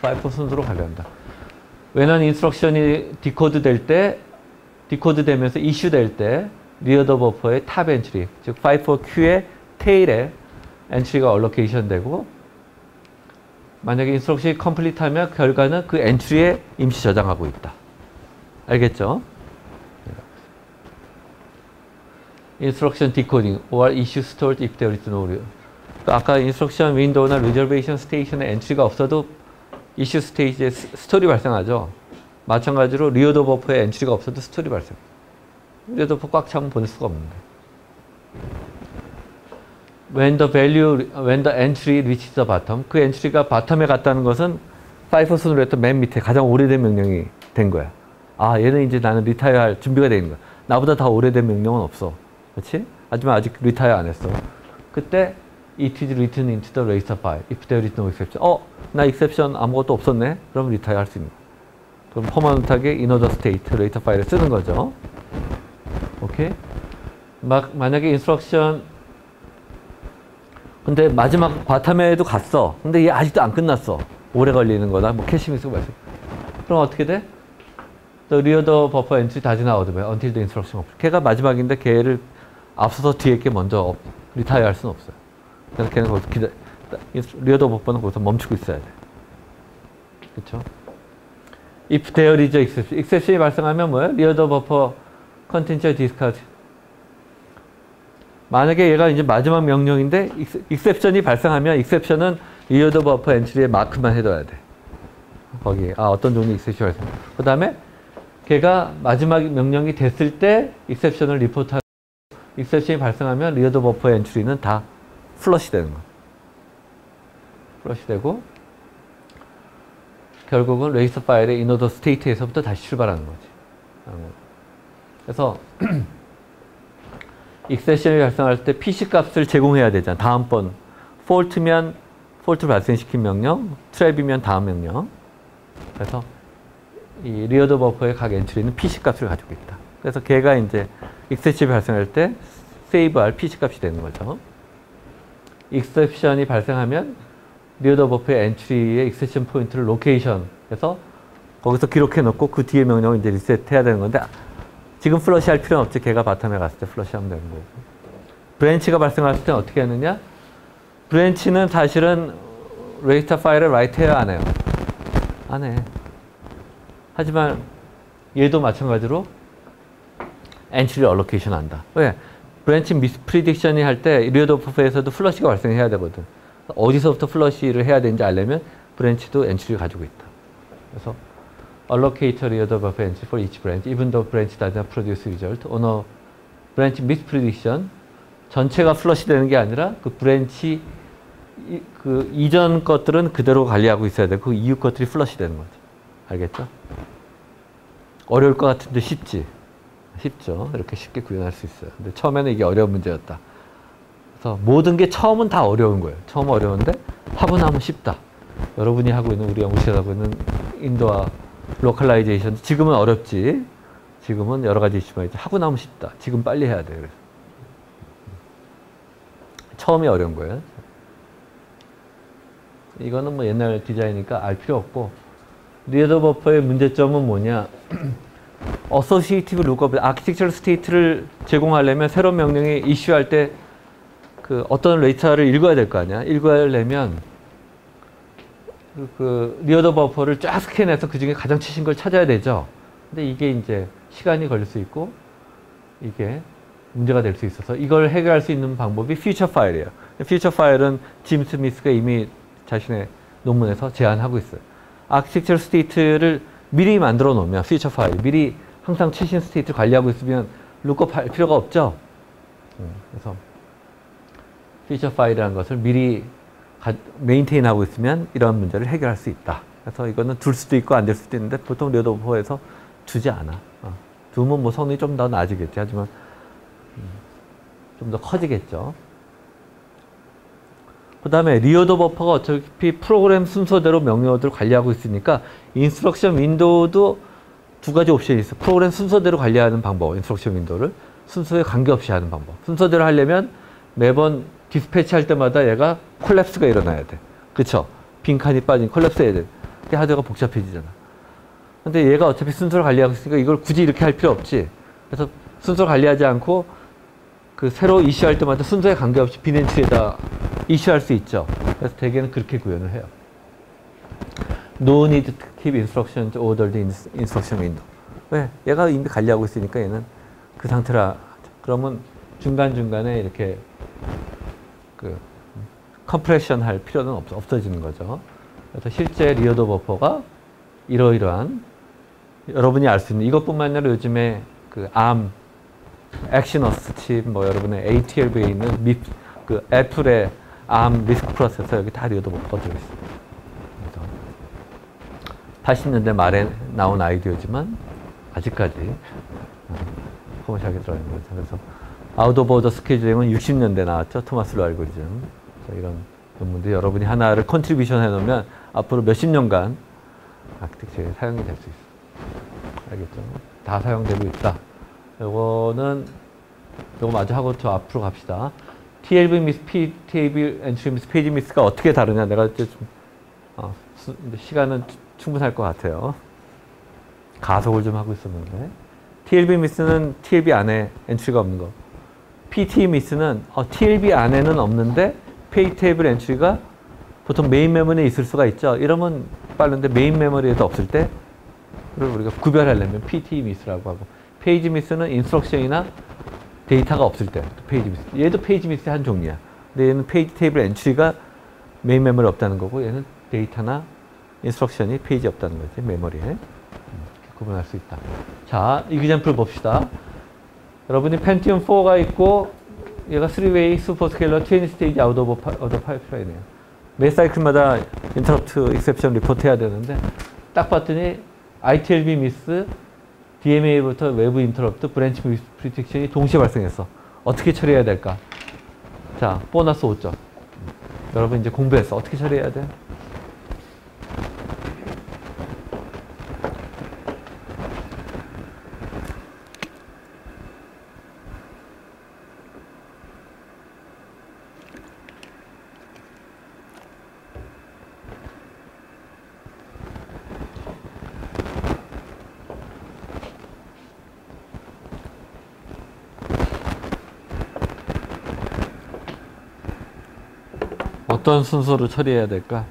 파이프 순서로 관리한다. 왜냐면 인스트럭션이 디코드 될 때, 디코드 되면서 이슈 될 때 리어더 버퍼의 탑 엔트리, 즉 파이프 Q의 테일에 엔트리가 얼로케이션 되고, 만약에 인스트럭션이 컴플리트 하면 결과는 그 엔트리에 임시 저장하고 있다. 알겠죠? 인스트럭션 디코딩 or issue stored if there is no real. 아까 인스트럭션 윈도우나 리저베이션 스테이션에 엔트리가 없어도 이슈 스테이지에 스토리 발생하죠. 마찬가지로 리어더 버퍼에 엔트리가 없어도 스토리 발생. 리어더 버퍼 꽉 차면 보낼 수가 없는데. When the entry reaches the bottom, 그 엔트리가 바텀에 갔다는 것은 파이프 순으로 했던 맨 밑에 가장 오래된 명령이 된 거야. 아, 얘는 이제 나는 리타이어 할 준비가 돼 있는 거야. 나보다 더 오래된 명령은 없어. 그렇지? 하지만 아직 리타이어 안 했어. 그때 it is written into the register file if there is no exception. 나 exception 아무것도 없었네? 그럼 리타이어 할 수 있는 거야. 그럼 퍼머넌트하게 inner state register 파일을 쓰는 거죠. 오케이? 만약에 인스트럭션 근데 마지막 바텀에도 갔어. 근데 얘 아직도 안 끝났어. 오래 걸리는 거다. 뭐 캐시 미스가 발생. 그럼 어떻게 돼? The reorder buffer entry does not outweigh until the instruction. 걔가 마지막인데 걔를 앞서서 뒤에 게 먼저 리타이어 할 수는 없어요. 그래서 걔는 거기서 리어더 버퍼는 거기서 멈추고 있어야 돼. 그렇죠? If there is exception. exception이 발생하면 뭐예요? 리어더 버퍼 컨텐츠 디스카드. 만약에 얘가 이제 마지막 명령인데 익셉션이 발생하면 익셉션은 리어드 버퍼 엔트리에 마크만 해둬야 돼. 거기 어떤 종류 익셉션이 발생. 그 다음에 걔가 마지막 명령이 됐을 때 익셉션을 리포트하고 익셉션이 발생하면 리어드 버퍼 엔트리는 다 플러시 되는 거야. 플러시 되고 결국은 레지스터 파일의 인오더 스테이트에서부터 다시 출발하는 거지. 그래서 익셉션이 발생할 때 PC 값을 제공해야 되잖아. 다음번 폴트면 폴트 발생시킨 명령, 트랩이면 다음 명령. 그래서 이 리어드 버퍼의 각 엔트리는 PC 값을 가지고 있다. 그래서 걔가 이제 익셉션이 발생할 때 세이브할 PC 값이 되는 거죠. 익셉션이 발생하면 리어드 버퍼의 엔트리의 익셉션 포인트를 로케이션해서 거기서 기록해 놓고 그 뒤에 명령을 이제 리셋해야 되는 건데 지금 플러시 할 필요는 없지. 걔가 바텀에 갔을 때 플러시 하면 되는 거고. 브랜치가 발생했을 때 어떻게 하느냐? 브랜치는 사실은 레지스터 파일을 라이트 해야 안 해요? 안 해. 하지만 얘도 마찬가지로 엔트리 얼로케이션 한다. 왜? 브랜치 미스 프리딕션이 할 때 리어드 버퍼에서도 플러시가 발생해야 되거든. 어디서부터 플러시를 해야 되는지 알려면 브랜치도 엔트리를 가지고 있다. 그래서 allocate reorder buffer entry for each branch, even though branch does not produce result on a branch misprediction. 전체가 플러시 되는 게 아니라 그 브랜치 그 이전 것들은 그대로 관리하고 있어야 되고 그 이후 것들이 플러시 되는 거죠. 알겠죠? 어려울 것 같은데 쉽지? 쉽죠. 이렇게 쉽게 구현할 수 있어요. 근데 처음에는 이게 어려운 문제였다. 그래서 모든 게 처음은 다 어려운 거예요. 처음 어려운데 하고 나면 쉽다. 여러분이 하고 있는 우리 연구실에서 하고 있는 인도와 로컬라이제이션 지금은 어렵지. 지금은 여러 가지 있지만 이제 하고 나면 쉽다. 지금 빨리 해야 돼. 그래서 처음이 어려운 거예요. 이거는 뭐 옛날 디자인이니까 알 필요 없고 리어드 버퍼의 문제점은 뭐냐? 어소시에이티브 룩업, 아키텍처럴 스테이트를 제공하려면 새로운 명령이 이슈할 때 그 어떤 레이터를 읽어야 될 거 아니야? 읽으려면 그 리어드 버퍼를 쫙 스캔해서 그 중에 가장 최신 걸 찾아야 되죠. 근데 이게 이제 시간이 걸릴 수 있고 이게 문제가 될 수 있어서 이걸 해결할 수 있는 방법이 퓨처 파일이에요. 퓨처 파일은 짐 스미스가 이미 자신의 논문에서 제안하고 있어요. 아키텍처럴 스테이트를 미리 만들어 놓으면 퓨처 파일, 미리 항상 최신 스테이트를 관리하고 있으면 룩업 할 필요가 없죠. 그래서 퓨처 파일이라는 것을 미리 메인테인하고 있으면 이런 문제를 해결할 수 있다. 그래서 이거는 둘 수도 있고 안 될 수도 있는데 보통 리어드 버퍼에서 두지 않아. 두면 뭐 성능이 좀 더 나아지겠지. 하지만 좀 더 커지겠죠. 그 다음에 리어드 버퍼가 어차피 프로그램 순서대로 명령어들을 관리하고 있으니까 인스트럭션 윈도우도 두 가지 옵션이 있어요. 프로그램 순서대로 관리하는 방법, 인스트럭션 윈도우를 순서에 관계없이 하는 방법. 순서대로 하려면 매번 디스패치 할 때마다 얘가 콜랩스가 일어나야 돼. 그쵸? 빈칸이 빠진 콜랩스 해야 돼. 그게 하드가 복잡해지잖아. 근데 얘가 어차피 순서를 관리하고 있으니까 이걸 굳이 이렇게 할 필요 없지. 그래서 순서 관리하지 않고 그 새로 이슈할 때마다 순서에 관계없이 빈 엔트리에다 이슈할 수 있죠. 그래서 대개는 그렇게 구현을 해요. No need to keep instructions ordered in instruction window. 왜? 얘가 이미 관리하고 있으니까 얘는 그 상태라. 그러면 중간중간에 이렇게 그 컴프레션 할 필요는 없어지는 거죠. 그래서 실제 리어드 버퍼가 이러이러한 여러분이 알 수 있는 이것뿐만 아니라 요즘에 그 ARM, 액시너스 칩, 뭐 여러분의 A12에 있는 그 애플의 ARM 리스크 프로세서 여기 다 리어드 버퍼가 들어있어요. 80년대 말에 나온 아이디어지만 아직까지 커머셜하게 들어있는 거죠. 그래서 아웃 오브 오더 스케줄링은 60년대 나왔죠. 토마스 로 알고리즘. 이런 논문들 여러분이 하나를 컨트리뷰션 해놓으면 앞으로 몇십 년간 아키텍처에 사용이 될 수 있어요. 알겠죠? 다 사용되고 있다. 요거 마저 하고 저 앞으로 갑시다. TLB 미스, PTAB 엔트리 미스, 페이지 미스가 어떻게 다르냐. 내가 이제 좀 시간은 충분할 것 같아요. 가속을 좀 하고 있었는데 TLB 미스는 TLB 안에 엔트리가 없는 거. PT 미스는 TLB 안에는 없는데 페이지 테이블 엔트리가 보통 메인 메모리에 있을 수가 있죠. 이러면 빠른데 메인 메모리에도 없을 때 그걸 우리가 구별하려면 PT 미스라고 하고 페이지 미스는 인스트럭션이나 데이터가 없을 때 페이지 미스. 얘도 페이지 미스의 한 종류야. 근데 얘는 페이지 테이블 엔트리가 메인 메모리에 없다는 거고 얘는 데이터나 인스트럭션이 페이지에 없다는 거지 메모리에. 이렇게 구분할 수 있다. 자, 이그젬플 봅시다. 여러분이 펜티움 4가 있고 얘가 3-way 슈퍼스케일러 20스테이지 아웃 오브 파이프라인이에요. 매 사이클마다 인터럽트 익셉션 리포트 해야 되는데 딱 봤더니 ITLB 미스, DMA부터 외부 인터럽트, 브랜치 미스 프리딕션이 동시에 발생했어. 어떻게 처리해야 될까? 자, 보너스 5점. 여러분 이제 공부했어. 어떻게 처리해야 돼? 어떤 순서로 처리해야 될까?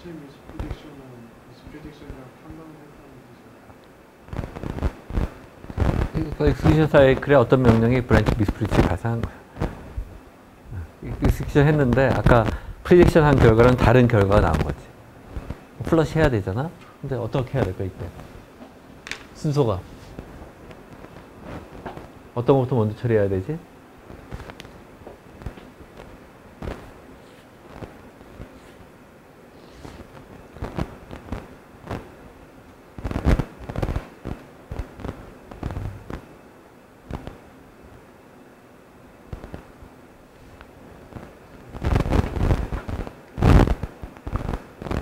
벤치 미스 프리딕션은 미스 프리딕션이랑 판단을 했다는 뜻이에요. 익스큐션 사이클에 어떤 명령이 브랜치 미스프리딕션이 발생한 거야. 익스큐션 했는데 아까 프리딕션 한 결과는 다른 결과가 나온 거지. 플러시 해야 되잖아. 근데 어떻게 해야 될까 이때? 순서가 어떤 것부터 먼저 처리해야 되지?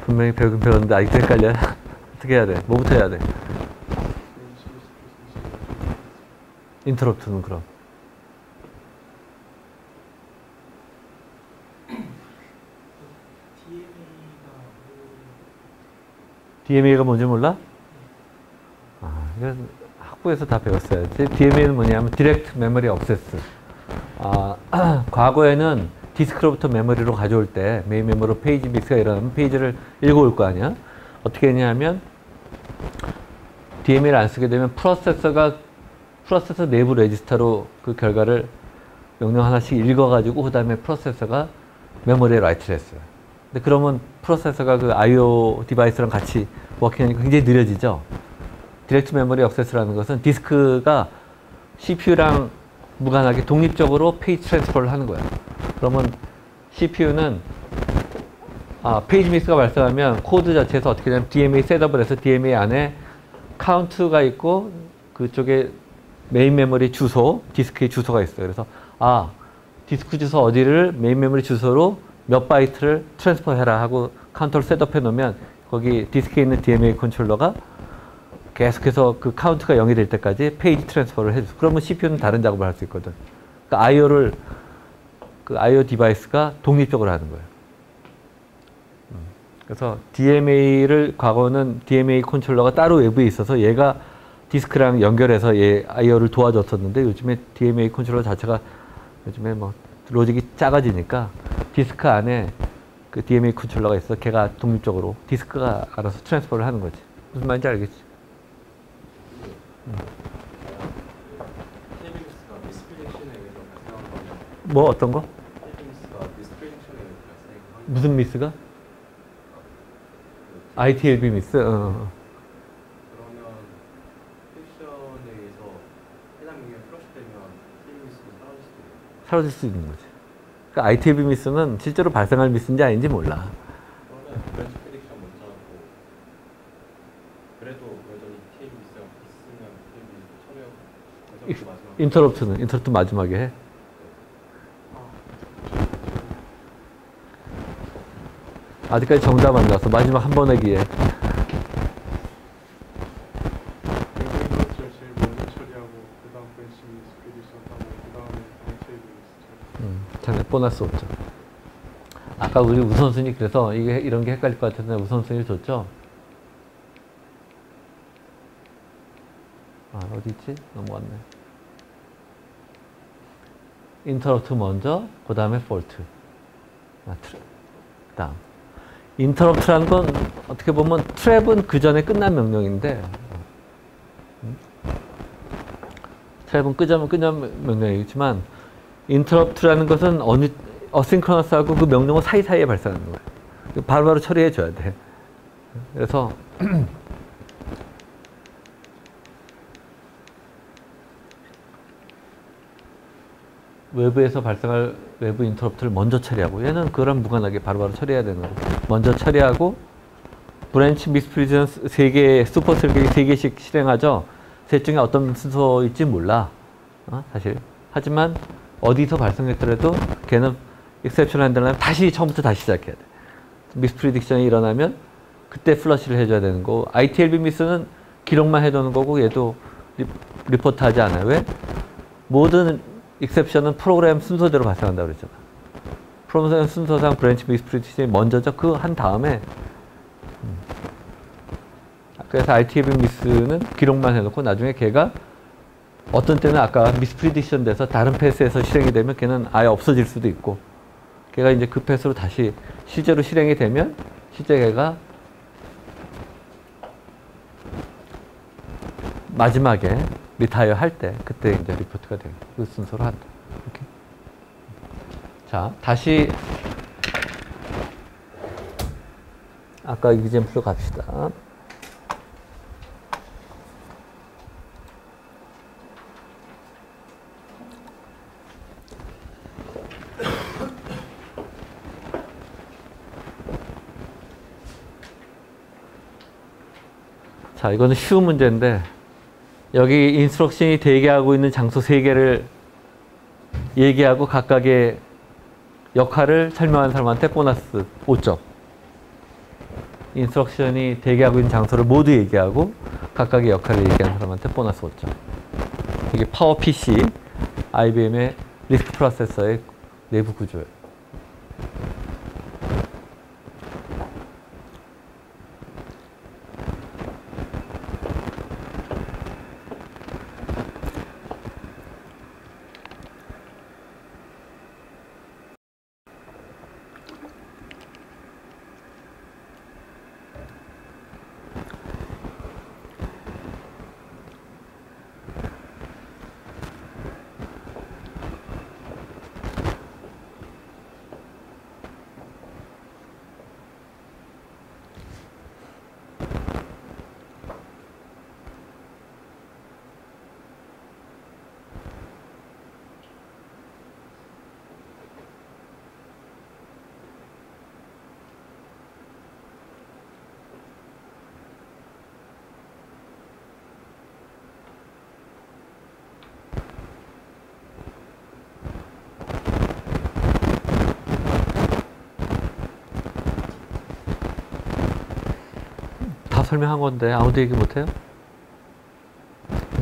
분명히 배우긴 배웠는데 아직도 헷갈려. 어떻게 해야 돼? 뭐부터 해야 돼? 벤치 미스 프리딕션 인터럽트는 그럼. DMA가 뭔지 몰라? 아, 이건 학부에서 다 배웠어야지. DMA는 뭐냐면 디렉트 메모리 액세스. 과거에는 디스크로부터 메모리로 가져올 때 메인 메모로 페이지 믹스가 일어나면 페이지를 읽어올 거 아니야? 어떻게 했냐면 DMA를 안 쓰게 되면 프로세서 내부 레지스터로 그 결과를 명령 하나씩 읽어가지고 그 다음에 프로세서가 메모리에 라이트를 했어요. 근데 그러면 프로세서가 그 I/O 디바이스랑 같이 워킹하니까 굉장히 느려지죠. 디렉트 메모리 액세스라는 것은 디스크가 CPU랑 무관하게 독립적으로 페이지 트랜스퍼를 하는 거야. 그러면 CPU는 페이지 미스가 발생하면 코드 자체에서 어떻게 되냐면 DMA 셋업을 해서 DMA 안에 카운트가 있고 그쪽에 메인 메모리 주소, 디스크의 주소가 있어요. 그래서 디스크 주소 어디를 메인 메모리 주소로 몇 바이트를 트랜스퍼 해라 하고 카운터를 셋업해 놓으면 거기 디스크에 있는 DMA 컨트롤러가 계속해서 그 카운트가 0이 될 때까지 페이지 트랜스퍼를 해줘. 그러면 CPU는 다른 작업을 할 수 있거든. 그러니까 IO 디바이스가 독립적으로 하는 거예요. 그래서 DMA를 과거는 DMA 컨트롤러가 따로 외부에 있어서 얘가 디스크랑 연결해서 얘 IO를 도와줬었는데 요즘에 DMA 컨트롤러 자체가 요즘에 뭐 로직이 작아지니까 디스크 안에 그 DMA 컨트롤러가 있어. 걔가 독립적으로 디스크가 알아서 트랜스퍼를 하는 거지. 무슨 말인지 알겠지? 테이블리스트가 미스프리딕션에 의해서 발생한 거예요. 뭐 어떤 거? 테이블리스트가 미스프리딕션에 의해서 발생한 거예요. 무슨 미스가? ITLB 미스? 그러면 프리딕션에 의해서 해당 명령이 플러시되면 테이블리스트도 사라질 수도 있어요. 사라질 수 있는 거지. 그러니까 ITLB 미스는 실제로 발생할 미스인지 아닌지 몰라. 그러면 브랜치 프리딕션 먼저 하고 그래도 여전히 테이블리스트가 있으면 테이블리스트 처리하고 마지막 인터럽트 마지막에 해. 아직까지 정답 안 나왔어. 마지막 한 번의 기회. 장래 보너스 5점. 아까 우리 우선순위 그래서 이게 이런 게 헷갈릴 것 같아서 우선순위를 줬죠. 아, 어디 있지? 넘어갔네. 인터럽트 먼저, 그 다음에 폴트. 다음. 인터럽트라는 건 어떻게 보면 트랩은 그 전에 끝난 명령인데, 트랩은 끝난 명령이지만, 인터럽트라는 것은 어싱크러너스하고 그 명령어 사이사이에 발생하는 거예요. 바로바로 처리해 줘야 돼. 그래서, 외부에서 발생할 외부 인터럽트를 먼저 처리하고, 얘는 그거랑 무관하게 바로바로 처리해야 되는 거고, 먼저 처리하고, 브랜치 미스프리전 3개, 슈퍼 설계기 3개씩 실행하죠. 셋 중에 어떤 순서일지 몰라. 사실. 하지만, 어디서 발생했더라도 걔는 익셉션 핸들하면 다시 처음부터 다시 시작해야 돼. 미스프리딕션이 일어나면 그때 플러시를 해줘야 되는 거고, ITLB 미스는 기록만 해두는 거고, 얘도 리포트 하지 않아요. 왜? 모든 익셉션은 프로그램 순서대로 발생한다고 그랬잖아. 프로그램 순서상 브랜치 미스프리딕션이 먼저죠. 그 한 다음에 그래서 ITLB 미스는 기록만 해놓고 나중에 걔가 어떤 때는 아까 미스프리딕션 돼서 다른 패스에서 실행이 되면 걔는 아예 없어질 수도 있고, 걔가 이제 그 패스로 다시 실제로 실행이 되면 실제 걔가 마지막에 리타이어 할 때 그때 이제 리포트가 되는 그 순서로 한다. 이렇게. 자, 다시 아까 이그젬플로 갑시다. 자, 이거는 쉬운 문제인데, 여기 인스트럭션이 대기하고 있는 장소 3개를 얘기하고 각각의 역할을 설명한 사람한테 보너스 5점. 인스트럭션이 대기하고 있는 장소를 모두 얘기하고 각각의 역할을 얘기하는 사람한테 보너스 5점. 이게 파워 PC, IBM의 리스크 프로세서의 내부 구조예요. 다 설명한 건데 아무도 얘기 못해요?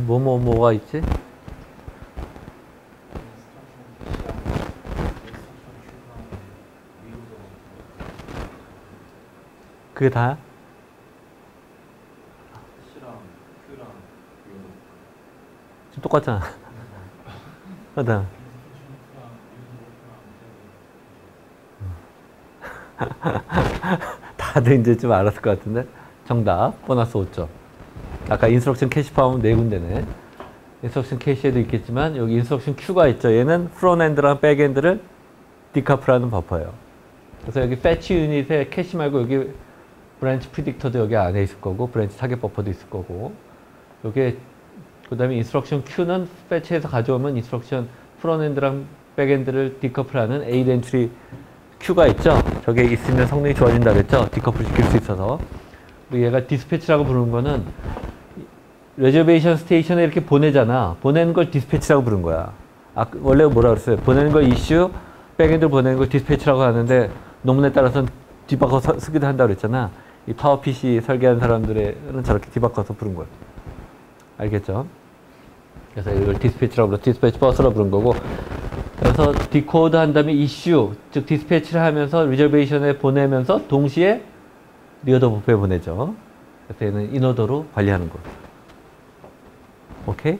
뭐가 있지? 그게 다야? C랑 Q랑 지금 똑같잖아. 맞아. 다들 이제 좀 알았을 것 같은데. 정답, 보너스 5점. 아까 인스트럭션 캐시 파워는 4군데네. 인스트럭션 캐시에도 있겠지만 여기 인스트럭션 Q가 있죠. 얘는 프론엔드랑 백엔드를 디카플하는 버퍼예요. 그래서 여기 패치 유닛에 캐시 말고 여기 브랜치 프리딕터도 여기 안에 있을 거고, 브랜치 타겟 버퍼도 있을 거고, 요게 그 다음에 인스트럭션 Q는 패치에서 가져오면 인스트럭션 프론엔드랑 백엔드를 디커플하는 에이드 엔트리 Q가 있죠. 저게 있으면 성능이 좋아진다 그랬죠. 디커플 시킬 수 있어서. 그리고 얘가 디스패치라고 부르는 거는 레저베이션 스테이션에 이렇게 보내잖아. 보내는 걸 디스패치라고 부른 거야. 원래 뭐라 그랬어요? 보내는 걸 이슈, 백엔드 보내는 걸 디스패치라고 하는데 논문에 따라서는 뒤바꿔 쓰기도 한다고 그랬잖아. 이 파워 PC 설계한 사람들은 저렇게 뒤바꿔서 부른 거예요. 알겠죠? 그래서 이걸 디스패치라고 부르고 디스패치 버스라고 부른 거고, 그래서 디코드 한 다음에 이슈, 즉 디스패치를 하면서 리저베이션에 보내면서 동시에 리어더 버프에 보내죠. 그래서 얘는 인오더로 관리하는 거. 오케이?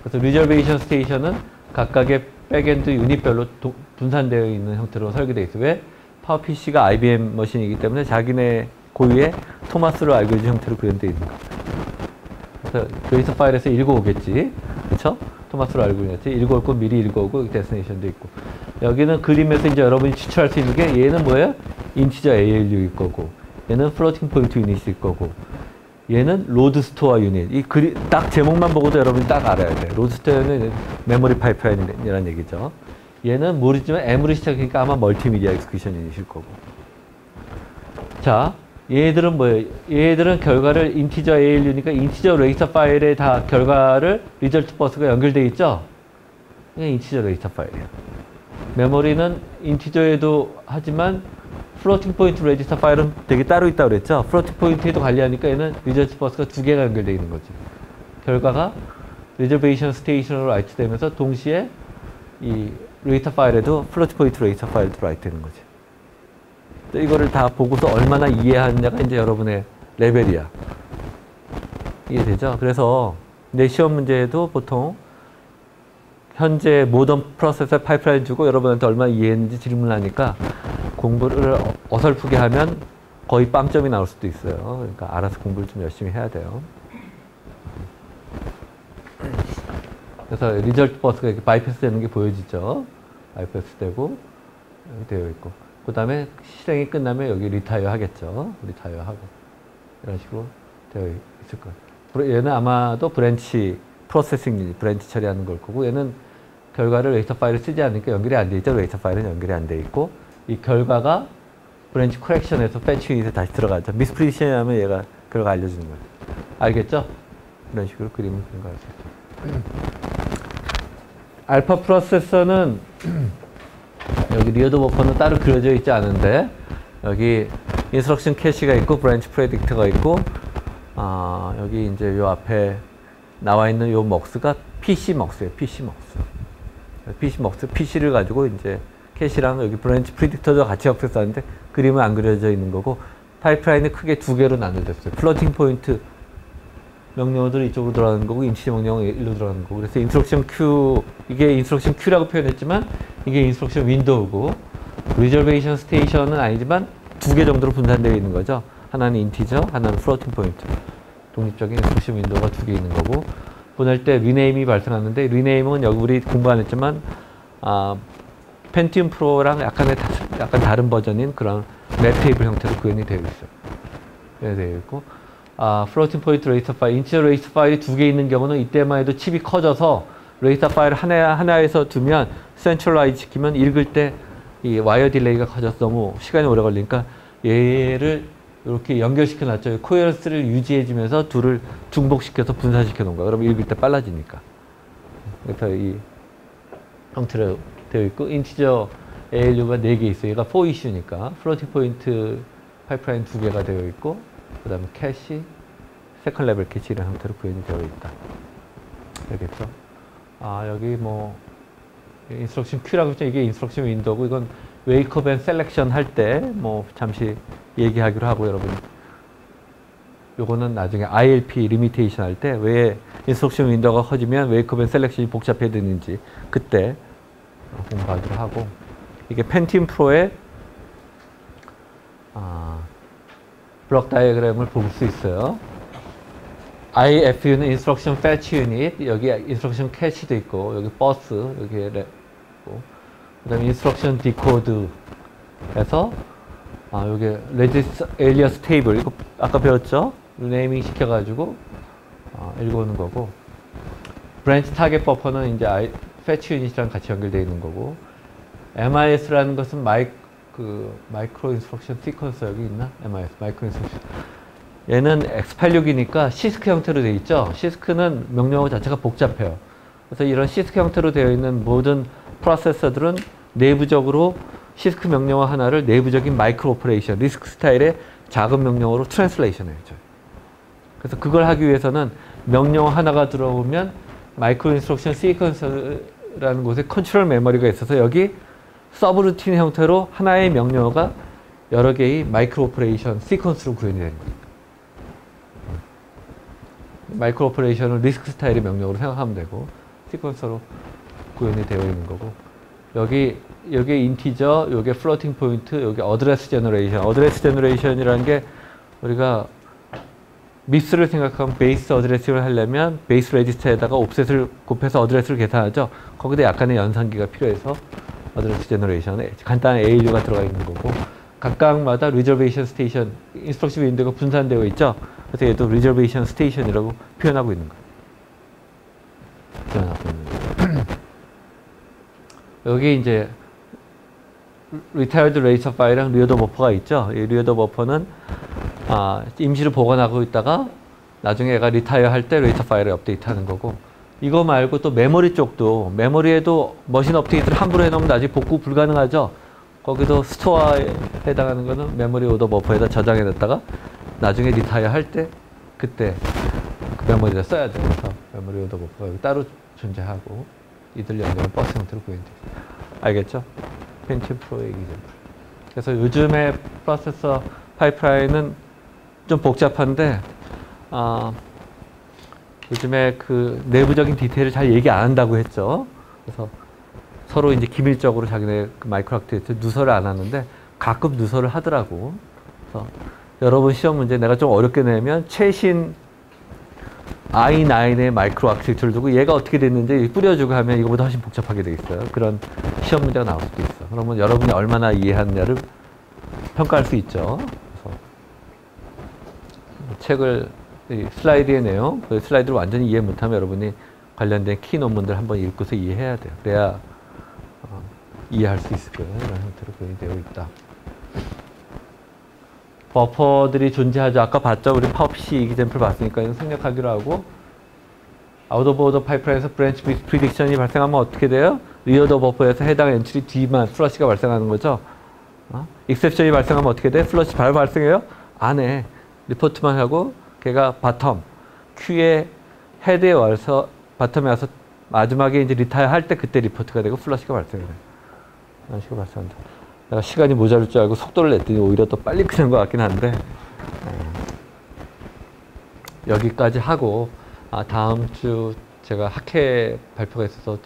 그래서 리저베이션 스테이션은 각각의 백엔드 유닛별로 분산되어 있는 형태로 설계되어 있어요. 왜? 파워PC가 IBM 머신이기 때문에 자기네 고유의 토마스로 알고리즘 형태로 구현되어 있는 거예요. 그래서 레이서 파일에서 읽어오겠지. 그쵸? 토마스로 알고리즘이었지. 읽어올 미리 읽어오고 데스티네이션도 있고. 여기는 그림에서 이제 여러분이 추출할 수 있는 게 얘는 뭐예요? 인티저 ALU일 거고, 얘는 플로팅 포인트 유닛일 거고, 얘는 로드 스토어 유닛. 이 그림 딱 제목만 보고도 여러분이 딱 알아야 돼. 로드 스토어는 메모리 파이프라인이라는 얘기죠. 얘는 모르지만 M으로 시작하니까 아마 멀티미디어 엑스큐션 유닛일 거고. 자, 얘들은 뭐예요? 얘들은 결과를 인티저 ALU니까 인티저 레이서 파일에 다 결과를 리절트 버스가 연결되어 있죠? 이게 인티저 레이서 파일이에요. 메모리는 인티저에도 하지만 플로팅 포인트 레지스터 파일은 되게 따로 있다고 그랬죠? 플로팅 포인트에도 관리하니까 얘는 리저트 버스가 두 개가 연결되어 있는 거죠. 결과가 리저베이션 스테이션으로 라이트 되면서 동시에 이 레이터 파일에도 플로팅 포인트 레지스터 파일도 라이트 되는 거죠. 이거를 다 보고서 얼마나 이해하느냐가 이제 여러분의 레벨이야. 이해되죠? 그래서 내 시험 문제에도 보통 현재 모던 프로세서 파이프라인 주고 여러분한테 얼마나 이해했는지 질문하니까 공부를 어설프게 하면 거의 빵점이 나올 수도 있어요. 그러니까 알아서 공부를 좀 열심히 해야 돼요. 그래서 리절트 버스가 이렇게 바이패스 되는 게 보여지죠. 바이패스 되고 여기 되어 있고, 그 다음에 실행이 끝나면 여기 리타이어 하겠죠. 리타이어 하고 이런 식으로 되어 있을 거예요. 얘는 아마도 브랜치 프로세싱 유닛, 브랜치 처리하는 걸 거고, 얘는 결과를 레이터 파일을 쓰지 않으니까 연결이 안 돼 있죠. 레이터 파일은 연결이 안 돼 있고, 이 결과가 브랜치 커렉션에서 패치 유닛에 다시 들어가죠. 미스프리디션 하면 얘가 결과 알려주는 거예요. 알겠죠? 이런 식으로 그림을 생각할 수 있죠. 알파 프로세서는 여기 리어더 버퍼는 따로 그려져 있지 않은데, 여기 인스트럭션 캐시가 있고 브랜치 프레딕터가 있고, 여기 이제 요 앞에 나와 있는 요 먹스가 PC 먹스예요. PC 먹스. PC 먹스, PC를 가지고 이제 캐시랑 여기 브랜치 프리딕터도 같이 액세스하는데 그림은 안 그려져 있는 거고, 파이프라인이 크게 두 개로 나눠졌어요. 플로팅 포인트 명령어들이 이쪽으로 들어가는 거고, 인티저 명령어가 일로 들어가는 거고. 그래서 인스트럭션 큐, 이게 인스트럭션 큐라고 표현했지만 이게 인스트럭션 윈도우고, 리저베이션 스테이션은 아니지만 두 개 정도로 분산되어 있는 거죠. 하나는 인티저, 하나는 플로팅 포인트. 독립적인 인스트럭션 윈도우가 두 개 있는 거고, 보낼 때 리네임이 발생하는데, 리네임은 여기 우리 공부 안 했지만 펜티움 프로랑 약간 다른 버전인 그런 맵 테이블 형태로 구현이 되어 있어요. 네, 되어 있고, 플로팅 포인트 레이터 파일, 인티저 레이터 파일이 두 개 있는 경우는 이때만 해도 칩이 커져서 레이터 파일 하나에서 두면 센트럴라이즈 시키면 읽을 때 이 와이어 딜레이가 커져서 너무 시간이 오래 걸리니까 얘를 이렇게 연결시켜 놨죠. 코헤런스를 유지해주면서 둘을 중복시켜서 분산시켜 놓은 거야. 그러면 읽을 때 빨라지니까. 그래서 이 형태로 되어 있고, 인티저 ALU가 4개 있어요. 얘가 4이슈니까 플로팅 포인트 파이프라인 2개가 되어 있고, 그 다음에 캐시, 세컨 레벨 캐시 이런 형태로 구현이 되어 있다. 알겠죠? 여기 뭐 인스트럭션 큐라고 했죠. 이게 인스트럭션 윈도우고, 이건 웨이크업 앤 셀렉션 할 때 뭐 잠시 얘기하기로 하고, 여러분 요거는 나중에 ILP 리미테이션 할 때 왜 인스트럭션 윈도우가 커지면 웨이크업 앤 셀렉션이 복잡해지는지 그때 공부하기로 하고, 이게 펜티움 프로의 블록 다이어그램을 볼 수 있어요. IFU는 인스트럭션 패치 유닛, 여기 인스트럭션 캐시도 있고, 여기 버스, 여기 있고, 그 다음에 인스트럭션 디코드 해서 여기 레지스터 에리어스 테이블, 이거 아까 배웠죠? 리네이밍 시켜가지고 읽어오는 거고, 브랜치 타겟 버퍼는 이제 패치 유닛이랑 같이 연결되어 있는 거고, MIS라는 것은 마이크로 인스트럭션 시퀀서 여기 있나? MIS, 마이크로 인스트럭션. 얘는 X86이니까 시스크 형태로 되어 있죠. 시스크는 명령어 자체가 복잡해요. 그래서 이런 시스크 형태로 되어 있는 모든 프로세서들은 내부적으로 시스크 명령어 하나를 내부적인 마이크로 오퍼레이션, 리스크 스타일의 작은 명령어로 트랜슬레이션 해줘요. 그래서 그걸 하기 위해서는 명령어 하나가 들어오면 마이크로 인스트럭션 시퀀서에 메모리라는 곳에 컨트롤 메모리가 있어서 여기 서브루틴 형태로 하나의 명령어가 여러 개의 마이크로 오퍼레이션 시퀀스로 구현이 되는 거예요. 마이크로 오퍼레이션을 리스크 스타일의 명령어로 생각하면 되고 시퀀서로 구현이 되어 있는 거고 여기 인티저, 여기 플로팅 포인트, 여기 어드레스 제너레이션. 어드레스 제너레이션이라는 게 우리가 미스를 생각하면 베이스 어드레스를 하려면 베이스 레지스터에다가 옵셋을 곱해서 어드레스를 계산하죠. 거기다 약간의 연산기가 필요해서 어드레스 제너레이션에 간단한 ALU가 들어가 있는 거고 각각마다 리저베이션 스테이션, 인스트럭션 윈도우가 분산되어 있죠. 그래서 얘도 리저베이션 스테이션이라고 표현하고 있는 거예요. 여기 이제 리타이어드 레이서 파일이랑 리어더 버퍼가 있죠. 이 리어더 버퍼는 임시로 보관하고 있다가 나중에 얘가 리타이어 할 때 레이서 파일을 업데이트하는 거고 이거 말고 또 메모리 쪽도 메모리에도 머신 업데이트를 함부로 해놓으면 나중에 복구 불가능하죠. 거기도 스토어에 해당하는 거는 메모리 오더 버퍼에다 저장해 놨다가 나중에 리타이어 할 때 그때 그 메모리를 써야 돼요. 그래서 메모리 오더 버퍼가 여기 따로 존재하고 이들 연결은 버스 형태로 구현돼요. 알겠죠? 펜티엄 프로의 이름플. 그래서 요즘의 프로세서 파이프라인은 좀 복잡한데 요즘에 그 내부적인 디테일을 잘 얘기 안 한다고 했죠. 그래서 서로 이제 기밀적으로 자기네 그 마이크로 아키텍처 누설을 안 하는데 가끔 누설을 하더라고. 그래서 여러분 시험 문제 내가 좀 어렵게 내면 최신 i9의 마이크로 아키텍처를 두고 얘가 어떻게 됐는지 뿌려주고 하면 이거보다 훨씬 복잡하게 되겠어요. 그런 시험 문제가 나올 수도 있어. 그러면 여러분이 얼마나 이해하느냐를 평가할 수 있죠. 그래서 책을 슬라이드의 내용, 그 슬라이드를 완전히 이해 못하면 여러분이 관련된 키 논문들 한번 읽고서 이해해야 돼요. 그래야 이해할 수 있을 거예요. 이런 형태로 구현이 되어 있다. 버퍼들이 존재하죠. 아까 봤죠? 우리 PUBC 이기젠플 봤으니까 이건 생략하기로 하고 아웃 오브 오더 파이프라인에서 브랜치 미스 프리딕션이 발생하면 어떻게 돼요? 리어더 버퍼에서 해당 엔트리 뒤만 플러시가 발생하는 거죠. 익셉션이 발생하면 어떻게 돼? 플러시 바로 발생해요? 안 해. 리포트만 하고 걔가 바텀 Q의 헤드에 와서 바텀에 와서 마지막에 이제 리타이어 할 때 그때 리포트가 되고 플러시가 발생해요. 이런 식으로 발생한다. 내가 시간이 모자랄 줄 알고 속도를 냈더니 오히려 더 빨리 끄는 것 같긴 한데 여기까지 하고 다음 주 제가 학회 발표가 있어서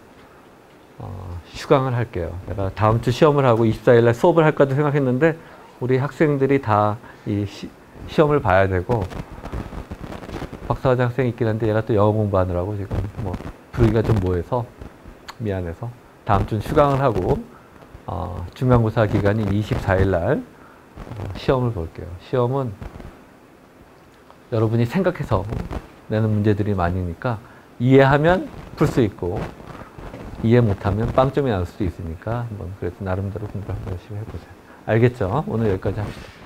휴강을 할게요. 내가 다음 주 시험을 하고 24일 날 수업을 할까도 생각했는데 우리 학생들이 다 이 시험을 봐야 되고 박사과정 학생이 있긴 한데 얘가 또 영어 공부하느라고 지금 뭐 부르기가 좀 뭐해서 미안해서 다음 주는 휴강을 하고 중간고사 기간인 24일 날 시험을 볼게요. 시험은 여러분이 생각해서 내는 문제들이 많으니까 이해하면 풀 수 있고 이해 못하면 빵점이 날 수도 있으니까 한번 그래서 나름대로 공부를 한번 열심히 해보세요. 알겠죠? 오늘 여기까지 합시다.